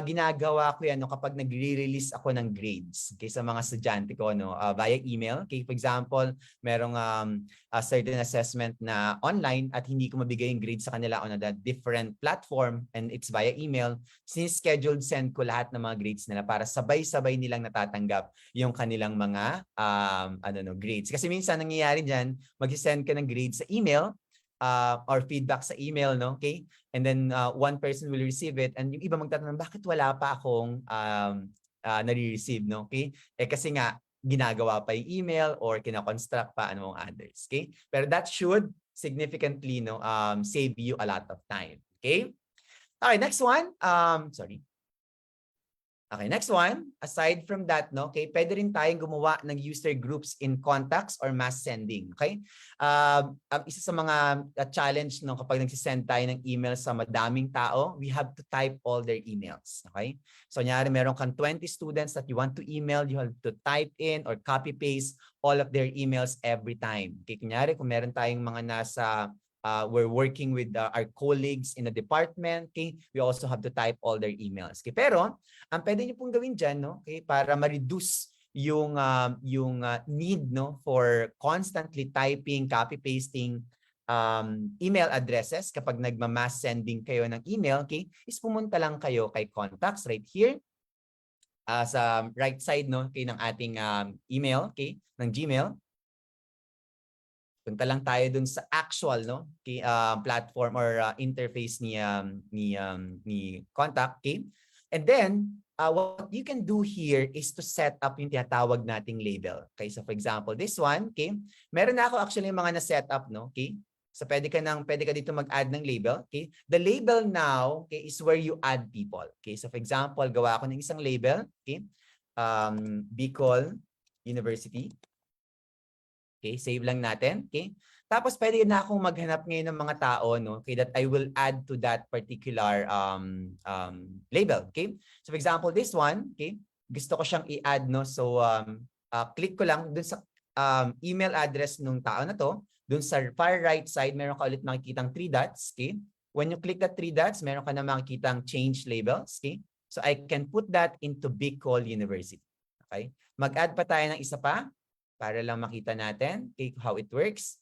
ginagawa ko yan kapag nagre-release ako ng grades, okay, sa mga estudyante ko, no, via email. Okay, for example, merong a certain assessment na online at hindi ko mabigay yung grades sa kanila on a different platform and it's via email, since-scheduled send ko lahat ng mga grades nila para sabay-sabay nilang natatanggap yung kanilang mga grades. Kasi minsan nangyayari dyan, mag-send ka ng grades sa email, or feedback sa email, no? Okay? And then one person will receive it and yung iba magtatanong, bakit wala pa akong nare-receive, no? Okay? Kasi nga, ginagawa pa yung email or kina-construct pa anong others. Okay? Pero that should significantly, no, save you a lot of time. Okay? Alright, next one. Sorry. Okay, next one. Aside from that, no, okay, pwede rin tayong gumawa ng user groups in contacts or mass sending. Okay? Isa sa mga challenge no, kapag nagsisend tayo ng email sa madaming tao, we have to type all their emails. Okay? So, nyari, meron kang 20 students that you want to email, you have to type in or copy-paste all of their emails every time. Okay, kunyari, kung meron tayong mga nasa we're working with our colleagues in the department, okay? We also have to type all their emails. Okay? Pero, ang pwede niyo pong gawin dyan, no? Okay? Para ma-reduce yung need no, for constantly typing, copy-pasting email addresses kapag nagma-mass sending kayo ng email, okay? Is pumunta lang kayo kay contacts right here. Sa right side no, okay, ng ating email, okay? Ng Gmail. Punta lang tayo dun sa actual no platform or interface ni contact, okay? And then what you can do here is to set up yung tinatawag nating label. Okay, so for example, this one, okay? Meron na ako actually mga na-set up, no? Okay? So pwede ka dito mag-add ng label, okay? The label now, okay, is where you add people. Okay? So for example, gawa ako ng isang label, okay? Bicol University. Okay, save lang natin, okay? Tapos pwede na akong maghanap ngayon ng mga tao, no? Okay, that I will add to that particular label, okay? So for example, this one, okay? Gusto ko siyang i-add, no? So click ko lang dun sa email address ng tao na to. Dun sa far right side, meron ka ulit makikitang 3 dots, okay? When you click that 3 dots, meron ka na makikitang change labels, okay? So I can put that into Bicol University, okay? Mag-add pa tayo ng isa pa para lang makita natin, okay, how it works.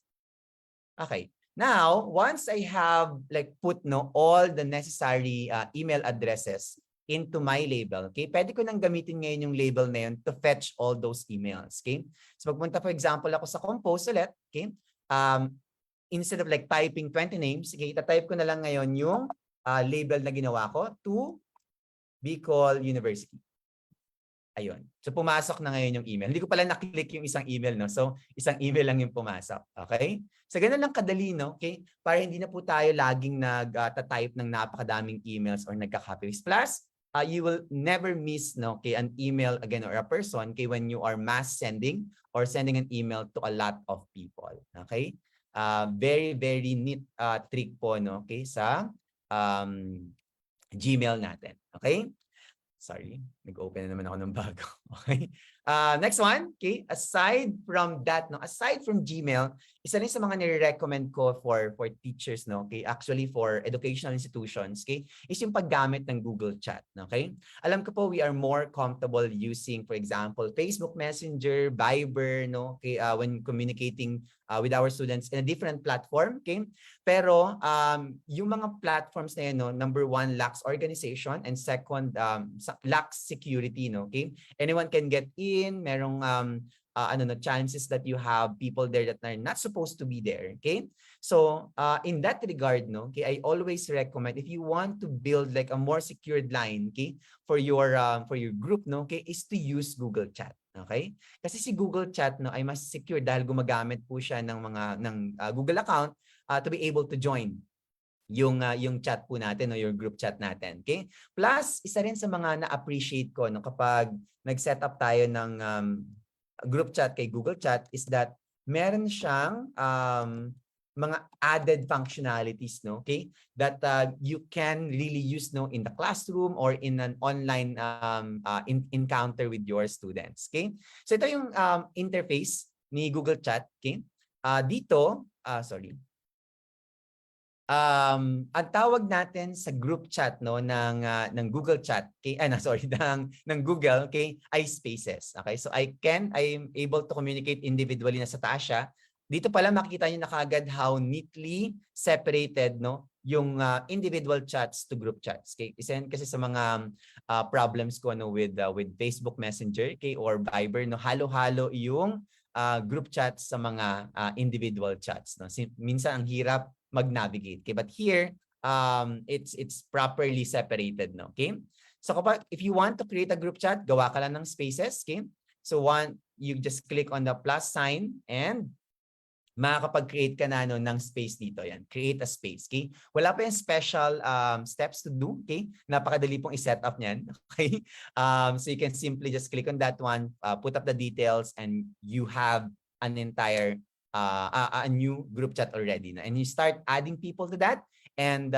Okay. Now, once I have like put no all the necessary email addresses into my label, okay, pwede ko nang gamitin ngayon yung label na yun to fetch all those emails, okay? So magpunta for example ako sa Compose ulit, okay? Instead of like typing 20 names, okay, itatype ko na lang ngayon yung label na ginawa ko to Bicol University. Ayun. So pumasok na ngayon yung email. Hindi ko pala na-click yung isang email, no? So isang email lang yung pumasok. Okay? So ganun lang kadali, no? Okay? Para hindi na po tayo laging nag-type ng napakadaming emails or nagka-copy-paste. Plus, you will never miss, no, okay, an email again or a person, okay, when you are mass sending or sending an email to a lot of people. Okay? Very, very neat trick po, no? Okay? Sa Gmail natin. Okay? Sorry, nag-open na naman ako ng bago. Okay. Next one, okay. Aside from that, no, aside from Gmail, isa rin sa mga nire-recommend ko for teachers, no, okay, actually for educational institutions, okay, is yung paggamit ng Google Chat, okay? Alam ko po we are more comfortable using, for example, Facebook Messenger, Viber, no, okay, when communicating with our students in a different platform, okay? Pero yung mga platforms na yun, no, number one, lacks organization, and second, lacks security, no, okay? Anyone can get in, merong chances that you have people there that are not supposed to be there, okay? So in that regard, no, okay, I always recommend if you want to build like a more secured line, okay, for your group, no, okay, is to use Google Chat. Okay? Kasi si Google Chat, no, ay mas secure dahil gumagamit po siya ng Google account to be able to join yung chat po natin o your group chat natin. Okay? Plus, isa rin sa mga na-appreciate ko no, kapag nag-set up tayo ng group chat kay Google Chat is that meron siyang mga added functionalities, no, okay, that you can really use, no, in the classroom or in an online encounter with your students, okay? So ito yung interface ni Google Chat, okay? Dito, ang tawag natin sa group chat, no, ng Google Chat, okay, ng Google, okay, ay Spaces. Okay, so I'm able to communicate individually na sa taas siya. Dito pala makikita niyo na kaagad how neatly separated, no, yung individual chats to group chats. Okay, kasi sa mga problems ko, no, with Facebook Messenger, okay, or Viber, no, halo-halo yung group chats sa mga individual chats, no. Minsan ang hirap mag-navigate. Okay, but here it's properly separated, no. Okay, so if you want to create a group chat, gawa ka lang ng Spaces. Okay, so you just click on the plus sign and makakapag-create ka na ng space dito. Yan, create a space. Okay? Wala pa yung special steps to do. Okay? Napakadali pong i-set up niyan. Okay? So you can simply just click on that one, put up the details, and you have an entire a new group chat already. And you start adding people to that and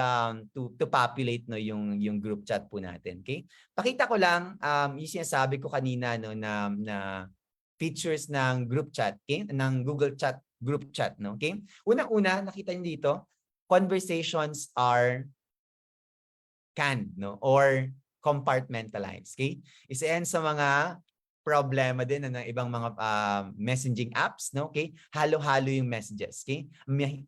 to populate yung group chat po natin. Okay? Pakita ko lang yung sinasabi ko kanina na features ng group chat, okay? Ng Google Chat group chat, no? Okay? Unang-una, nakita niyo dito, conversations are canned, no? Or compartmentalized, okay? Isa yan sa mga problema din ng ibang mga messaging apps, no? Okay? Halo-halo yung messages, okay?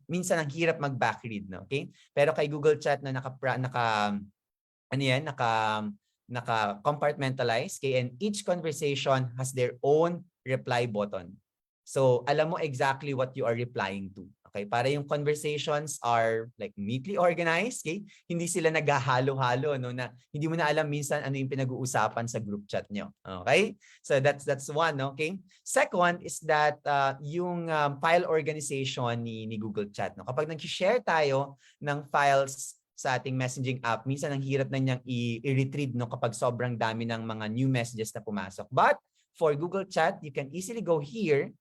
Minsan ang hirap mag-backread, no? Okay? Pero kay Google Chat na naka-compartmentalize, okay? And each conversation has their own reply button. So, alam mo exactly what you are replying to. Okay? Para yung conversations are like neatly organized, okay? Hindi sila naghahalo-halo, no? Na hindi mo na alam minsan ano yung pinag-uusapan sa group chat nyo. Okay? So, that's one, okay? Second is that yung file organization ni Google Chat, no? Kapag nag-share tayo ng files sa ating messaging app, minsan ang hirap na niyang i-retrieve, no? Kapag sobrang dami ng mga new messages na pumasok. But for Google Chat, you can easily go here.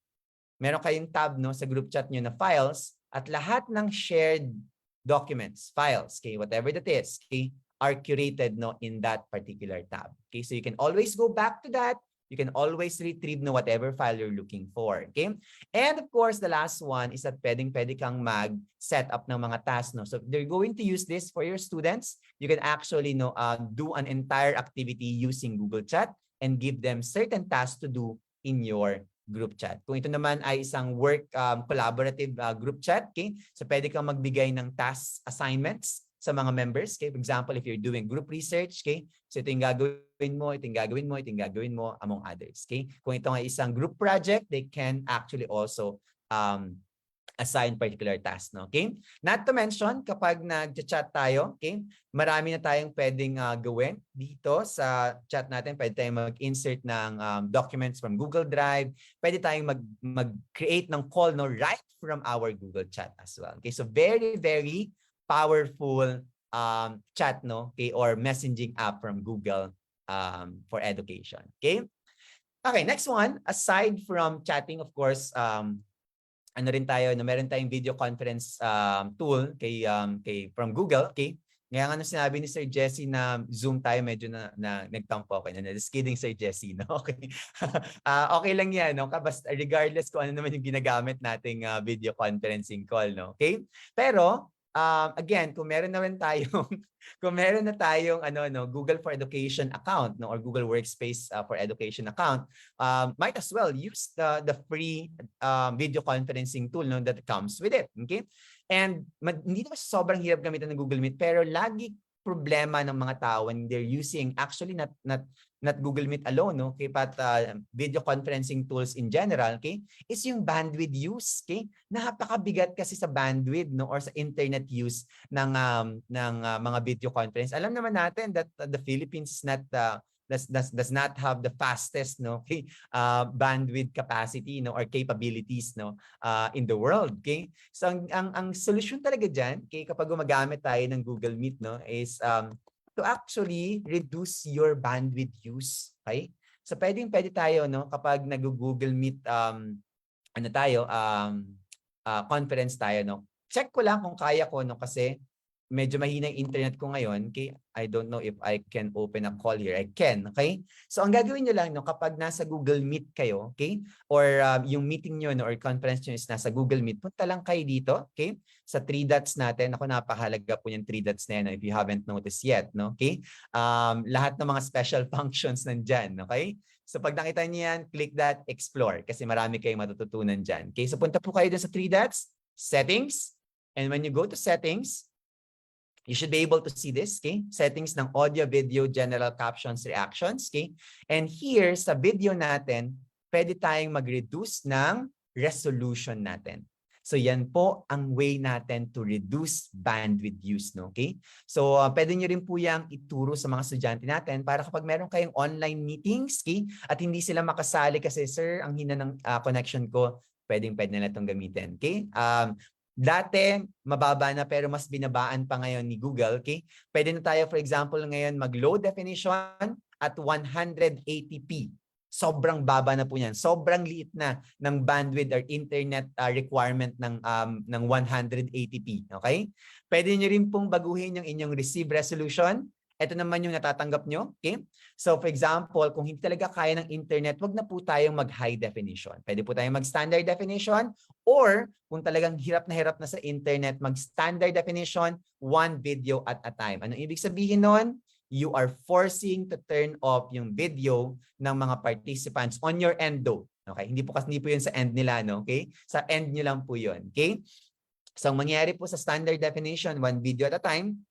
Meron kayong tab, no, sa group chat nyo na files, at lahat ng shared documents, files, okay, whatever that is, okay, are curated, no, in that particular tab. Okay, so you can always go back to that. You can always retrieve, no, whatever file you're looking for. Okay, and of course, the last one is that pwede kang mag-set up ng mga tasks, no. So if they're going to use this for your students, you can actually, no, do an entire activity using Google Chat and give them certain tasks to do in your group chat. Kung ito naman ay isang work collaborative group chat, okay? So pwede kang magbigay ng task assignments sa mga members. Okay? For example, if you're doing group research, okay? So ito yung gagawin mo, ito yung gagawin mo, ito yung gagawin mo, among others. Okay? Kung ito ay isang group project, they can actually also assign particular task, no? Okay? Not to mention, kapag nag-chat tayo, okay, marami na tayong pwedeng gawin dito sa chat natin. Pwede tayong mag-insert ng documents from Google Drive. Pwede tayong mag-create ng call, no, right from our Google Chat as well. Okay? So very, very powerful chat, no? Okay? Or messaging app from Google for education. Okay? Okay, next one. Aside from chatting, of course, ano rin tayo, no, meron tayong video conference tool from Google, okay? Ngayon ano sinabi ni Sir Jesse na Zoom tayo, medyo na nagtampo ako. Just kidding, Sir Jesse, no? Okay. Okay lang yan, no? Basta regardless kung ano naman yung ginagamit nating video conferencing call, no? Okay? Pero again, kung meron na tayong Google for Education account, no, or Google Workspace for Education account, might as well use the free video conferencing tool, no, that comes with it. Okay? And hindi naman sobrang hirap gamitin ng Google Meet, pero lagi problema ng mga tao when they're using actually not Google Meet alone, no, okay, but video conferencing tools in general, okay, is yung bandwidth use, okay? Napakabigat kasi sa bandwidth, no, or sa internet use ng mga video conference. Alam naman natin that the Philippines does not have the fastest, no, okay, bandwidth capacity, no, or capabilities, no, in the world, okay? So ang solution talaga diyan, okay, kapag gumagamit tayo ng Google Meet, no, is to actually reduce your bandwidth use, okay? So pwede tayo, no, kapag nag-Google Meet conference tayo, no. Check ko lang kung kaya ko, no, kasi medyo mahina yung internet ko ngayon. Okay? I don't know if I can open a call here. I can. Okay? So, ang gagawin nyo lang, no, kapag nasa Google Meet kayo, okay? Or yung meeting nyo, no, or conference nyo is nasa Google Meet, punta lang kayo dito, okay? Sa 3 dots natin. Ako, napakahalaga po yung 3 dots na yan, no, if you haven't noticed yet, no? Okay? Lahat ng mga special functions nandyan, okay? So, pag nakita nyo yan, click that, explore, kasi marami kayong matututunan dyan. Okay? So, punta po kayo dun sa 3 dots, settings, and when you go to settings, you should be able to see this, okay? Settings ng audio, video, general captions, reactions, okay? And here, sa video natin, pwede tayong mag-reduce ng resolution natin. So, yan po ang way natin to reduce bandwidth use, no? Okay? So, pwede nyo rin po yung ituro sa mga estudyante natin para kapag meron kayong online meetings, okay? At hindi sila makasali kasi, sir, ang hina ng connection ko, pwede nila itong gamitin. Okay? Dati, mababa na pero mas binabaan pa ngayon ni Google. Okay? Pwede na tayo, for example, ngayon mag-low definition at 180p. Sobrang baba na po yan. Sobrang liit na ng bandwidth or internet requirement ng 180p. Okay? Pwede nyo rin pong baguhin yung inyong receive resolution. Ito naman yung natatanggap nyo. Okay? So for example, kung hindi talaga kaya ng internet, wag na po tayong mag-high definition. Pwede po tayong mag-standard definition, or kung talagang hirap na sa internet, mag-standard definition, one video at a time. Anong ibig sabihin nun? You are forcing to turn off yung video ng mga participants on your end though. Okay? Hindi po yun sa end nila, no? Okay? Sa end nyo lang po yun. Okay? So ang mangyayari po sa standard definition, one video at a time.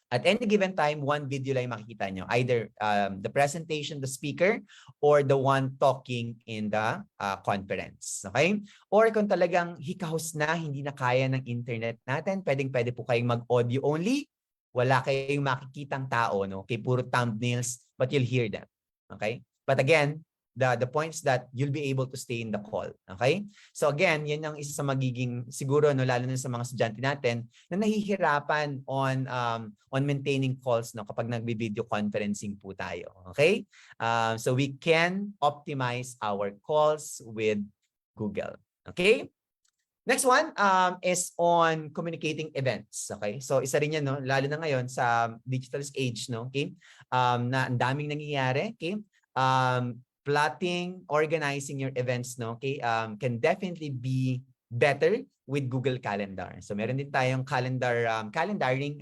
At any given time, one video lang makikita nyo. Either the presentation, the speaker, or the one talking in the conference. Okay? Or kung talagang hikahos na, hindi na kaya ng internet natin, pwede po kayong mag-audio only. Wala kayong makikitang tao, no? Okay, puro thumbnails, but you'll hear them. Okay? But again, the point is that you'll be able to stay in the call. Okay? So again, yan ang isa sa magiging siguro, no, lalo na sa mga estudyante natin na nahihirapan on maintaining calls, no, kapag nagbi-video conferencing po tayo. Okay? So we can optimize our calls with Google. Okay? Next one is on communicating events. Okay? So isa rin yan, no, lalo na ngayon sa digital age, no? Okay? Na ang daming nangyayari. Okay? Plotting, organizing your events, no, okay, can definitely be better with Google Calendar. So meron din tayong calendaring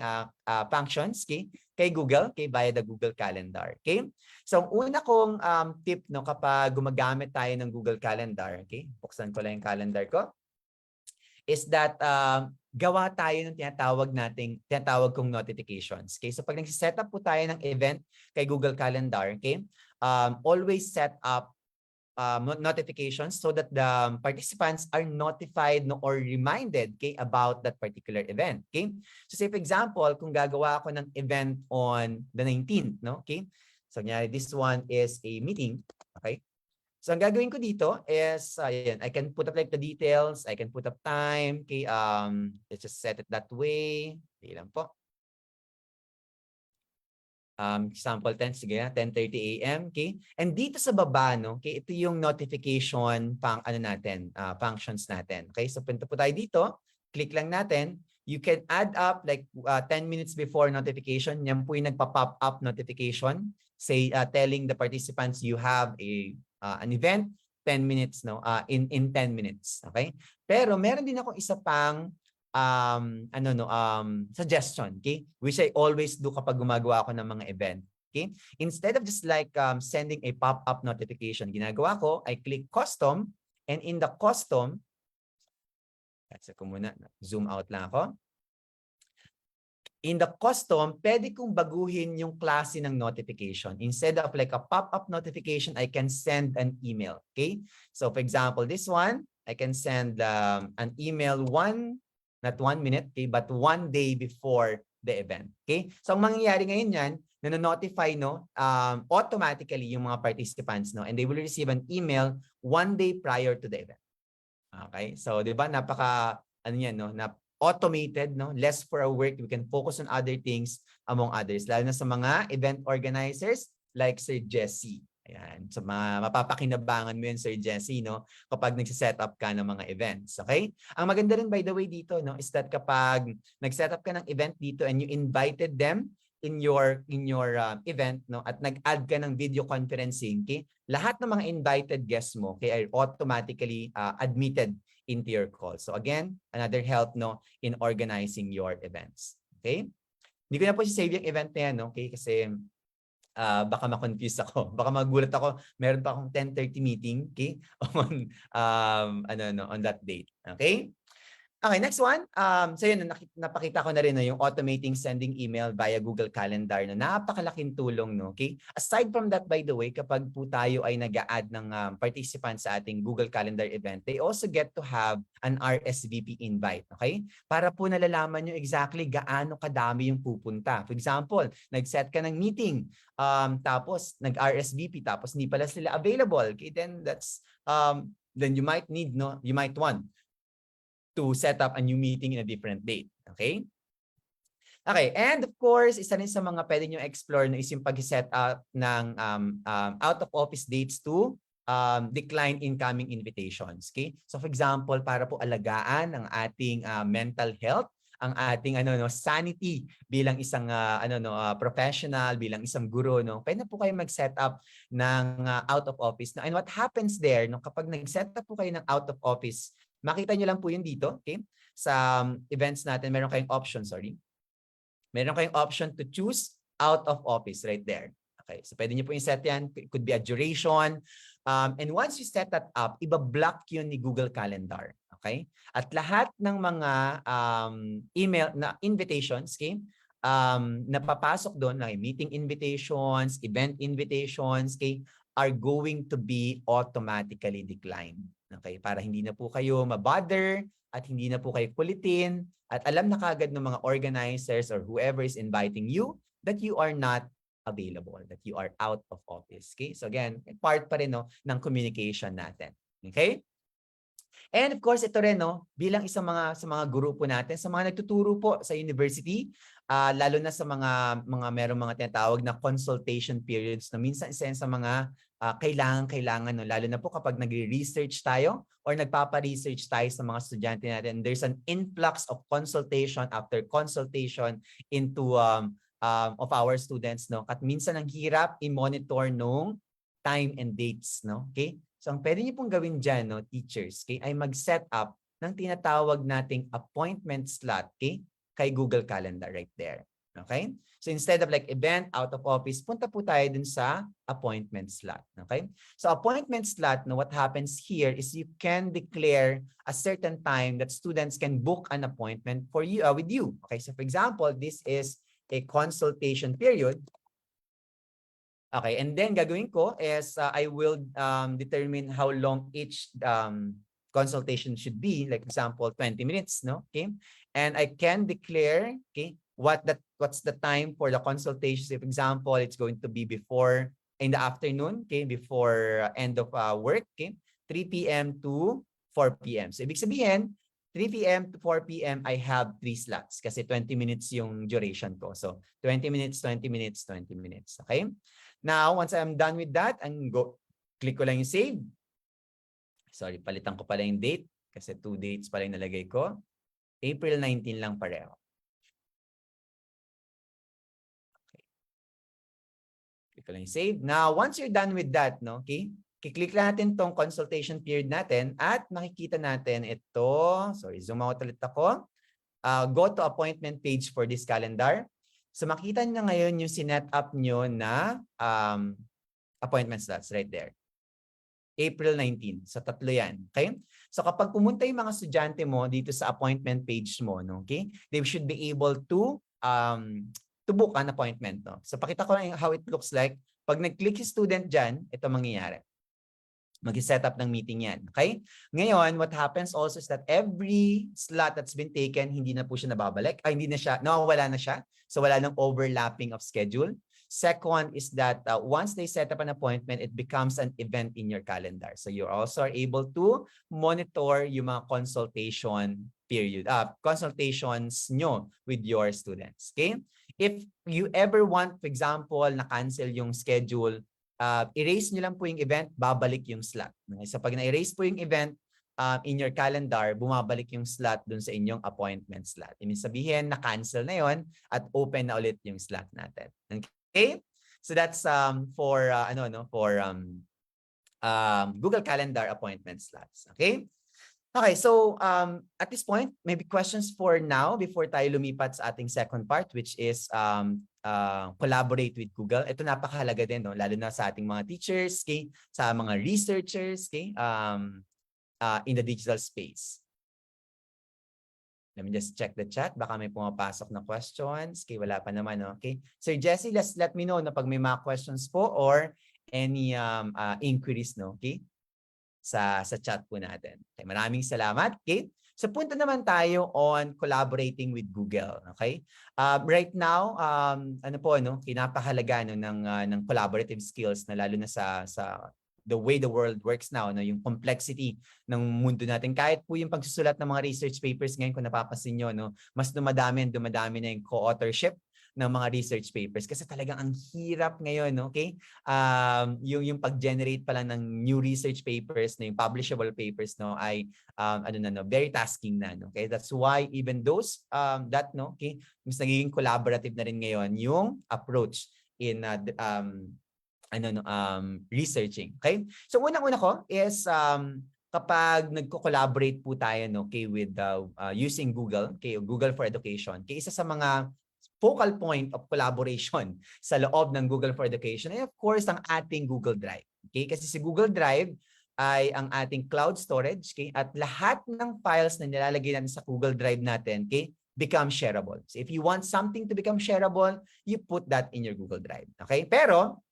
functions, okay, kay Google, okay, via the Google Calendar. Okay? So ang una kong tip, no, kapag gumagamit tayo ng Google Calendar, okay, buksan ko lang yung calendar ko, is that gawa tayo ng tinatawag kong notifications. Okay? So pag nagsiset up po tayo ng event kay Google Calendar, okay, always set up notifications so that the participants are notified, no, or reminded, okay, about that particular event. Okay? So say for example, kung gagawa ako ng event on the 19th, no? Okay? So this one is a meeting. Okay? So ang gagawin ko dito is, I can put up like the details, I can put up time, okay, let's just set it that way. Okay lang po. Example 10, sige, 10:30 a.m. Okay? And dito sa baba, no, okay, ito yung notification functions natin. Okay? So punta po tayo dito, click lang natin. You can add up like 10 minutes before notification. Yan po yung nagpa-pop up notification, say telling the participants you have an event 10 minutes, no, in 10 minutes. Okay? Pero meron din ako isa pang suggestion, okay, which I always do kapag gumagawa ako ng mga event. Okay? Instead of just like sending a pop-up notification, ginagawa ko, I click custom, and in the custom, zoom out lang ako. In the custom, pwede kong baguhin yung klase ng notification. Instead of like a pop-up notification, I can send an email. Okay? So for example, this one, I can send an email not 1 minute, okay, but 1 day before the event. Okay? So ang mangyayari ngayon yan, nanonotify, no, automatically yung mga participants, no, and they will receive an email 1 day prior to the event. Okay? So, di ba, automated, no, less for our work, we can focus on other things among others, lalo na sa mga event organizers like Sir Jesse. Ayan. So mapapakinabangan mo yun, Sir Jesse, no, kapag nagsiset up ka ng mga events. Okay? Ang maganda rin, by the way, dito, no, is that kapag nagset up ka ng event dito and you invited them in your event, no, at nag-add ka ng video conferencing, okay, lahat ng mga invited guests mo, okay, are automatically admitted into your call. So again, another help, no, in organizing your events. Okay? Hindi ko na po save yung event na yan, okay, kasi baka ma-confuse ako. Baka magulat ako. Meron pa akong 10:30 meeting, okay? On that date. Okay? Okay, next one. So yun, napakita ko na rin, no, yung automating sending email via Google Calendar, na napakalaking tulong, no? Okay? Aside from that, by the way, kapag po tayo ay nag-a-add ng participants sa ating Google Calendar event, they also get to have an RSVP invite. Okay? Para po nalalaman nyo exactly gaano kadami yung pupunta. For example, nag-set ka ng meeting, tapos nag-RSVP, tapos hindi pala sila available. Okay? Then that's then you might want to set up a new meeting in a different date. Okay? Okay, and of course, isa rin sa mga pwede nyo explore is yung pag-set up ng out-of-office dates to decline incoming invitations. Okay? So for example, para po alagaan ang ating mental health, ang ating sanity bilang isang professional, bilang isang guro, pwede na po kayo mag-set up ng out of office. And what happens there, kapag nag-set up po kayo ng out of office, makita nyo lang po yun dito, okay? Sa events natin, meron kayong option, Meron kayong option to choose out of office right there. Okay, so pwede nyo po yung set yan. It could be a duration. And once you set that up, iba-block yun ni Google Calendar. Okay? At lahat ng mga email na invitations, okay, na papasok doon, like meeting invitations, event invitations, okay, are going to be automatically declined. Okay? Para hindi na po kayo mabother at hindi na po kayo kulitin at alam na kagad ng mga organizers or whoever is inviting you that you are not available, that you are out of office. Okay? So again, part pa rin ng communication natin. Okay? And of course, ito rin, bilang sa mga guro po natin, sa mga nagtuturo po sa university, lalo na sa mga merong mga tinatawag na consultation periods na minsan isa sa mga kailangan, lalo na po kapag nagre-research tayo or nagpapa-research tayo sa mga estudyante natin. There's an influx of consultation after consultation into of our students, at minsan ang hirap i-monitor nung time and dates, okay? So ang pwede niyo pong gawin dyan, teachers, okay, ay mag-set up ng tinatawag nating appointment slot, okay, kay Google Calendar right there. Okay? So instead of like event out of office, punta po tayo dun sa appointment slot. Okay? So appointment slot, what happens here is you can declare a certain time that students can book an appointment for you with you. Okay? So for example, this is a consultation period. Okay, and then gagawin ko is I will determine how long each consultation should be. Like example, 20 minutes, okay? And I can declare, okay, what's the time for the consultation. So, for example, it's going to be before in the afternoon, okay, before end of work, okay, 3 p.m. to 4 p.m. So ibig sabihin, 3 p.m. to 4 p.m. I have 3 slots kasi 20 minutes yung duration ko. So 20 minutes, 20 minutes, 20 minutes, okay? Now, once I'm done with that, click ko lang yung save. Sorry, palitan ko pala yung date kasi 2 dates pala yung nalagay ko. April 19 lang pareho. Okay. Click ko lang yung save. Now, once you're done with that, okay, kiklik lang natin tong consultation period natin at makikita natin ito. Sorry, zoom out ulit ako. Go to appointment page for this calendar. So makita nyo ngayon yung sinet up nyo na appointment slots right there. April 19. So tatlo yan. Okay? So kapag pumunta yung mga estudyante mo dito sa appointment page mo, okay, they should be able to book an appointment. No? So pakita ko lang how it looks like. Pag nag-click si student dyan, ito mangyayari. Mag-set up ng meeting yan. Okay? Ngayon, what happens also is that every slot that's been taken, hindi na po siya nababalik. Hindi na siya, nawawala na siya. So wala nang overlapping of schedule. Second is that once they set up an appointment, it becomes an event in your calendar. So you also are able to monitor yung mga consultation period, consultations nyo with your students. Okay? If you ever want, for example, na-cancel yung schedule, erase nyo lang po yung event, babalik yung slot. So pag na-erase po yung event in your calendar, bumabalik yung slot dun sa inyong appointment slot. Ibig sabihin, na-cancel na yon at open na ulit yung slot natin. Okay? So that's for Google Calendar appointment slots. Okay? Okay, so at this point, maybe questions for now before tayo lumipat sa ating second part, which is collaborate with Google. Ito napakahalaga din, no? Lalo na sa ating mga teachers, okay? Sa mga researchers, okay? In the digital space. Let me just check the chat. Baka may pumapasok na questions. Okay, wala pa naman, no? Okay. Sir Jesse, let me know na pag may mga questions po or any inquiries, no? Okay? Sa chat po natin. Okay, maraming salamat. Okay? So punta naman tayo on collaborating with Google. Okay? Right now, kinapahalaga ng collaborative skills na lalo na sa the way the world works now, no, yung complexity ng mundo natin. Kahit po yung pagsusulat ng mga research papers ngayon, kung napapansin nyo, no, mas dumadami na yung co-authorship ng mga research papers kasi talagang ang hirap ngayon, okay? Yung pag-generate pa lang ng new research papers, na yung publishable papers, no, ay very tasking na, no? Okay? That's why even those okay, mas nagiging collaborative na rin ngayon yung approach in researching, okay? So unang-una ko is kapag nagko-collaborate po tayo, no, okay, with using Google, okay, Google for Education, okay, isa sa mga focal point of collaboration sa loob ng Google for Education ay of course ang ating Google Drive. Okay? Kasi si Google Drive ay ang ating cloud storage, okay? At lahat ng files na nilalagay natin sa Google Drive natin, okay, become shareable. So if you want something to become shareable, you put that in your Google Drive. Okay? Pero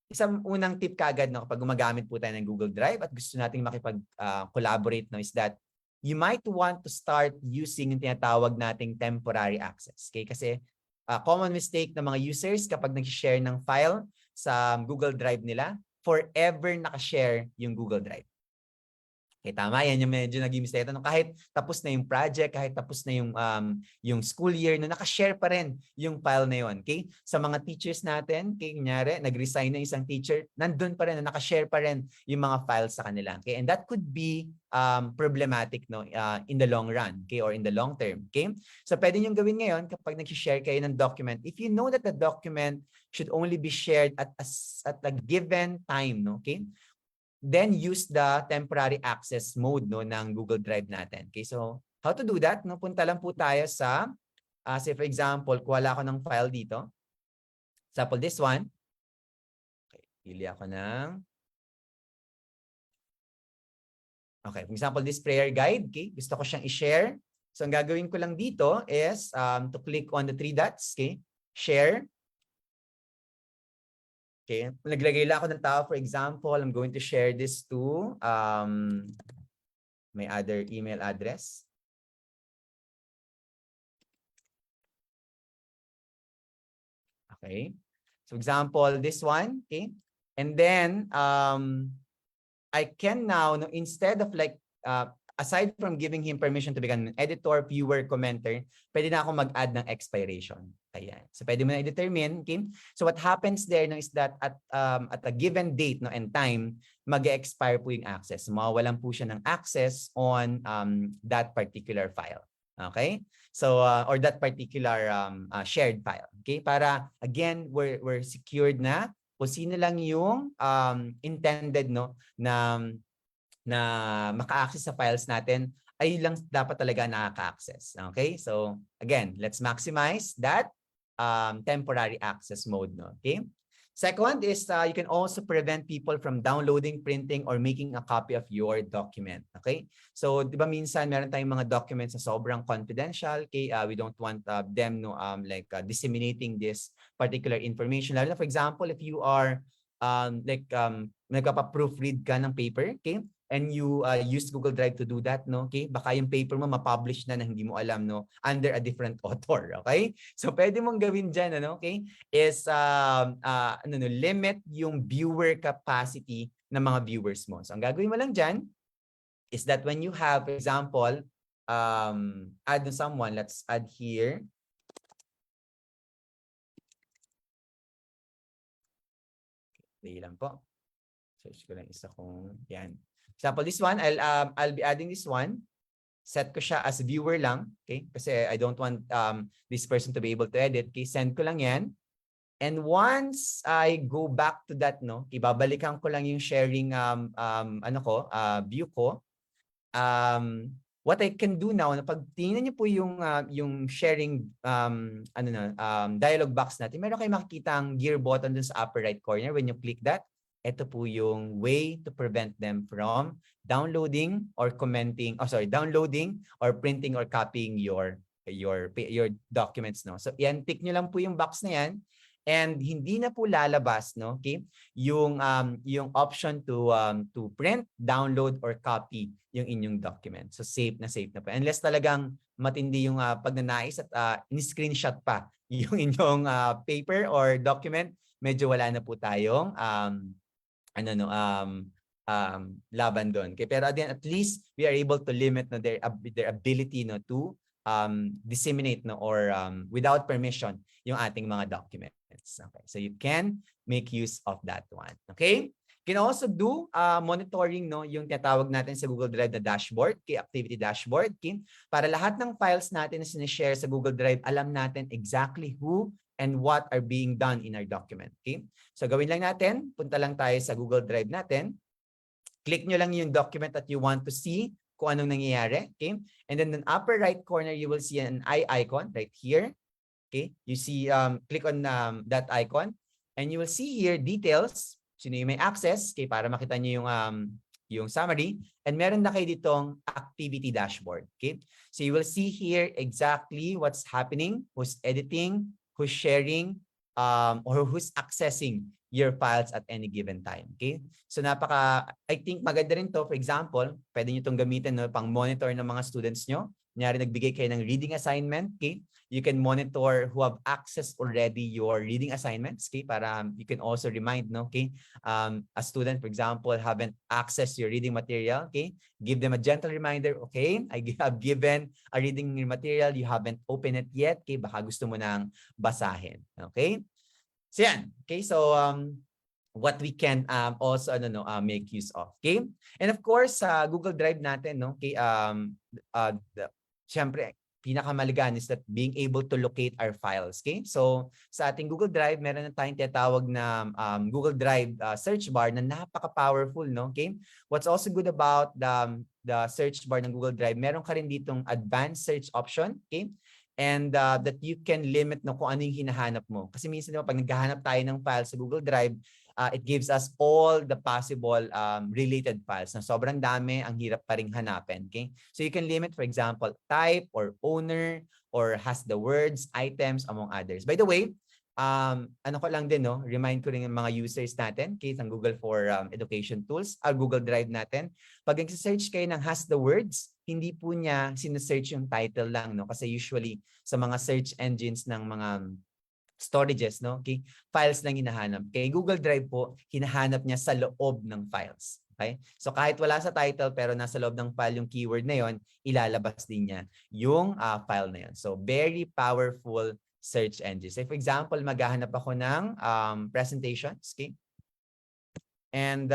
isang unang tip kagad, no, kapag gumagamit po tayo ng Google Drive at gusto nating makipag-collaborate, no, is that you might want to start using yung tinatawag nating temporary access. Okay? Kasi common mistake ng mga users kapag nag-share ng file sa Google Drive nila, forever naka-share yung Google Drive. Okay, tama yan yung medyo naging mistake. Kahit tapos na yung project, kahit tapos na yung school year, no, naka-share pa rin yung file na yun. Okay? Sa mga teachers natin, okay, kunyari, nag-resign na isang teacher, nandun pa rin, naka-share pa rin yung mga files sa kanila. Okay? And that could be problematic, no, in the long run, okay, or in the long term. Okay? So pwede nyo gawin ngayon kapag nag-share kayo ng document, if you know that the document should only be shared at a given time, no, okay? Then use the temporary access mode, no, ng Google Drive natin. Okay, so how to do that? No, punta lang po tayo sa, say for example, kuha ako ng file dito. Example, this one. Okay, pili ako ng, okay, for example, this prayer guide. Okay, gusto ko siyang i-share. So ang gagawin ko lang dito is to click on the three dots. Okay, share. Okay, naglagay lang ako ng tao. For example, I'm going to share this to my other email address. Okay. So example, this one, okay? And then I can now, no, instead of like aside from giving him permission to become an editor, viewer, commenter, pwede na ako mag-add ng expiration. Ayan. So pwede mo na i-determine, okay? So what happens there, no, is that at a given date, no, and time, mag-expire po yung access. Mawawalan po siya ng access on that particular file. Okay? So or that particular shared file. Okay? Para again, we're secured na kung sino lang yung intended, no, na maka-access sa files natin, ay lang dapat talaga nakaka-access. Okay? So, again, let's maximize that temporary access mode. No? Okay? Second is you can also prevent people from downloading, printing, or making a copy of your document. Okay? So, di ba minsan meron tayong mga documents na sobrang confidential. Okay? We don't want them disseminating this particular information. Lalo na, for example, if you are nagpapa-proofread ka ng paper, okay? And you use Google Drive to do that, no? Okay? Baka yung paper mo ma-publish na hindi mo alam, no? Under a different author, okay? So pwede mong gawin diyan, ano, okay? Is limit yung viewer capacity ng mga viewers mo. So ang gagawin mo lang diyan is that when you have, for example, add someone, let's add here. Dali lang po. Search ko lang isa kong yan. Example, this one, I'll be adding this one. Set ko siya as viewer lang, okay? Kasi I don't want this person to be able to edit. Okay, send ko lang yan. And once I go back to that, no, ibabalikan ko lang yung sharing view ko. What I can do now, pag tingnan niyo po yung sharing dialog box natin, meron kayo makikita ang gear button dun sa upper right corner. When you click that, ito po yung way to prevent them from downloading or downloading or printing or copying your documents, no. So yan, tick nyo lang po yung box na yan and hindi na po lalabas, no, okay, yung option to print, download or copy yung inyong document. So safe na po. Unless talagang matindi yung pagnanais at in-screenshot pa yung inyong paper or document, medyo wala na po tayong laban doon. Okay? Pero again, at least we are able to limit no, their ability no, to disseminate no, or without permission yung ating mga documents. Okay? So you can make use of that one. Okay? You can also do monitoring no, yung tinatawag natin sa Google Drive na dashboard, okay? Activity dashboard. Okay? Para lahat ng files natin na sinishare sa Google Drive, alam natin exactly who and what are being done in our document. Okay? So gawin lang natin, punta lang tayo sa Google Drive natin. Click nyo lang yung document that you want to see kung anong nangyayari. Okay? And then in the upper right corner, you will see an eye icon right here. Okay? You see, click on that icon and you will see here details. Sino yung may access, okay, para makita nyo yung summary. And meron na kayo ditong activity dashboard. Okay? So you will see here exactly what's happening, who's editing, who's sharing, or who's accessing your files at any given time. Okay? So I think maganda rin to. For example, pwede nyo itong gamitin no, pang monitor ng mga students nyo. Kunyari, nagbigay kayo ng reading assignment. Okay? You can monitor who have accessed already your reading assignments. Okay? Para you can also remind, no? Okay? A student, for example, haven't accessed your reading material. Okay? Give them a gentle reminder. Okay? I have given a reading material. You haven't opened it yet. Okay? Baka gusto mo nang basahin. Okay? So yan. Okay? So, what we can also make use of. Okay? And of course, sa Google Drive natin, no? Okay? Siyempre, pinakamaligan is that being able to locate our files. Okay? So, sa ating Google Drive, meron na tayong tinatawag na Google Drive search bar na napaka-powerful. No? Okay? What's also good about the search bar ng Google Drive, meron ka rin ditong advanced search option. Okay? And that you can limit no, kung ano yung hinahanap mo. Kasi minsan pag naghahanap tayo ng file sa Google Drive, it gives us all the possible related files na sobrang dami, ang hirap pa ring hanapin. Okay? So you can limit, for example, type or owner or has the words, items, among others. By the way, ano ko lang din, no? Remind ko rin yung mga users natin, okay, ng Google for Education Tools, Google Drive natin. Pag nag-search kayo ng has the words, hindi po niya sinesearch yung title lang, no? Kasi usually sa mga search engines ng mga storages, no? Okay? Files lang hinahanap. Kay Google Drive po, hinahanap niya sa loob ng files. Okay? So kahit wala sa title pero nasa loob ng file yung keyword na yon, ilalabas din niya yung file na yon. So very powerful search engine. So for example, maghahanap ako ng presentations, okay? And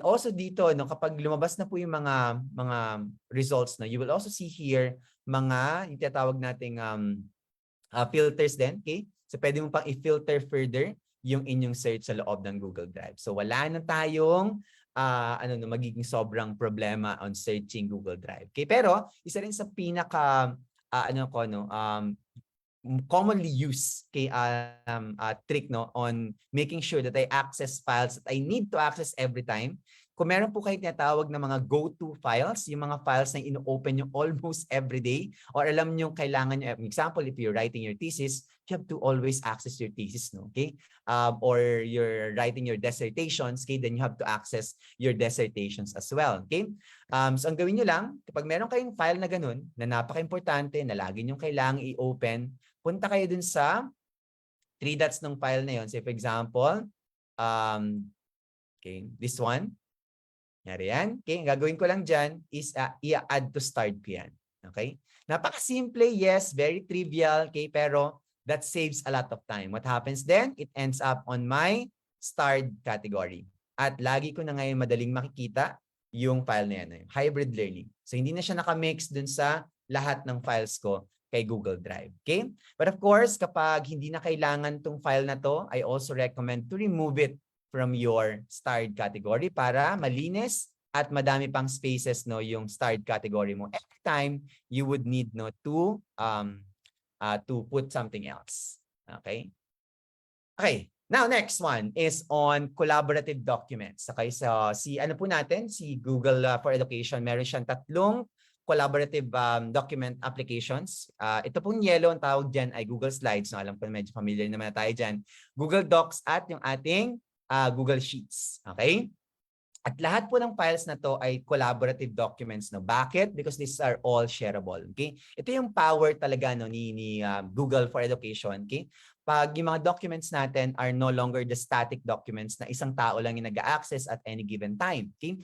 also dito, no, kapag lumabas na po yung mga results, no, you will also see here mga yung tinatawag nating filters din, okay? So pwede mo pang i-filter further yung inyong search sa loob ng Google Drive. So wala na tayong magiging sobrang problema on searching Google Drive. Okay? Pero isa rin sa pinaka commonly used trick no on making sure that I access files that I need to access every time. Kung meron po kayo tinatawag na mga go-to files, yung mga files na ino-open nyo almost every day, or alam nyo kailangan nyo, example, if you're writing your thesis, you have to always access your thesis, no? Okay? Or you're writing your dissertations, okay? Then you have to access your dissertations as well, okay? So ang gawin nyo lang, kapag meron kayong file na ganun, na napaka-importante, na lagi nyo kailangan i-open, punta kayo dun sa 3 dots ng file na yon. Say for example, okay, this one. Yari yan. Okay, ang gagawin ko lang dyan is i-add to start ko yan. Okay? Napaka-simple, yes, very trivial, okay, pero that saves a lot of time. What happens then? It ends up on my starred category. At lagi ko na ngayon madaling makikita yung file na yan, hybrid learning. So hindi na siya nakamix dun sa lahat ng files ko kay Google Drive. Okay? But of course, kapag hindi na kailangan tong file na to, I also recommend to remove it from your starred category para malinis at madami pang spaces no yung starred category mo every time you would need no to put something else. Okay? Okay. Now next one is on collaborative documents. Okay, so si Google for Education, meron siyang 3 collaborative document applications. Ito pong yellow, ang tawag dyan ay Google Slides. No, alam ko medyo familiar naman na tayo dyan. Google Docs at yung ating Google Sheets. Okay? At lahat po ng files na to ay collaborative documents, no? Bakit? Because these are all shareable, okay? Ito yung power talaga, no, ni Google for Education, okay? Pag yung mga documents natin are no longer the static documents na isang tao lang yung nag-access at any given time, okay?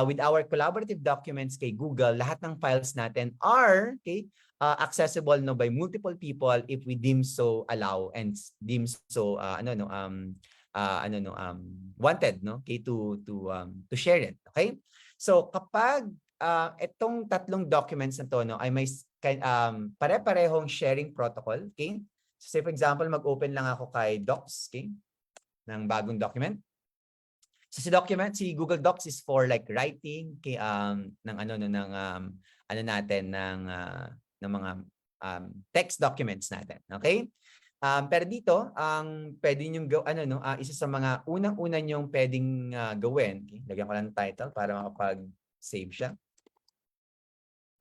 With our collaborative documents kay Google, lahat ng files natin are, okay, accessible, no, by multiple people if we deem so allow and deem so wanted, no, okay, to share it, okay? So kapag itong tatlong documents na to, no, ay may pare-parehong sharing protocol, okay? So say for example, mag-open lang ako kay Docs, okay, ng bagong document. So si Google Docs is for like writing, okay, ng mga text documents natin, okay? Pero dito, ang pwede niyong isa sa mga unang-una niyong pwedeng gawin, okay? Lagyan ko lang ng title para makapag-save siya.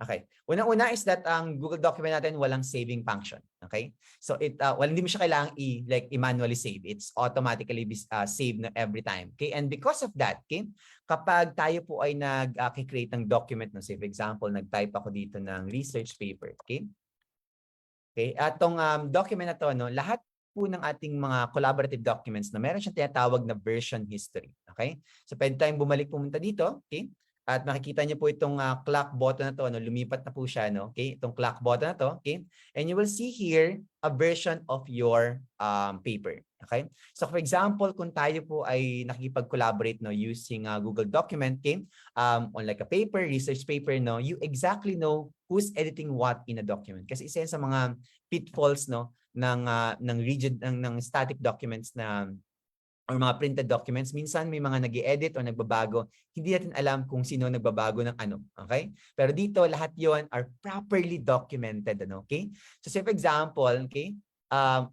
Okay. Unang-una is that ang Google document natin walang saving function. Okay? So hindi mo siya kailangang i-manually save. It's automatically saved na every time. Okay? And because of that, okay, kapag tayo po ay nag-create ng document, no, say for example, nag-type ako dito ng research paper, okay? Okay, atong document na to, no, lahat po ng ating mga collaborative documents na meron siyang tinatawag na version history. Okay? So pwede tayong pumunta dito, okay? At makikita niyo po itong clock button na to, no, lumipat na po siya, no? Okay? Itong clock button na to, okay? And you will see here a version of your paper. Okay? So for example, kung tayo po ay nakikipag-collaborate, no, using Google document, okay? On like a paper, research paper, no, you exactly know who's editing what in a document. Kasi isa yan sa mga pitfalls, no, ng rigid ng static documents na or mga printed documents. Minsan may mga nag-i-edit o nagbabago, hindi natin alam kung sino nagbabago ng ano, okay? Pero dito lahat 'yon are properly documented, ano, okay? So say for example, okay,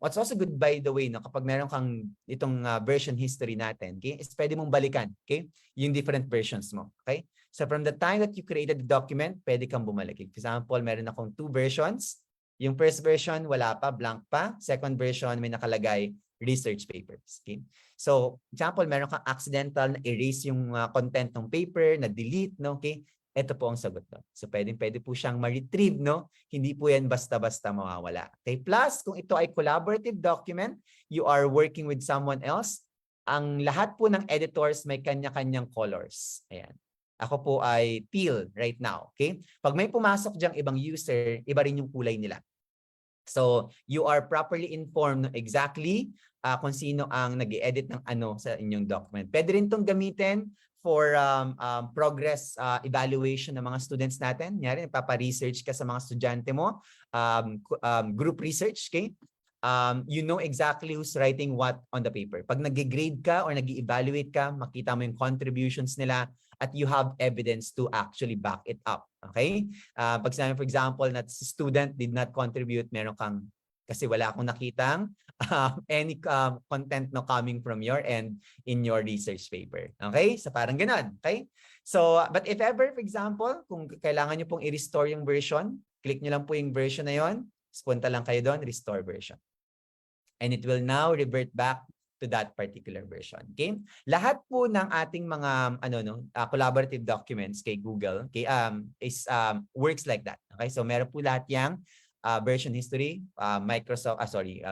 what's also good by the way, no, kapag meron kang itong version history natin, okay, is pwede mong balikan, okay, yung different versions mo, okay? So from the time that you created the document, pwede kang bumalik. For example, meron akong 2 versions. Yung first version, wala pa, blank pa. Second version, may nakalagay research papers. Okay? So, example, meron kang accidental na erase yung content ng paper, na delete, no? Okay? Ito po ang sagot doon. So, pwede po siyang ma-retrieve, no? Hindi po yan basta-basta mawawala. Okay? Plus, kung ito ay collaborative document, you are working with someone else, ang lahat po ng editors may kanya-kanyang colors. Ayan. Ako po ay teal right now. Okay? Pag may pumasok diyang ibang user, iba rin yung kulay nila. So, you are properly informed exactly kung sino ang nag-i-edit ng ano sa inyong document. Pwede rin itong gamitin for progress evaluation ng mga students natin. Nyari, nagpapa-research ka sa mga estudyante mo, group research, okay? You know exactly who's writing what on the paper. Pag nag-grade ka or nag-evaluate ka, makita mo yung contributions nila at you have evidence to actually back it up. Okay? Pag sinabi, for example, na student did not contribute, meron kang, kasi wala akong nakitang any content no coming from your end in your research paper. Okay? So parang ganun. Okay? So, but if ever, for example, kung kailangan nyo pong i-restore yung version, click nyo lang po yung version na yon, punta lang kayo doon, restore version. And it will now revert back to that particular version. Okay? Lahat po ng ating mga collaborative documents kay Google, okay, works like that. Okay? So meron po lahat yang version history,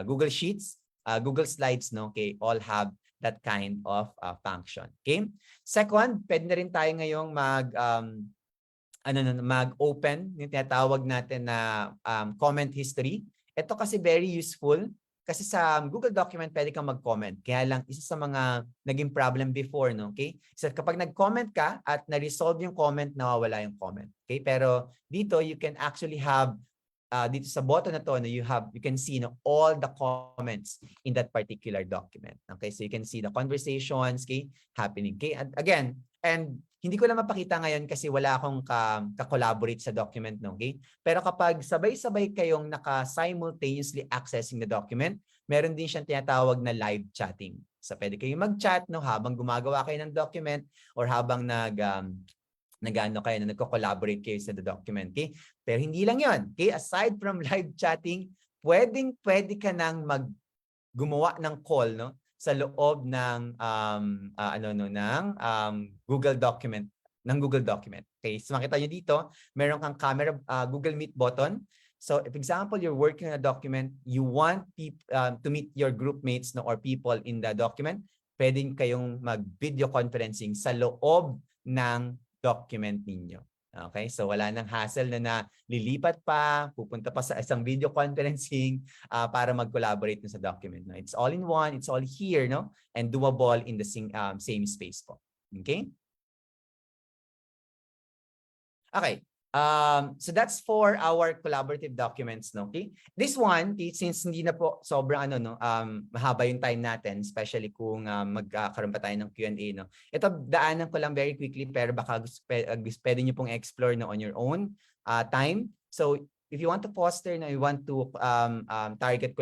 Google Sheets, Google Slides, no, okay, all have that kind of function. Okay? Second, pwede na rin tayo ngayong mag-open, yung tinatawag natin na comment history. Ito kasi very useful kasi sa Google document pwede kang mag-comment. Kaya lang isa sa mga naging problem before, no, okay? So kapag nag-comment ka at na-resolve yung comment, nawawala yung comment. Okay? Pero dito you can actually have dito sa button na to, no, you can see, no, all the comments in that particular document. Okay? So you can see the conversations, okay, happening. Okay? And again, and hindi ko lang mapakita ngayon kasi wala akong ka-collaborate sa document, no, okay? Pero kapag sabay-sabay kayong naka-simultaneously accessing the document, meron din siyang tinatawag na live chatting. So pwede kayong mag-chat, no, habang gumagawa kayo ng document or habang nagko-collaborate kayo sa the document, okay? Pero hindi lang 'yon, okay? Aside from live chatting, pwede ka nang gumawa ng call, no, sa loob ng Google document Okay, so makita nyo dito, meron kang camera Google Meet button. So if example, you're working on a document, you want to meet your group mates or people in the document, pwedeng kayong mag-video conferencing sa loob ng document ninyo. Okay, so wala nang hassle na lilipat pa, pupunta pa sa isang video conferencing para mag-collaborate sa document. No? It's all in one, it's all here, no? And doable in the same space po. Okay? Okay. So that's for our collaborative documents, no? Okay? This one, since hindi na po sobrang mahaba yung time natin, especially kung magkakaroon pa tayo ng Q&A, no? Ito daanan ko lang very quickly, pero baka pwede nyo pong explore on your own time. So if you want to foster na you want to target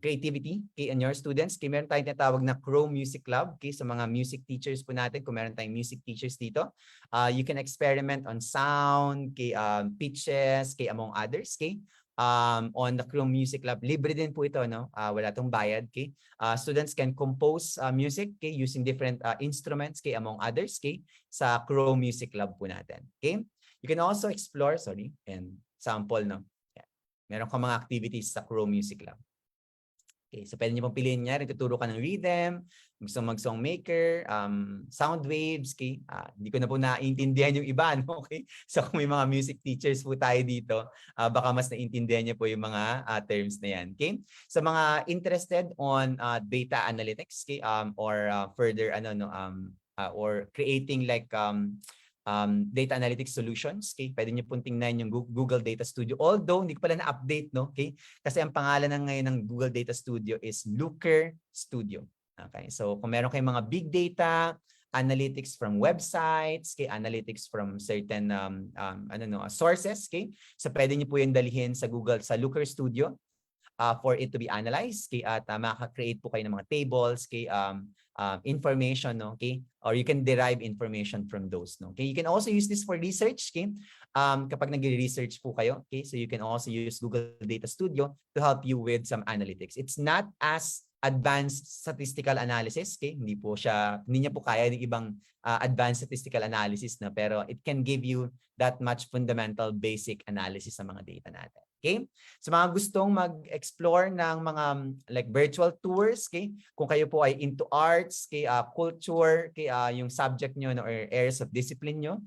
creativity in your students, meron tayong tinatawag na Chrome Music Club sa mga music teachers po natin. Kung meron tayong music teachers dito, you can experiment on sound, pitches, among others. On the Chrome Music Club, libre din po ito, no? Wala tong bayad. Students can compose music using different instruments, among others, sa Chrome Music Club po natin. You can also explore, and sample, no? Meron kang mga activities sa Chrome Music Club. Okay, so pwede niyo pong piliin niya, tuturo ka ng rhythm, mag-song maker, sound waves, hindi ko na po naiintindihan yung iba, no? Okay? So kung may mga music teachers po tayo dito, baka mas naiintindihan niyo po yung mga terms na yan. Okay? So mga interested on data analytics, or further or creating like data analytics solutions, pwede niyo pong tingnan yung Google Data Studio. Although hindi ko pala na-update, no? Kasi ang pangalan ngayon ng Google Data Studio is Looker Studio. Okay? So kung meron kayong mga big data analytics from websites, analytics from certain sources, so pwede niyo po yung dalhin sa Google sa Looker Studio for it to be analyzed, at makaka-create po kayo ng mga tables, information, no? Or you can derive information from those, no? You can also use this for research, kapag nag-research po kayo, so you can also use Google Data Studio to help you with some analytics. It's not as advanced statistical analysis, hindi niya po kaya ng ibang advanced statistical analysis, na pero it can give you that much fundamental basic analysis sa mga data natin. Okay? So mga gustong mag-explore ng mga like virtual tours, kung kayo po ay into arts, culture, yung subject nyo, no, or areas of discipline nyo,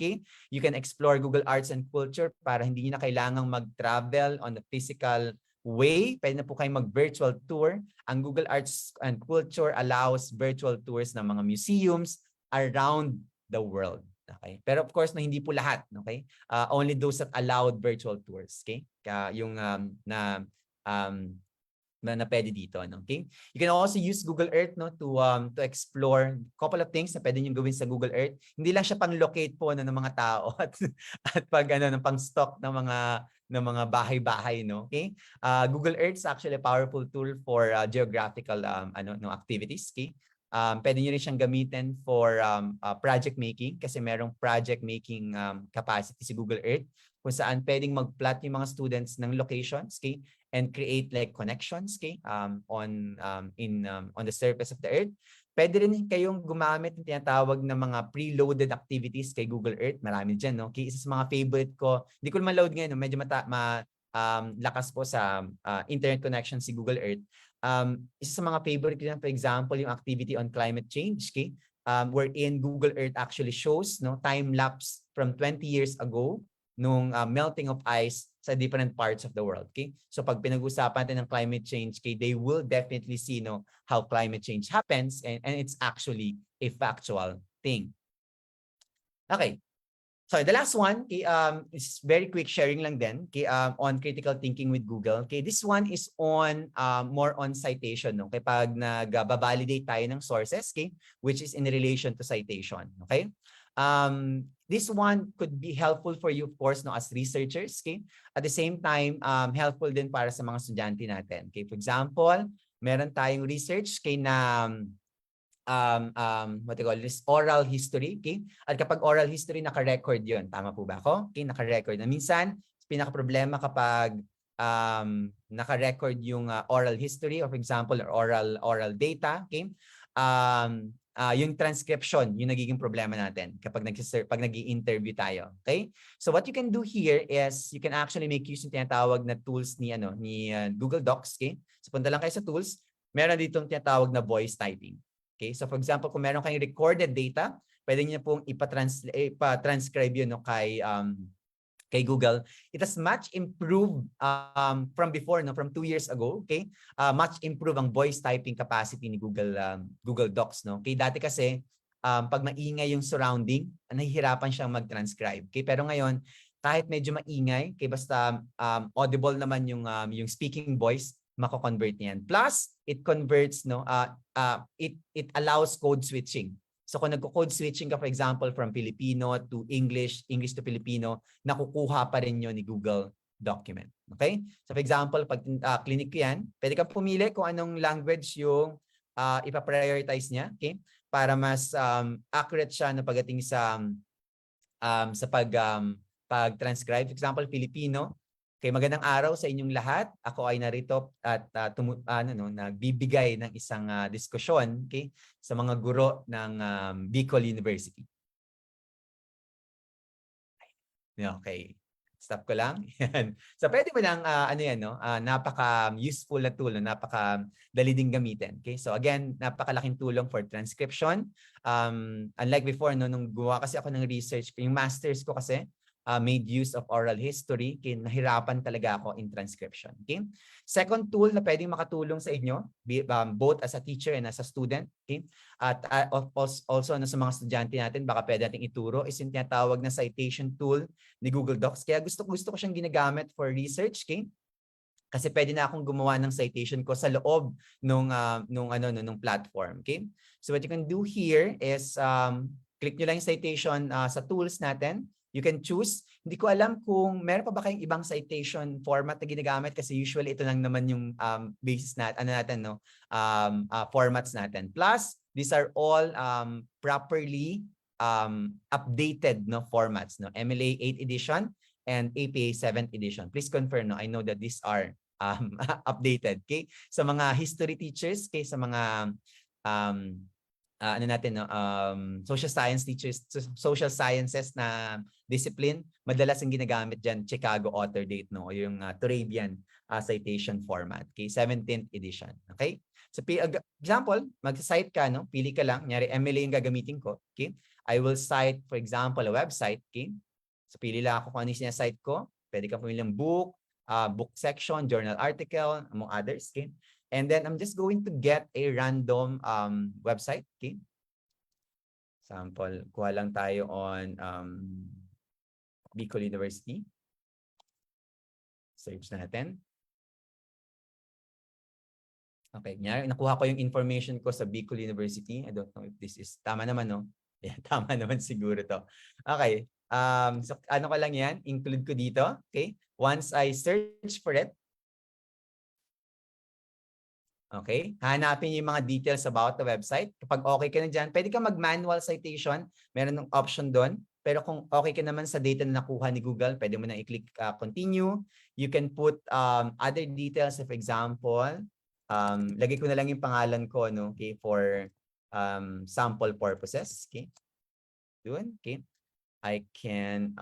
you can explore Google Arts and Culture para hindi nyo na kailangang mag-travel on the physical way. Pwede na po kayong mag-virtual tour. Ang Google Arts and Culture allows virtual tours ng mga museums around the world. Okay? Pero of course, hindi po lahat. Okay? Only those that allowed virtual tours. Okay? Yung na pwede dito, no? Okay? You can also use Google Earth, no, to explore couple of things na pwede niyo gawin sa Google Earth. Hindi lang siya pang-locate po ng mga tao at pag pang-stock ng mga bahay-bahay, no? Okay? Google Earth is actually a powerful tool for geographical activities, okay? Pwede niyo rin siyang gamitin for project making, kasi merong project making capacity si Google Earth kung saan pwedeng mag-plot yung mga students ng locations, and create like connections, on the surface of the Earth. Pwede rin kayong gumamit ng tinatawag na mga preloaded activities kay Google Earth. Marami dyan, no? Isa sa mga favorite ko, hindi ko naman load ngayon, no? Medyo lakas po sa internet connection si Google Earth. Isa sa mga favorite ko, for example, yung activity on climate change, wherein Google Earth actually shows, no, time-lapse from 20 years ago nung melting of ice sa different parts of the world. Okay? So pag pinag-usapan natin ng climate change, they will definitely see, no, how climate change happens, and it's actually a factual thing. Okay. So the last one is very quick sharing lang din, on critical thinking with Google. Okay, this one is on more on citation, no? Kapag nag-validate tayo ng sources, which is in relation to citation, okay? This one could be helpful for you, of course, no, as researchers, At the same time, helpful din para sa mga estudyante natin. For example, meron tayong research na what you call this, oral history, At kapag oral history, naka-record yun. Tama po ba ako? Naka-record. Na minsan, pinaka-problema kapag naka-record yung oral history, or for example, or oral data, okay? Yung transcription, yung nagiging problema natin kapag pag nag-i-interview tayo, okay? So what you can do here is you can actually make use ng tinatawag na tools ni Google Docs, okay? So punta lang kayo sa tools, meron ditong tinatawag na voice typing. Okay? So for example, kung meron kayong recorded data, pwede niyo pong ipa-transcribe yun kay Google. It has much improved from before, from 2 years ago, okay? Much improved ang voice typing capacity ni Google Docs, no? Okay, dati kasi pag maingay yung surrounding, nahihirapan siyang mag-transcribe. Okay, pero ngayon, kahit medyo maingay, okay, basta audible naman yung speaking voice, mako-convert niyan. Plus, it converts, it allows code switching. So kung nagko-code switching ka, for example, from Filipino to English, English to Filipino, nakukuha pa rin yun ni Google Document. Okay? So for example, pag clinic ko yan, pwede kang pumili kung anong language yung ipa-prioritize niya, okay? Para mas accurate siya na pagdating sa pag-transcribe. For example, Filipino. Okay, magandang araw sa inyong lahat. Ako ay narito at nagbibigay ng isang diskusyon, okay, sa mga guro ng Bicol University. Okay. Stop ko lang. Yan. So pwede mo lang napaka-useful na tool, napaka-dali ding gamitin. Okay? So again, napakalaking tulong for transcription. Unlike before, nung gumawa kasi ako ng research, yung masters ko kasi made use of oral history, okay, nahirapan talaga ako in transcription. Okay? Second tool na pwedeng makatulong sa inyo, both as a teacher and as a student, okay? At also sa mga estudyante natin, baka pwede natin ituro, is yung tinatawag na citation tool ni Google Docs. Kaya gusto ko siyang ginagamit for research, okay? Kasi pwede na akong gumawa ng citation ko sa loob nung platform, okay? So what you can do here is click nyo lang yung citation sa tools natin. You can choose. Hindi ko alam kung meron pa ba kayong ibang citation format na ginagamit, kasi usually ito lang naman yung basis formats natin. Plus, these are all properly updated formats, MLA 8th edition and APA 7th edition. Please confirm, I know that these are updated, okay? Sa mga history teachers, okay, sa mga social science teachers, social sciences na discipline, madalas ang ginagamit dyan, Chicago Author Date, o yung Turabian citation format, okay, 17th edition, okay? So, example, mag-cite ka, pili ka lang, nyari MLA yung gagamitin ko, okay? I will cite, for example, a website, okay? So, pili lang ako kung ano yung sinasite ko, pwede ka pumili ng book, book section, journal article, among others, okay? And then I'm just going to get a random website, okay? Sample, kuha lang tayo on Bicol University. Search natin. Okay, nakuha ko yung information ko sa Bicol University. I don't know if this is tama naman, no? Yeah, tama naman siguro to. Okay. So ano ko lang yan, include ko dito, okay? Once I search for it, okay, hanapin niyo yung mga details about the website. Kapag okay ka na dyan, pwede ka mag-manual citation. Meron ng option doon. Pero kung okay ka naman sa data na nakuha ni Google, pwede mo na i-click continue. You can put other details. For example, lagay ko na lang yung pangalan ko, okay, for sample purposes. Okay. Doon, okay. I can,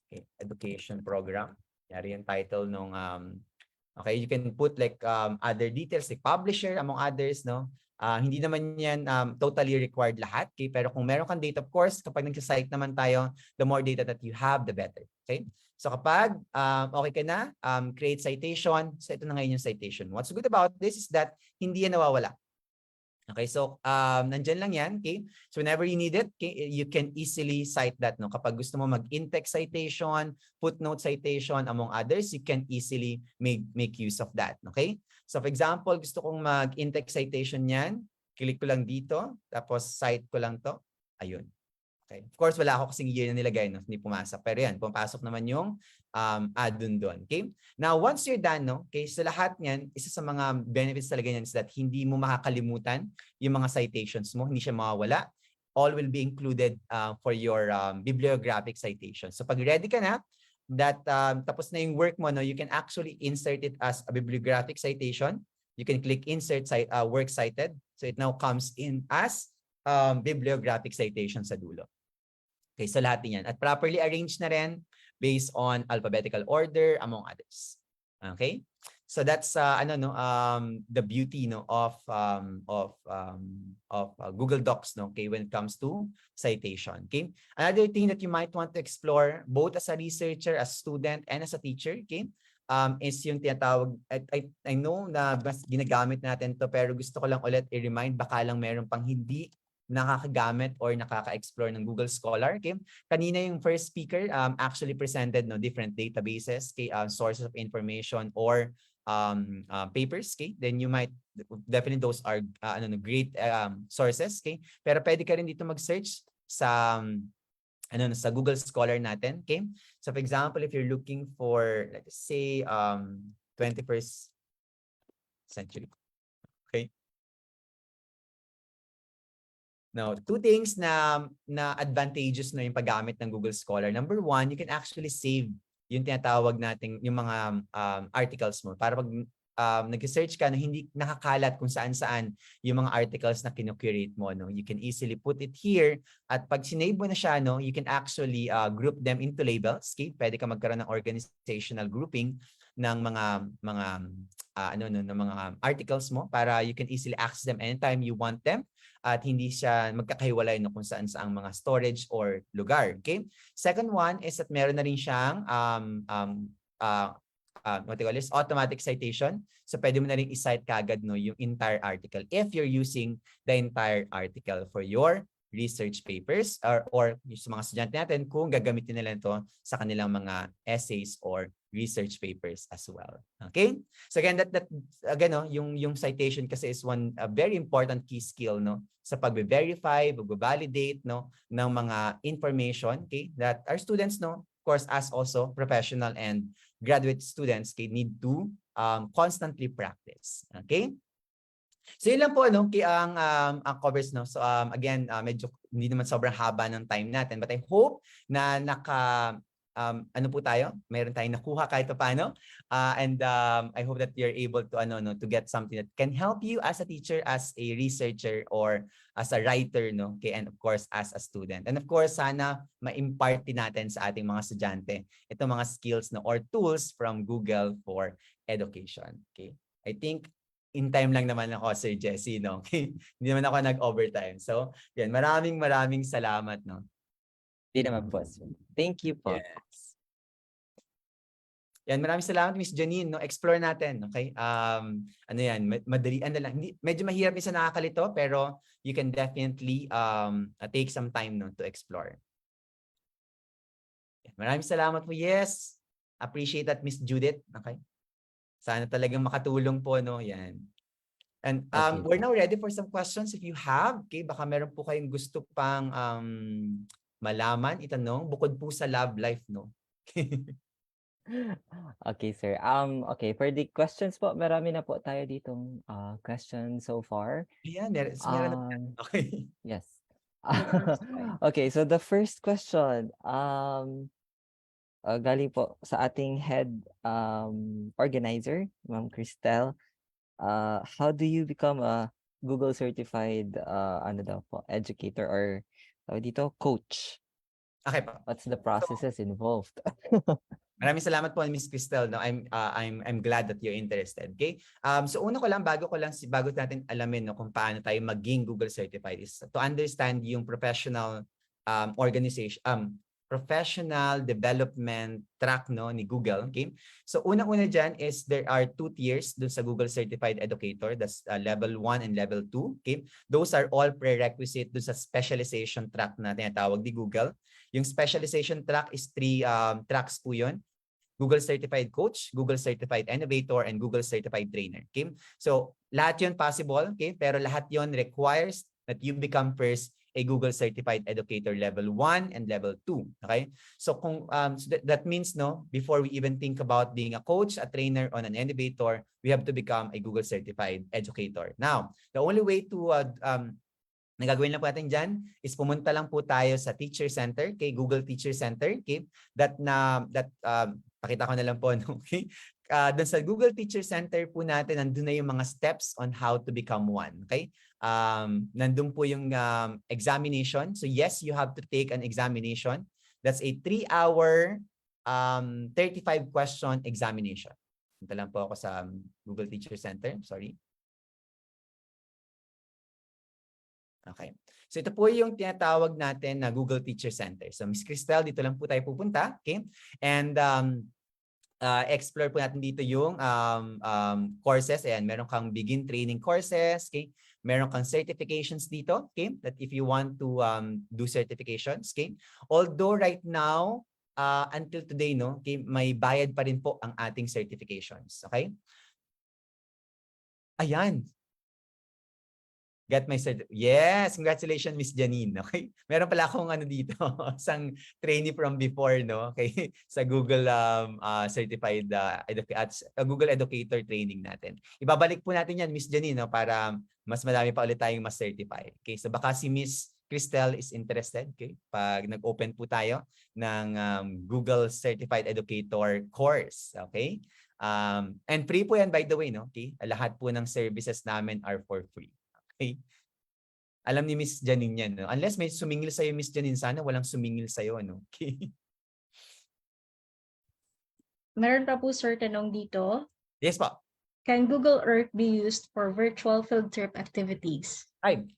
okay, education program. Yari yung title nung okay, you can put like other details like publisher among others, hindi naman yan totally required lahat, okay? Pero kung meron kang data, of course, kapag nag-cite naman tayo, the more data that you have, the better, okay? So kapag okay ka na, create citation. So ito na ngayon yung citation. What's good about this is that hindi yan nawawala. Okay, so nandyan lang yan, okay? So whenever you need it, okay, you can easily cite that, Kapag gusto mo mag-in-text citation, footnote citation, among others, you can easily make use of that, okay? So for example, gusto kong mag-in-text citation yan, click ko lang dito, tapos cite ko lang to, ayun. Okay. Of course, wala ako kasing year na nilagay, hindi pumasok. Pero yan, pumapasok naman yung add-on doon. Okay? Now, once you're done, okay, so lahat niyan, isa sa mga benefits talaga niyan is that hindi mo makakalimutan yung mga citations mo, hindi siya mawawala. All will be included for your bibliographic citations. So pag ready ka na, that tapos na yung work mo, no, you can actually insert it as a bibliographic citation. You can click insert work cited. So it now comes in as bibliographic citation sa dulo. Okay, so lahat din yan. At properly arranged na rin based on alphabetical order, among others. Okay? So that's the beauty, no, of Google Docs, no, okay, when it comes to citation. Okay? Another thing that you might want to explore both as a researcher, as a student, and as a teacher, okay, is yung tinatawag, I know na mas ginagamit natin to, pero gusto ko lang ulit i-remind, baka lang meron pang hindi nakakagamit or nakaka-explore ng Google Scholar. Okay? Kanina yung first speaker actually presented, no, different databases, okay, sources of information or papers. Okay? Then you might, definitely those are great sources. Okay? Pero pwede ka rin dito mag-search sa sa Google Scholar natin. Okay? So for example, if you're looking for, let's say, 21st century. Okay? Now, two things na advantageous na yung paggamit ng Google Scholar. Number one, you can actually save yung tinatawag nating yung mga articles mo. Para pag nag-search ka na hindi nakakalat kung saan-saan yung mga articles na kino-curate mo, no? You can easily put it here, at pag sinave mo na siya, no, you can actually group them into labels. Okay? Pwede ka magkaroon ng organizational grouping ng mga articles mo para you can easily access them anytime you want them at hindi siya magkakahiwalay, no, kung saan saang mga storage or lugar. Okay? Second one is that meron na rin siyang what they call this, automatic citation. So pwede mo na rin i-cite kagad, no, yung entire article if you're using the entire article for your research papers or sa mga estudyante natin kung gagamitin nila ito sa kanilang mga essays or research papers as well. Okay? So again, no, yung citation kasi is one very important key skill, no, sa pagbe-verify, pagbe-validate, no, ng mga information, okay, that our students, no, of course, as also professional and graduate students, okay, need to constantly practice. Okay? So yun lang po, no, ang covers, no. So again, medyo hindi naman sobrang haba ng time natin, but I hope na ano po tayo, mayroon tayong nakuha kahit paano, and I hope that you're able to to get something that can help you as a teacher, as a researcher, or as a writer, no, okay, and of course as a student. And of course, sana ma-impart din natin sa ating mga estudyante itong mga skills, no, or tools from Google for Education. Okay? I think in time lang naman ako, Sir Jesse, no? Okay? Hindi naman ako nag-overtime. So, yan, maraming salamat, no. Hindi naman po. Thank you po. Yes. Yan, maraming salamat, Miss Janine, no. Explore natin, okay? Ano yan, madalian na lang. Medyo mahirap isa nakakalito, pero you can definitely take some time, no, to explore. Yan, maraming salamat po. Yes. Appreciate that, Miss Judith. Okay? Sana talagang makatulong po, no? Yan. And we're now ready for some questions if you have. Okay, baka meron po kayong gusto pang malaman, itanong, bukod po sa love life, no? Okay, sir. Okay, for the questions po, marami na po tayo ditong questions so far. Ayan, meron na. Okay. Yes. Okay, so the first question, galing po sa ating head organizer, Ma'am Cristel. How do you become a Google certified educator or dito coach? Okay po. What's the processes involved? Maraming salamat po, Miss Cristel. No, I'm glad that you're interested. Okay? So una ko lang bago natin alamin, no, kung paano tayo maging Google certified is to understand yung professional professional development track, no, ni Google. Okay? So unang-una dyan is there are 2 tiers dun sa Google Certified Educator. That's level 1 and level 2. Okay? Those are all prerequisite dun sa specialization track na tinatawag ni Google. Yung specialization track is 3 tracks po yun. Google Certified Coach, Google Certified Innovator, and Google Certified Trainer. Okay? So lahat yun possible, okay? Pero lahat yun requires that you become first a Google Certified Educator level 1 and level 2. Okay? So kung that means, no, before we even think about being a coach, a trainer, or an innovator, we have to become a Google Certified Educator. Now, the only way to Ang gagawin lang po natin dyan is pumunta lang po tayo sa Teacher Center, okay? Google Teacher Center, okay? Pakita ko na lang po, no? Okay? Doon sa Google Teacher Center po natin, nandun na yung mga steps on how to become one, okay? Nandun po yung examination. So yes, you have to take an examination. That's a 3-hour, 35-question examination. Punta lang po ako sa Google Teacher Center, sorry. Okay. So ito po yung tinatawag natin na Google Teacher Center. So Miss Cristel, dito lang po tayo pupunta. Okay. And explore po natin dito yung courses. Ayan, meron kang begin training courses. Okay. Meron kang certifications dito. Okay. That if you want to do certifications. Okay. Although right now, until today, no, okay, may bayad pa rin po ang ating certifications. Okay. Ayan. Get my yes, congratulations Miss Janine. Okay? Meron pala akong ano dito, isang trainee from before, no? Okay, sa Google certified Google Educator training natin. Ibabalik po natin 'yan Miss Janine, no, para mas madami pa ulit tayong mas certify. Okay, so baka si Miss Cristel is interested, okay? Pag nag-open po tayo ng Google Certified Educator course, okay? And free po 'yan by the way, no? Okay? Lahat po ng services namin are for free. Okay. Alam ni Miss Janine yan. No? Unless may sumingil sa'yo, Miss Janine, sana walang sumingil sa'yo. Ano? Okay. Meron pa po, sir, tanong dito. Yes po. Can Google Earth be used for virtual field trip activities? Ay,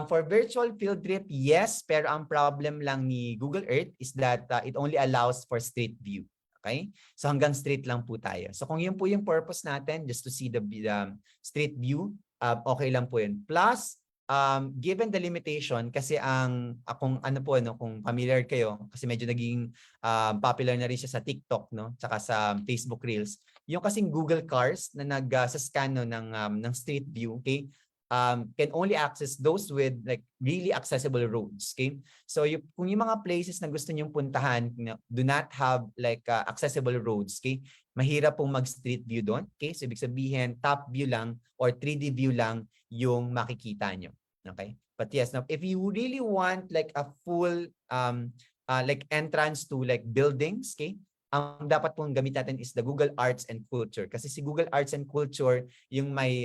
for virtual field trip, yes. Pero ang problem lang ni Google Earth is that it only allows for street view. Okay? So hanggang street lang po tayo. So kung yun po yung purpose natin, just to see the street view, okay lang po yun. Plus, given the limitation, kasi kung ano po, no, kung familiar kayo, kasi medyo naging popular na rin siya sa TikTok, no, tsaka sa Facebook Reels, yung kasing Google Cars na nag-scan no, ng street view, okay, can only access those with like really accessible roads, okay? So kung yung mga places na gusto nyong puntahan do not have like accessible roads, okay? Mahirap pong mag-street view doon, okay? So ibig sabihin top view lang or 3D view lang yung makikita nyo, okay? But yes, now if you really want like a full like entrance to like buildings, okay? Ang dapat pong gamit natin is the Google Arts and Culture. Kasi si Google Arts and Culture, yung may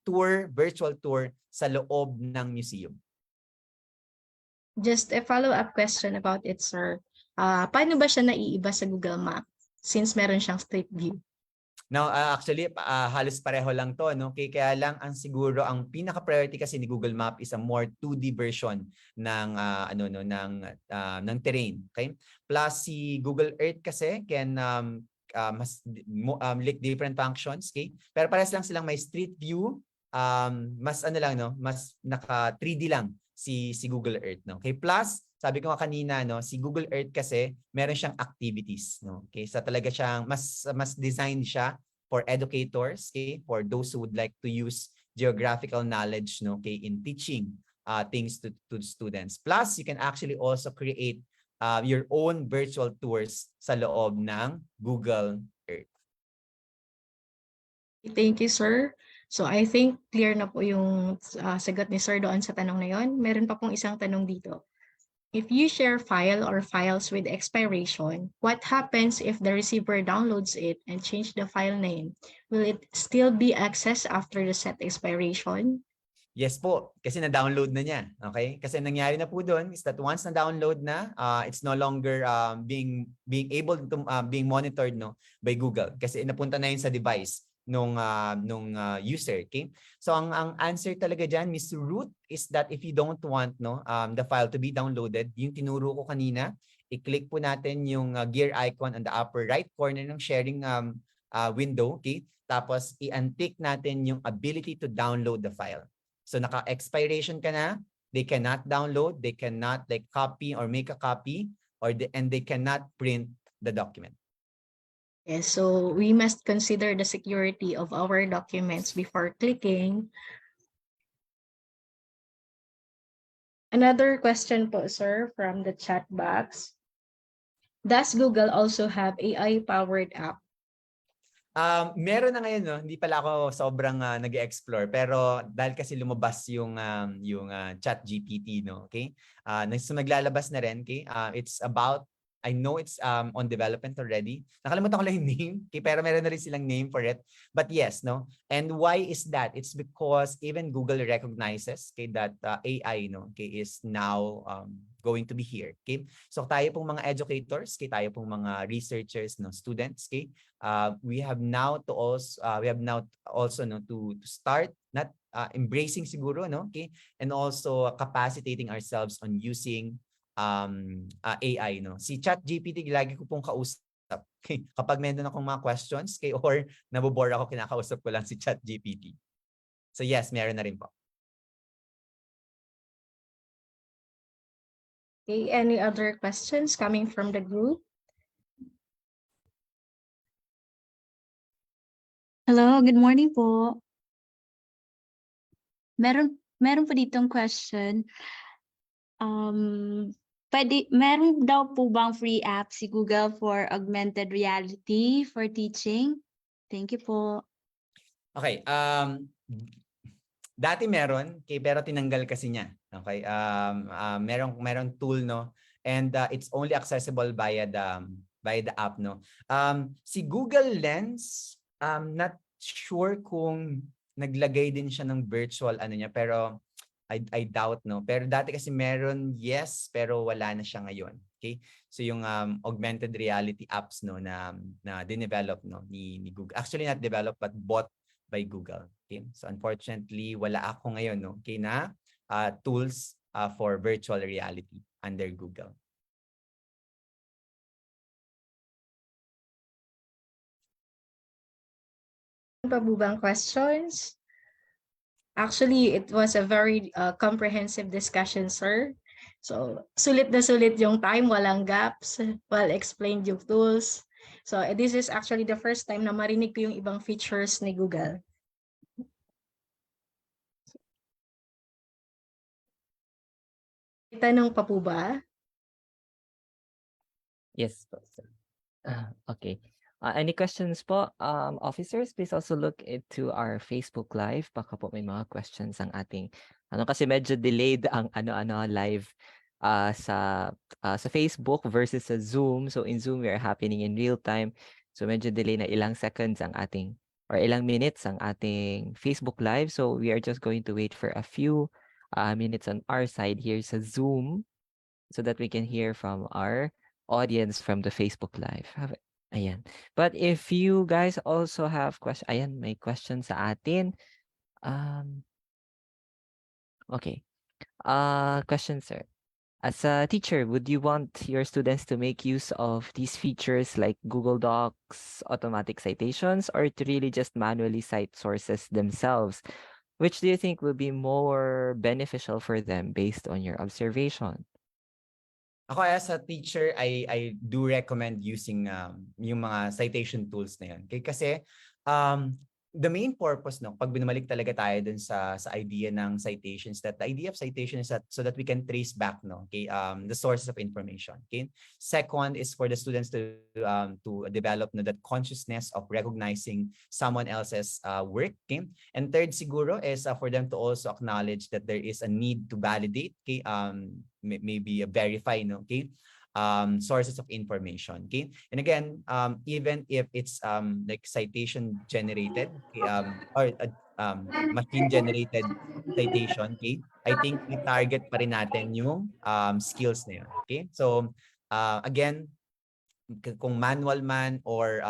tour, virtual tour sa loob ng museum. Just a follow-up question about it, sir. Paano ba siya naiiba sa Google Map since meron siyang street view? Now, actually, halos pareho lang to, no? Kaya lang siguro ang pinaka-priority kasi ni Google Map is a more 2D version ng ng terrain, okay? Plus si Google Earth kasi can like different functions, okay? Pero parehas lang silang may street view, mas mas naka 3D lang si Google Earth, no? Okay? Plus sabi ko nga kanina, no, si Google Earth kasi meron siyang activities, no? Okay, so talaga siyang mas designed siya for educators, okay, for those who would like to use geographical knowledge, no, okay, in teaching things to students. Plus, you can actually also create your own virtual tours sa loob ng Google Earth. Thank you, sir. So I think clear na po yung sagot ni sir doon sa tanong na yon. Meron pa pong isang tanong dito. If you share file or files with expiration, what happens if the receiver downloads it and change the file name? Will it still be accessed after the set expiration? Yes po, kasi na-download na niya. Okay? Kasi nangyari na po doon is that once na-download na, it's no longer being able to being monitored, no, by Google kasi napunta na yun sa device nung user, okay? So ang answer talaga diyan, Miss Ruth, is that if you don't want the file to be downloaded, yung tinuro ko kanina, i-click po natin yung gear icon on the upper right corner ng sharing window, okay? Tapos i-untick natin yung ability to download the file. So naka-expiration ka na, they cannot download, they cannot like copy or make a copy, and they cannot print the document. Yes, so we must consider the security of our documents before clicking. Another question po, sir, from the chat box. Does Google also have AI-powered app? Meron na ngayon, no? Hindi pala ako sobrang nag-explore, pero dahil kasi lumabas yung ChatGPT, no? Okay? Naglalabas na rin, okay? It's about, I know it's on development already. Nakalimutan ko lang yung name, okay? Pero meron na rin silang name for it. But yes, no? And why is that? It's because even Google recognizes, okay, that AI, no, okay, is now going to be here, okay? So tayo pong mga educators, okay, tayo pong mga researchers, no, students, okay? We have now also no to start not embracing siguro, no, okay? And also capacitating ourselves on using AI, no. Si ChatGPT lagi ko pong kausap. Okay? Kapag meron akong mga questions, okay, or nabobore ako, kinakausap ko lang si ChatGPT. So yes, meron na rin po. Okay, any other questions coming from the group? Hello, good morning po. Meron po ditong question. Meron daw po bang free app si Google for augmented reality for teaching? Thank you po. Okay, dati meron, okay, pero tinanggal kasi niya. Okay, merong tool, no, and it's only accessible via the app, no. Si Google Lens, not sure kung naglagay din siya ng virtual ano niya, pero I doubt, no. Pero dati kasi meron, yes, pero wala na siya ngayon. Okay? So yung augmented reality apps, no, na dinevelop, no, ni Google. Actually not developed but bought by Google. Okay? So unfortunately, wala ako ngayon, no, okay, na tools for virtual reality under Google. Pa po bang questions? Actually, it was a very comprehensive discussion, sir. So, sulit na sulit yung time, walang gaps, well explained yung tools. So, this is actually the first time na marinig ko yung ibang features ni Google. Tanong pa po ba? Yes po, sir. Okay. Any questions po? Officers, please also look into our Facebook Live. Baka po may mga questions ang ating, kasi medyo delayed ang live sa Facebook versus sa Zoom. So in Zoom, we are happening in real time. So medyo delay na ilang seconds ang ating, or ilang minutes ang ating Facebook Live. So we are just going to wait for a few minutes on our side here sa Zoom so that we can hear from our audience from the Facebook Live. Ayan. But if you guys also have questions, ayan, may question sa atin. Okay. Question, sir. As a teacher, would you want your students to make use of these features like Google Docs, automatic citations, or to really just manually cite sources themselves? Which do you think will be more beneficial for them based on your observation? Ako as a teacher, I do recommend using yung mga citation tools na yun. Okay? Kasi the main purpose, no, pag binumalik talaga tayo dun sa idea ng citations, that the idea of citation is that so that we can trace back, no, okay, the sources of information. Okay. Second is for the students to develop, no, that consciousness of recognizing someone else's work. Okay. And third siguro is for them to also acknowledge that there is a need to validate, okay, maybe verify, no, okay, sources of information. Okay, and again, even if it's like citation generated, okay, or machine generated citation, okay, I think we target pa rin natin yung skills na yun. Okay, so again, kung manual man or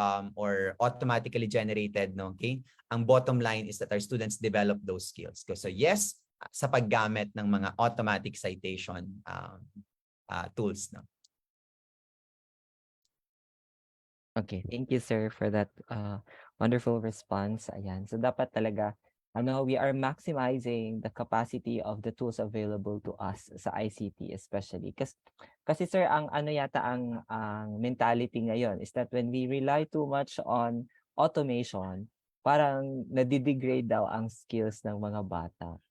automatically generated, no, okay, ang bottom line is that our students develop those skills. So yes, sa paggamit ng mga automatic citation tools, no. Okay, thank you, sir, for that wonderful response. Ayan. So dapat talaga, we are maximizing the capacity of the tools available to us sa ICT especially. Kasi sir, ang mentality ngayon is that when we rely too much on automation, parang nadidegrade daw ang skills ng mga bata.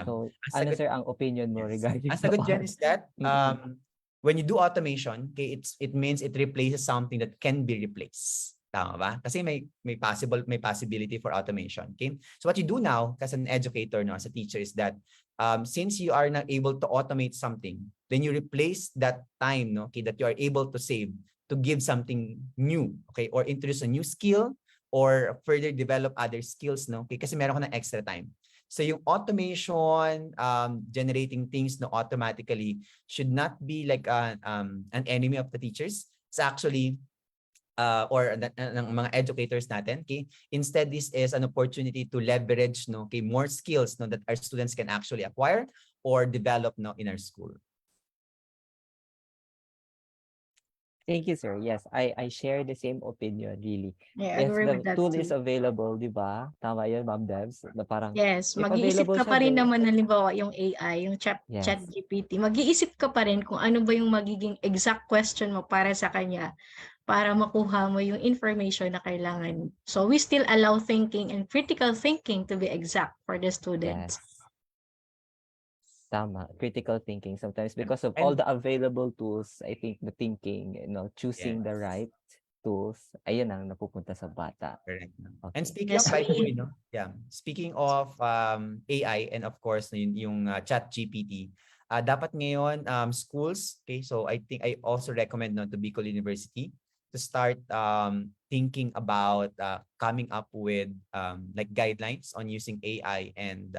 So, sir, ang opinion mo regarding ang sagot dyan is that when you do automation, okay, it means it replaces something that can be replaced. Tama ba? Kasi may possibility for automation. Okay? So what you do now as an educator, no, as a teacher, is that since you are not able to automate something, then you replace that time, no, okay, that you are able to save to give something new, okay, or introduce a new skill or further develop other skills, no, okay, kasi meron ka ng extra time. So yung automation, generating things no automatically should not be like an enemy of the teachers. It's actually or ng mga educators natin. Okay, instead this is an opportunity to leverage no, okay, more skills no that our students can actually acquire or develop no in our school. Thank you, sir. Yes, I share the same opinion, really. Yeah, I If agree the with that tool is too. available, di ba? Tama yun, Ma'am Debs, na parang Yes, if mag-iisip available ka siya, pa rin go. naman halimbawa yung AI, yung Yes. ChatGPT. Mag-iisip ka pa rin kung ano ba yung magiging exact question mo para sa kanya para makuha mo yung information na kailangan. So we still allow thinking and critical thinking to be exact for the students. Yes. Tama, critical thinking sometimes because of all And the available tools, I think the thinking, choosing the yes, right tools, ayun ang napupunta sa bata. correct. And Okay. speaking Yes, of, by the way, we no, yeah, speaking of AI and of course yung ChatGPT, dapat ngayon schools, okay, so I think I also recommend no to Bicol University to start thinking about coming up with like guidelines on using AI and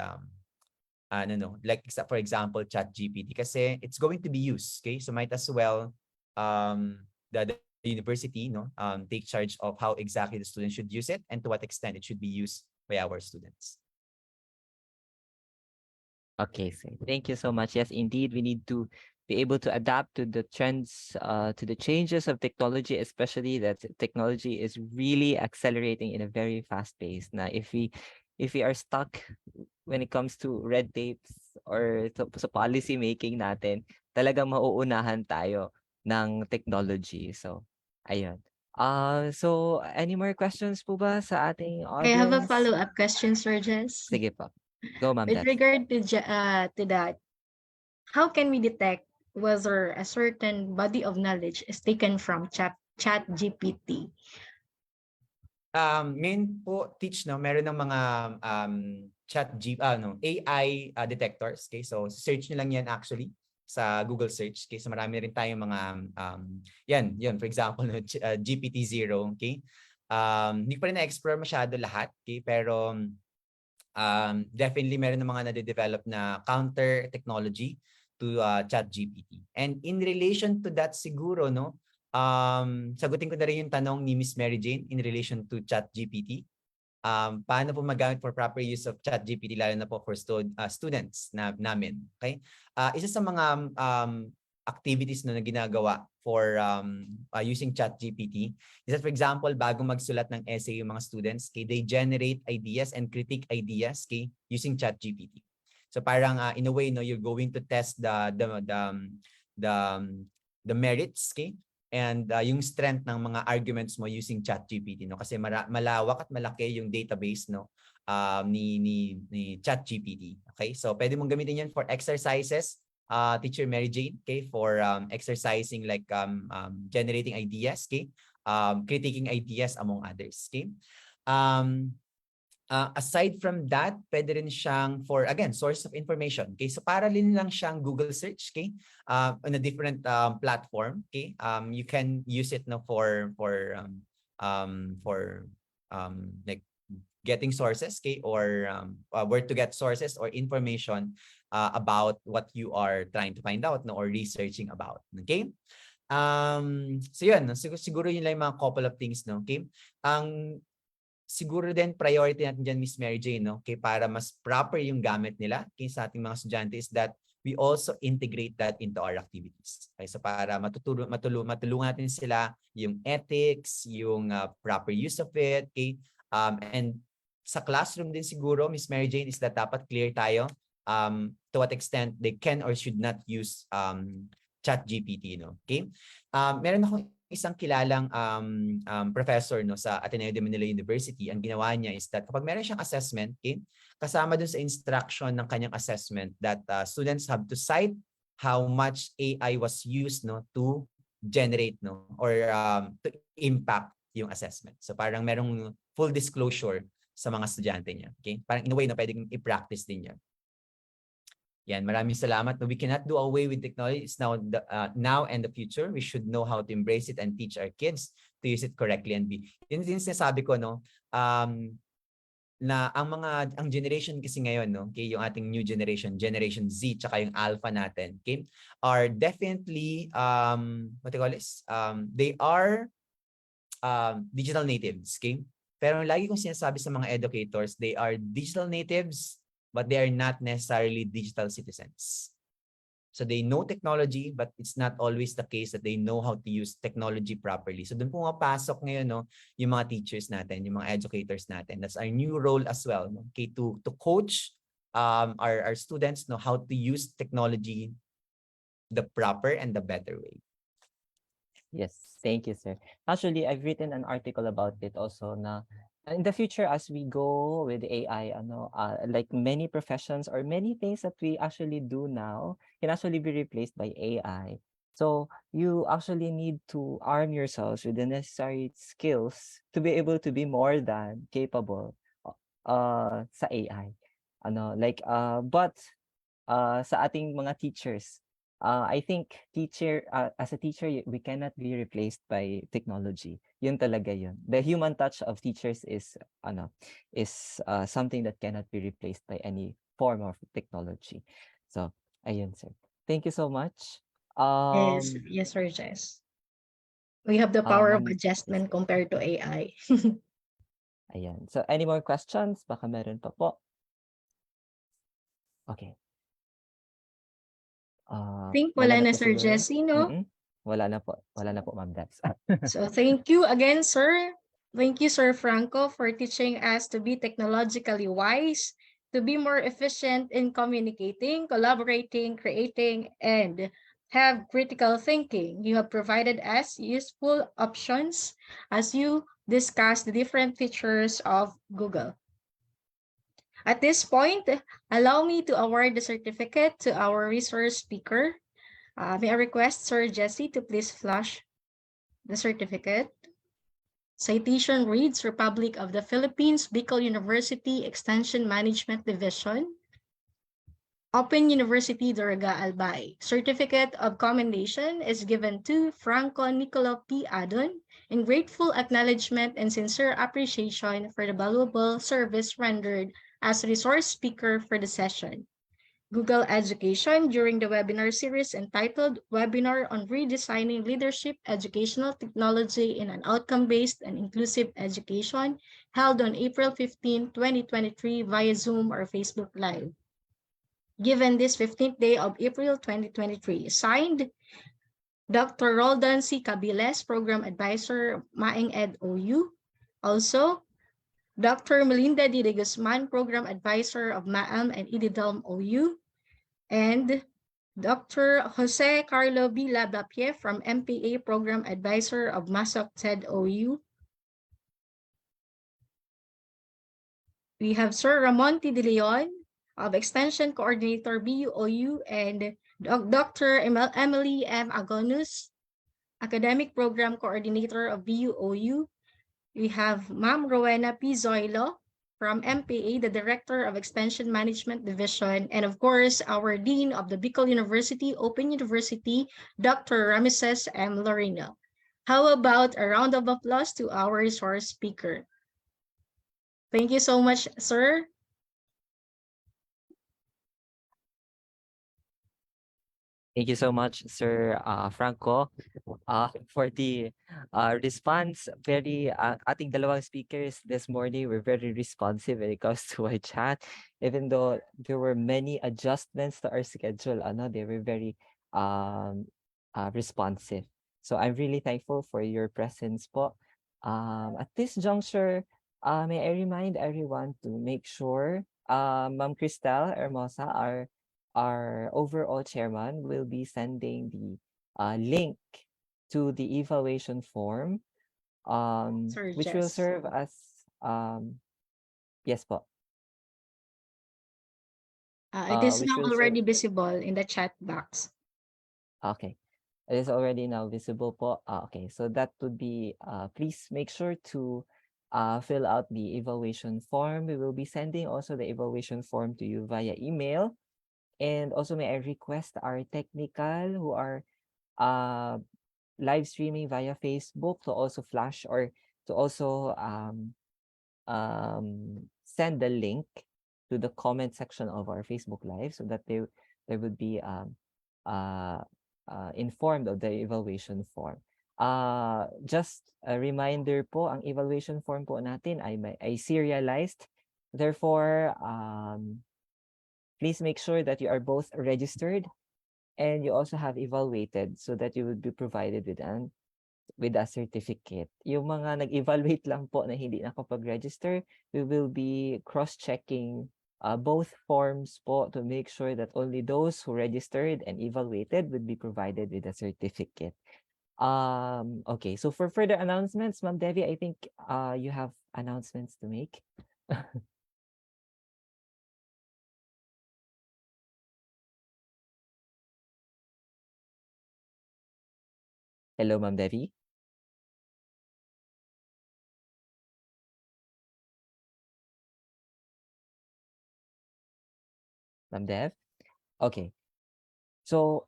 like for example ChatGPT kasi it's going to be used, okay, so might as well the university take charge of how exactly the students should use it and to what extent it should be used by our students. Okay, so thank you so much. Yes, indeed, we need to be able to adapt to the trends, to the changes of technology, especially that technology is really accelerating in a very fast pace. Now, if we are stuck when it comes to red tapes or sa policy making natin, talagang mauunahan tayo ng technology. So, ayun. So any more questions po ba sa ating I have a audience? follow-up question, Sir Jess. Sige po. Go, Ma'am With Debs. regard to that, how can we detect whether a certain body of knowledge is taken from ChatGPT? Ngayon po teach no meron ng mga AI detectors, okay, so search niyo lang yan actually sa Google search, okay, so marami rin tayong mga yan for example no, GPT-0, okay, hindi pa rin na-explore masyado lahat, okay, pero definitely meron ng mga nade-develop na counter technology to ChatGPT. And in relation to that siguro no, sagutin ko na rin yung tanong ni Miss Mary Jane in relation to ChatGPT. Paano po magamit for proper use of ChatGPT lalo na po for students namin, okay? Isa sa mga activities na ginagawa for using ChatGPT is that, for example, bago magsulat ng essay yung mga students, okay, they generate ideas and critique ideas, okay, using ChatGPT. So parang in a way no, you're going to test the merits, okay, and yung strength ng mga arguments mo using ChatGPT, no, kasi malawak at malaki yung database no ni ChatGPT, okay, so pwede mong gamitin yan for exercises, Teacher Mary Jane, okay, for exercising like generating ideas, okay, critiquing ideas among others, okay. Aside from that, pwede rin siyang for, again, source of information. Okay, so parallel lang siyang Google search, okay, on a different platform, okay. You can use it no for like getting sources, okay, or where to get sources or information about what you are trying to find out no, or researching about, okay. So yun, siguro yun lang yung mga couple of things, no, okay. Siguro din priority natin dyan, Miss Mary Jane, no, okay, para mas proper yung gamit nila, okay, sa ating mga estudyante is that we also integrate that into our activities. Okay, so para matulungan natin sila yung ethics, yung proper use of it, okay, and sa classroom din siguro, Miss Mary Jane, is that dapat clear tayo to what extent they can or should not use ChatGPT, no, okay. Meron akong isang kilalang professor no sa Ateneo de Manila University. Ang ginawa niya is that kapag meron siyang assessment, okay, kasama dun sa instruction ng kanyang assessment that students have to cite how much AI was used no to generate no or to impact yung assessment. So parang merong full disclosure sa mga estudyante niya. Okay? Parang in a way na pwedeng i-practice din yan. Yan, maraming salamat. No, we cannot do away with technology. It's now and the future. We should know how to embrace it and teach our kids to use it correctly and be. Yun din sinasabi ko, no, na ang generation kasi ngayon, no, okay, yung ating new generation, Generation Z, tsaka yung Alpha natin, okay, are definitely, what do you call this? They are digital natives, okay? Pero lagi kong sinasabi sa mga educators, they are digital natives, but they are not necessarily digital citizens. So they know technology, but it's not always the case that they know how to use technology properly. So doon pumapasok ngayon, no, yung mga teachers natin, yung mga educators natin. That's our new role as well, no? Okay, to coach our students know how to use technology the proper and the better way. Yes, thank you, sir. Actually, I've written an article about it also na in the future as we go with AI, like many professions or many things that we actually do now can actually be replaced by AI. So you actually need to arm yourselves with the necessary skills to be able to be more than capable sa AI. But sa ating mga teachers, I think as a teacher, we cannot be replaced by technology. Yun talaga yun. The human touch of teachers is something that cannot be replaced by any form of technology. So, ayun, sir. Thank you so much. Yes, Sir Jess. We have the power of adjustment compared to AI. Ayan. So, any more questions? Baka meron pa po. Okay. I think wala na Sir Jesse, no? Wala na po, Ma'am Dax. So thank you again, sir. Thank you, Sir Franco, for teaching us to be technologically wise, to be more efficient in communicating, collaborating, creating, and have critical thinking. You have provided us useful options as you discuss the different features of Google. At this point, allow me to award the certificate to our resource speaker. May I request Sir Jesse to please flash the certificate. Citation reads, Republic of the Philippines, Bicol University Extension Management Division, Open University Daraga Albay. Certificate of commendation is given to Franco Nicola P. Adon in grateful acknowledgement and sincere appreciation for the valuable service rendered as resource speaker for the session. Google Education during the webinar series entitled Webinar on Redesigning Leadership Educational Technology in an Outcome-Based and Inclusive Education, held on April 15, 2023 via Zoom or Facebook Live. Given this 15th day of April 2023, signed Dr. Roldan C. Cabiles, Program Advisor, Maeng Ed OU. Also, Dr. Melinda D. De Guzman, Program Advisor of MAAM and IDIDALM OU, and Dr. Jose Carlo B. Labapie from MPA, Program Advisor of MASOC TED OU. We have Sir Ramon T. De Leon of Extension Coordinator BUOU and Dr. Emily M. Agonus, Academic Program Coordinator of BUOU. We have Ma'am Rowena P. Zoilo from MPA, the Director of Extension Management Division, and of course, our Dean of the Bicol University, Open University, Dr. Ramesses M. Lorino. How about a round of applause to our resource speaker? Thank you so much, sir. Thank you so much, Sir Franco, for the response. Ating dalawang speakers this morning were very responsive when it comes to our chat. Even though there were many adjustments to our schedule, they were very responsive. So I'm really thankful for your presence po. At this juncture, may I remind everyone to make sure Ma'am Cristel Hermosa, our overall chairman, will be sending the link to the evaluation form, which will serve as yes po. It is now already visible in the chat box. Okay. It is already now visible po. Okay, so that would be, please make sure to fill out the evaluation form. We will be sending also the evaluation form to you via email. And also may I request our technical who are live streaming via Facebook to also flash or to also send the link to the comment section of our Facebook Live so that they would be informed of the evaluation form. Just a reminder po, ang evaluation form po natin ay serialized. Therefore, please make sure that you are both registered and you also have evaluated so that you would be provided with a certificate. Yung mga nag-evaluate lang po na hindi nakapag-register, we will be cross-checking both forms po to make sure that only those who registered and evaluated would be provided with a certificate. Okay, so for further announcements, Ma'am Devi, I think you have announcements to make. Hello, Ma'am Devi. Ma'am Dev? Okay. So,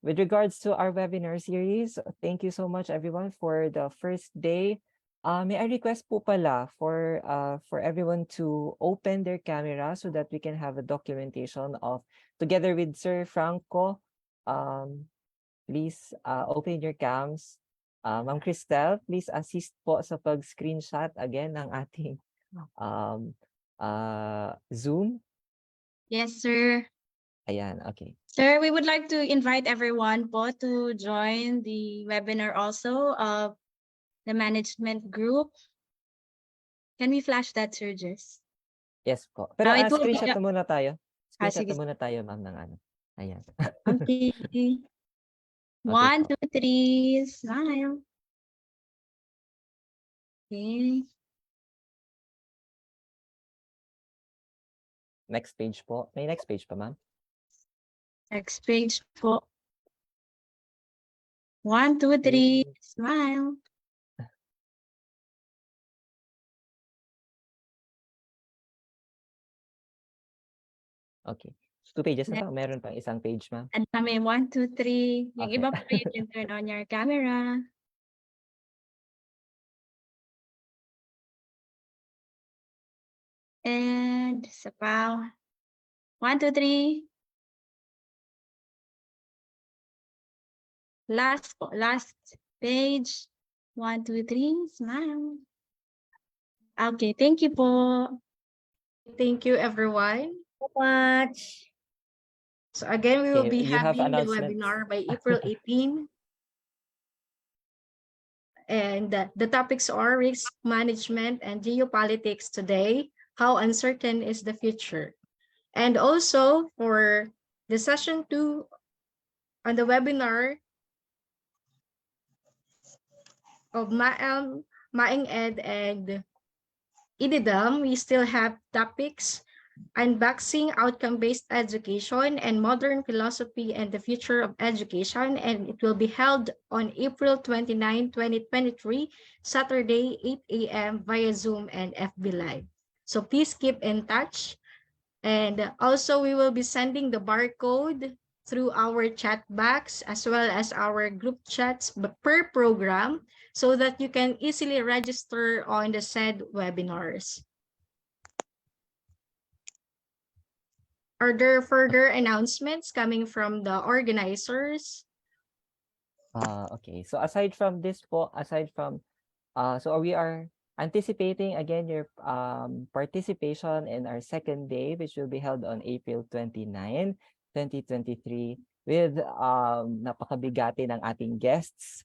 with regards to our webinar series, thank you so much everyone for the first day. May I request po pala for everyone to open their camera so that we can have a documentation of, together with Sir Franco, please open your cams. Ma'am Cristel, please assist po sa pag-screenshot again ng ating Zoom. Yes, sir. Ayan, okay. Sir, we would like to invite everyone po to join the webinar also of the management group. Can we flash that, Sir Jess? Yes po. Pero it will be screenshot na muna tayo. Screenshot sige. na muna tayo, ma'am, ng ano. Ayan. Okay. 1, 2, 3, smile. Okay. Next page po. May next page pa, ma'am? Next page po. 1, 2, 3, smile. Okay. 2 pages na to. Meron pang isang page, ma'am. At kami, 1, 2, 3. Yung Okay. iba pa, you can turn on your camera. And isa pa. 1, 2, 3. Last page. 1, 2, 3. Smile. Okay, thank you po. Thank you, everyone. So much. So again, we will Okay, be you have having the announcements. webinar by April 18. And the topics are risk management and geopolitics today. How uncertain is the future? And also for the session 2 on the webinar of Maing Ed and IDIDAM, we still have topics: unboxing outcome-based education and modern philosophy and the future of education, and it will be held on April 29, 2023, Saturday, 8 a.m. via Zoom and FB Live. So please keep in touch. And also we will be sending the barcode through our chat box as well as our group chats per program so that you can easily register on the said webinars. Are there further announcements coming from the organizers? Okay. So aside from this po, so we are anticipating again your participation in our second day, which will be held on April 29, 2023 with napakabigati ng ating guests,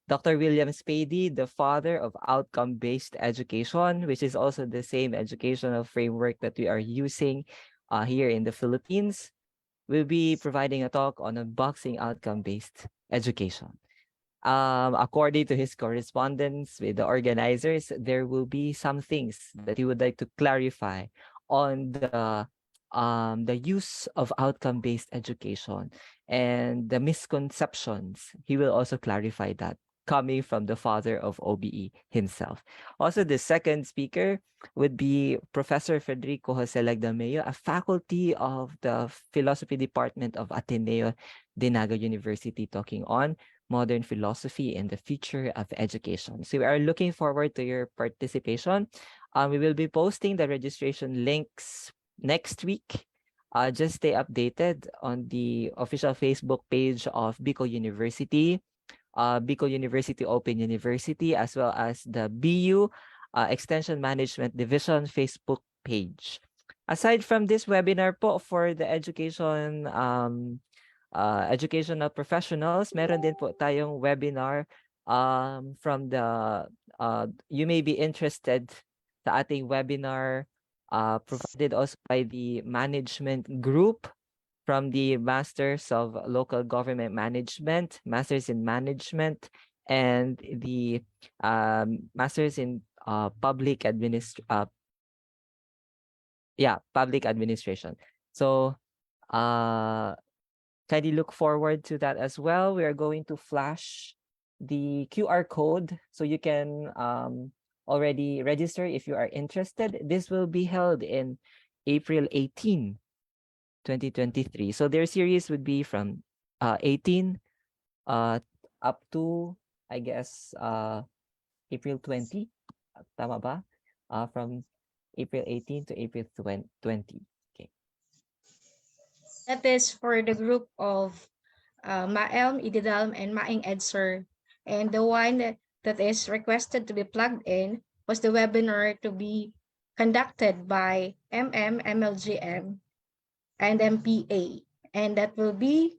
Dr. William Spady, the father of outcome-based education, which is also the same educational framework that we are using here in the Philippines, will be providing a talk on unboxing outcome-based education. According to his correspondence with the organizers, there will be some things that he would like to clarify on the the use of outcome-based education and the misconceptions. He will also clarify that, coming from the father of OBE himself. Also, the second speaker would be Professor Federico Jose Lagdameo, a faculty of the Philosophy Department of Ateneo de Naga University, talking on modern philosophy and the future of education. So we are looking forward to your participation. We will be posting the registration links next week. Just stay updated on the official Facebook page of Bicol University, Bicol University Open University, as well as the BU Extension Management Division Facebook page. Aside from this webinar po for the educational professionals, meron din po tayong webinar from the, you may be interested sa ating webinar provided also by the management group from the Masters of Local Government Management, Masters in Management, and the Masters in Public Administration. So kindly look forward to that as well. We are going to flash the QR code so you can already register if you are interested. This will be held in April 18, 2023. So their series would be from 18 up to, I guess, April 20. Tama ba? From April 18 to April 20. Okay. That is for the group of Maelm, Ididalm, and Maing Edsir. And the one that is requested to be plugged in was the webinar to be conducted by MLGM, and MPA. And that will be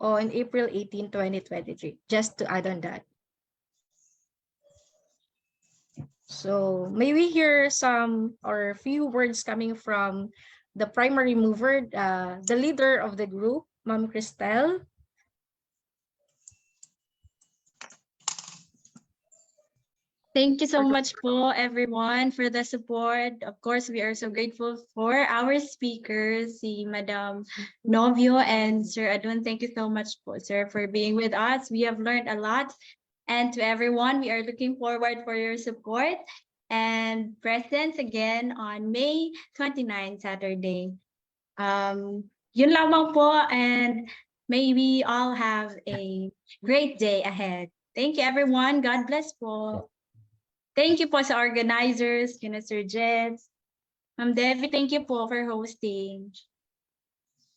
on April 18, 2023, just to add on that. So may we hear some or a few words coming from the primary mover, the leader of the group, Ma'am Cristel. Thank you so much po everyone for the support. Of course, we are so grateful for our speakers, si Madam Novio and Sir Adun. Thank you so much po, sir, for being with us. We have learned a lot. And to everyone, we are looking forward for your support and presence again on May 29, Saturday. Yun lamang po, and may we all have a great day ahead. Thank you, everyone. God bless po. Thank you po sa organizers, kina Sir Jets. Ma'am Devi, thank you po for hosting.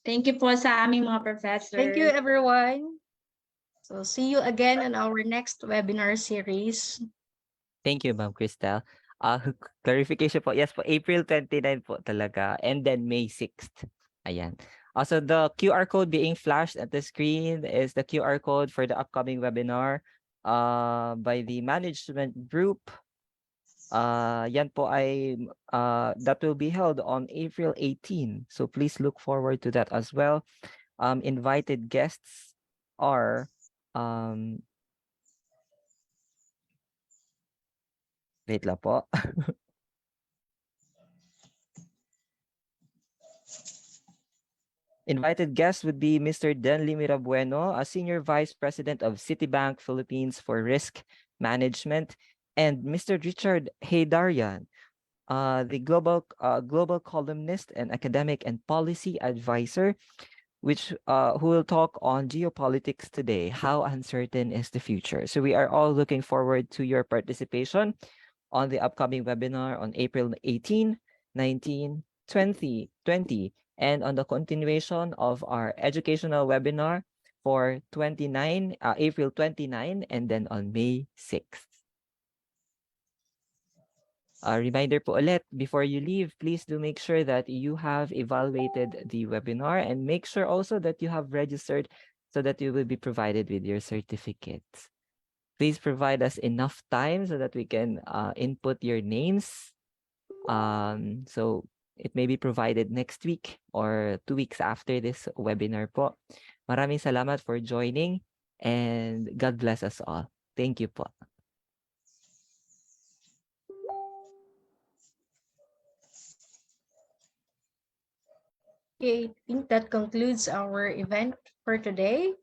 Thank you po sa aming mga professors. Thank you, everyone. So see you again on our next webinar series. Thank you, Ma'am Cristel. Clarification po. Yes po, April 29 po talaga. And then May 6th. Ayan. Also, the QR code being flashed at the screen is the QR code for the upcoming webinar by the management group. Yan po ay that will be held on April 18. So please look forward to that as well. Invited guests are wait lang po. Invited guests would be Mr. Denly Mirabueno, a Senior Vice President of Citibank Philippines for Risk Management, and Mr. Richard Heydarian, the global columnist and academic and policy advisor, who will talk on geopolitics today, how uncertain is the future. So we are all looking forward to your participation on the upcoming webinar on April 18, 19, 20, and on the continuation of our educational webinar for April 29, and then on May 6th. A reminder po ulit, before you leave, please do make sure that you have evaluated the webinar and make sure also that you have registered so that you will be provided with your certificates. Please provide us enough time so that we can input your names. So it may be provided next week or 2 weeks after this webinar po. Maraming salamat for joining, and God bless us all. Thank you po. Okay, I think that concludes our event for today.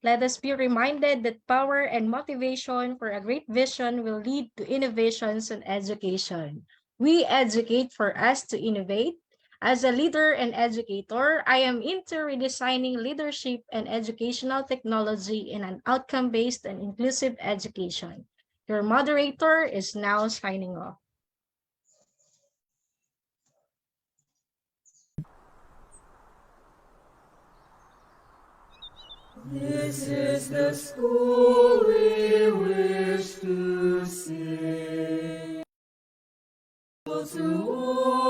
Let us be reminded that power and motivation for a great vision will lead to innovations in education. We educate for us to innovate. As a leader and educator, I am into redesigning leadership and educational technology in an outcome-based and inclusive education. Your moderator is now signing off. This is the school we wish to see. To all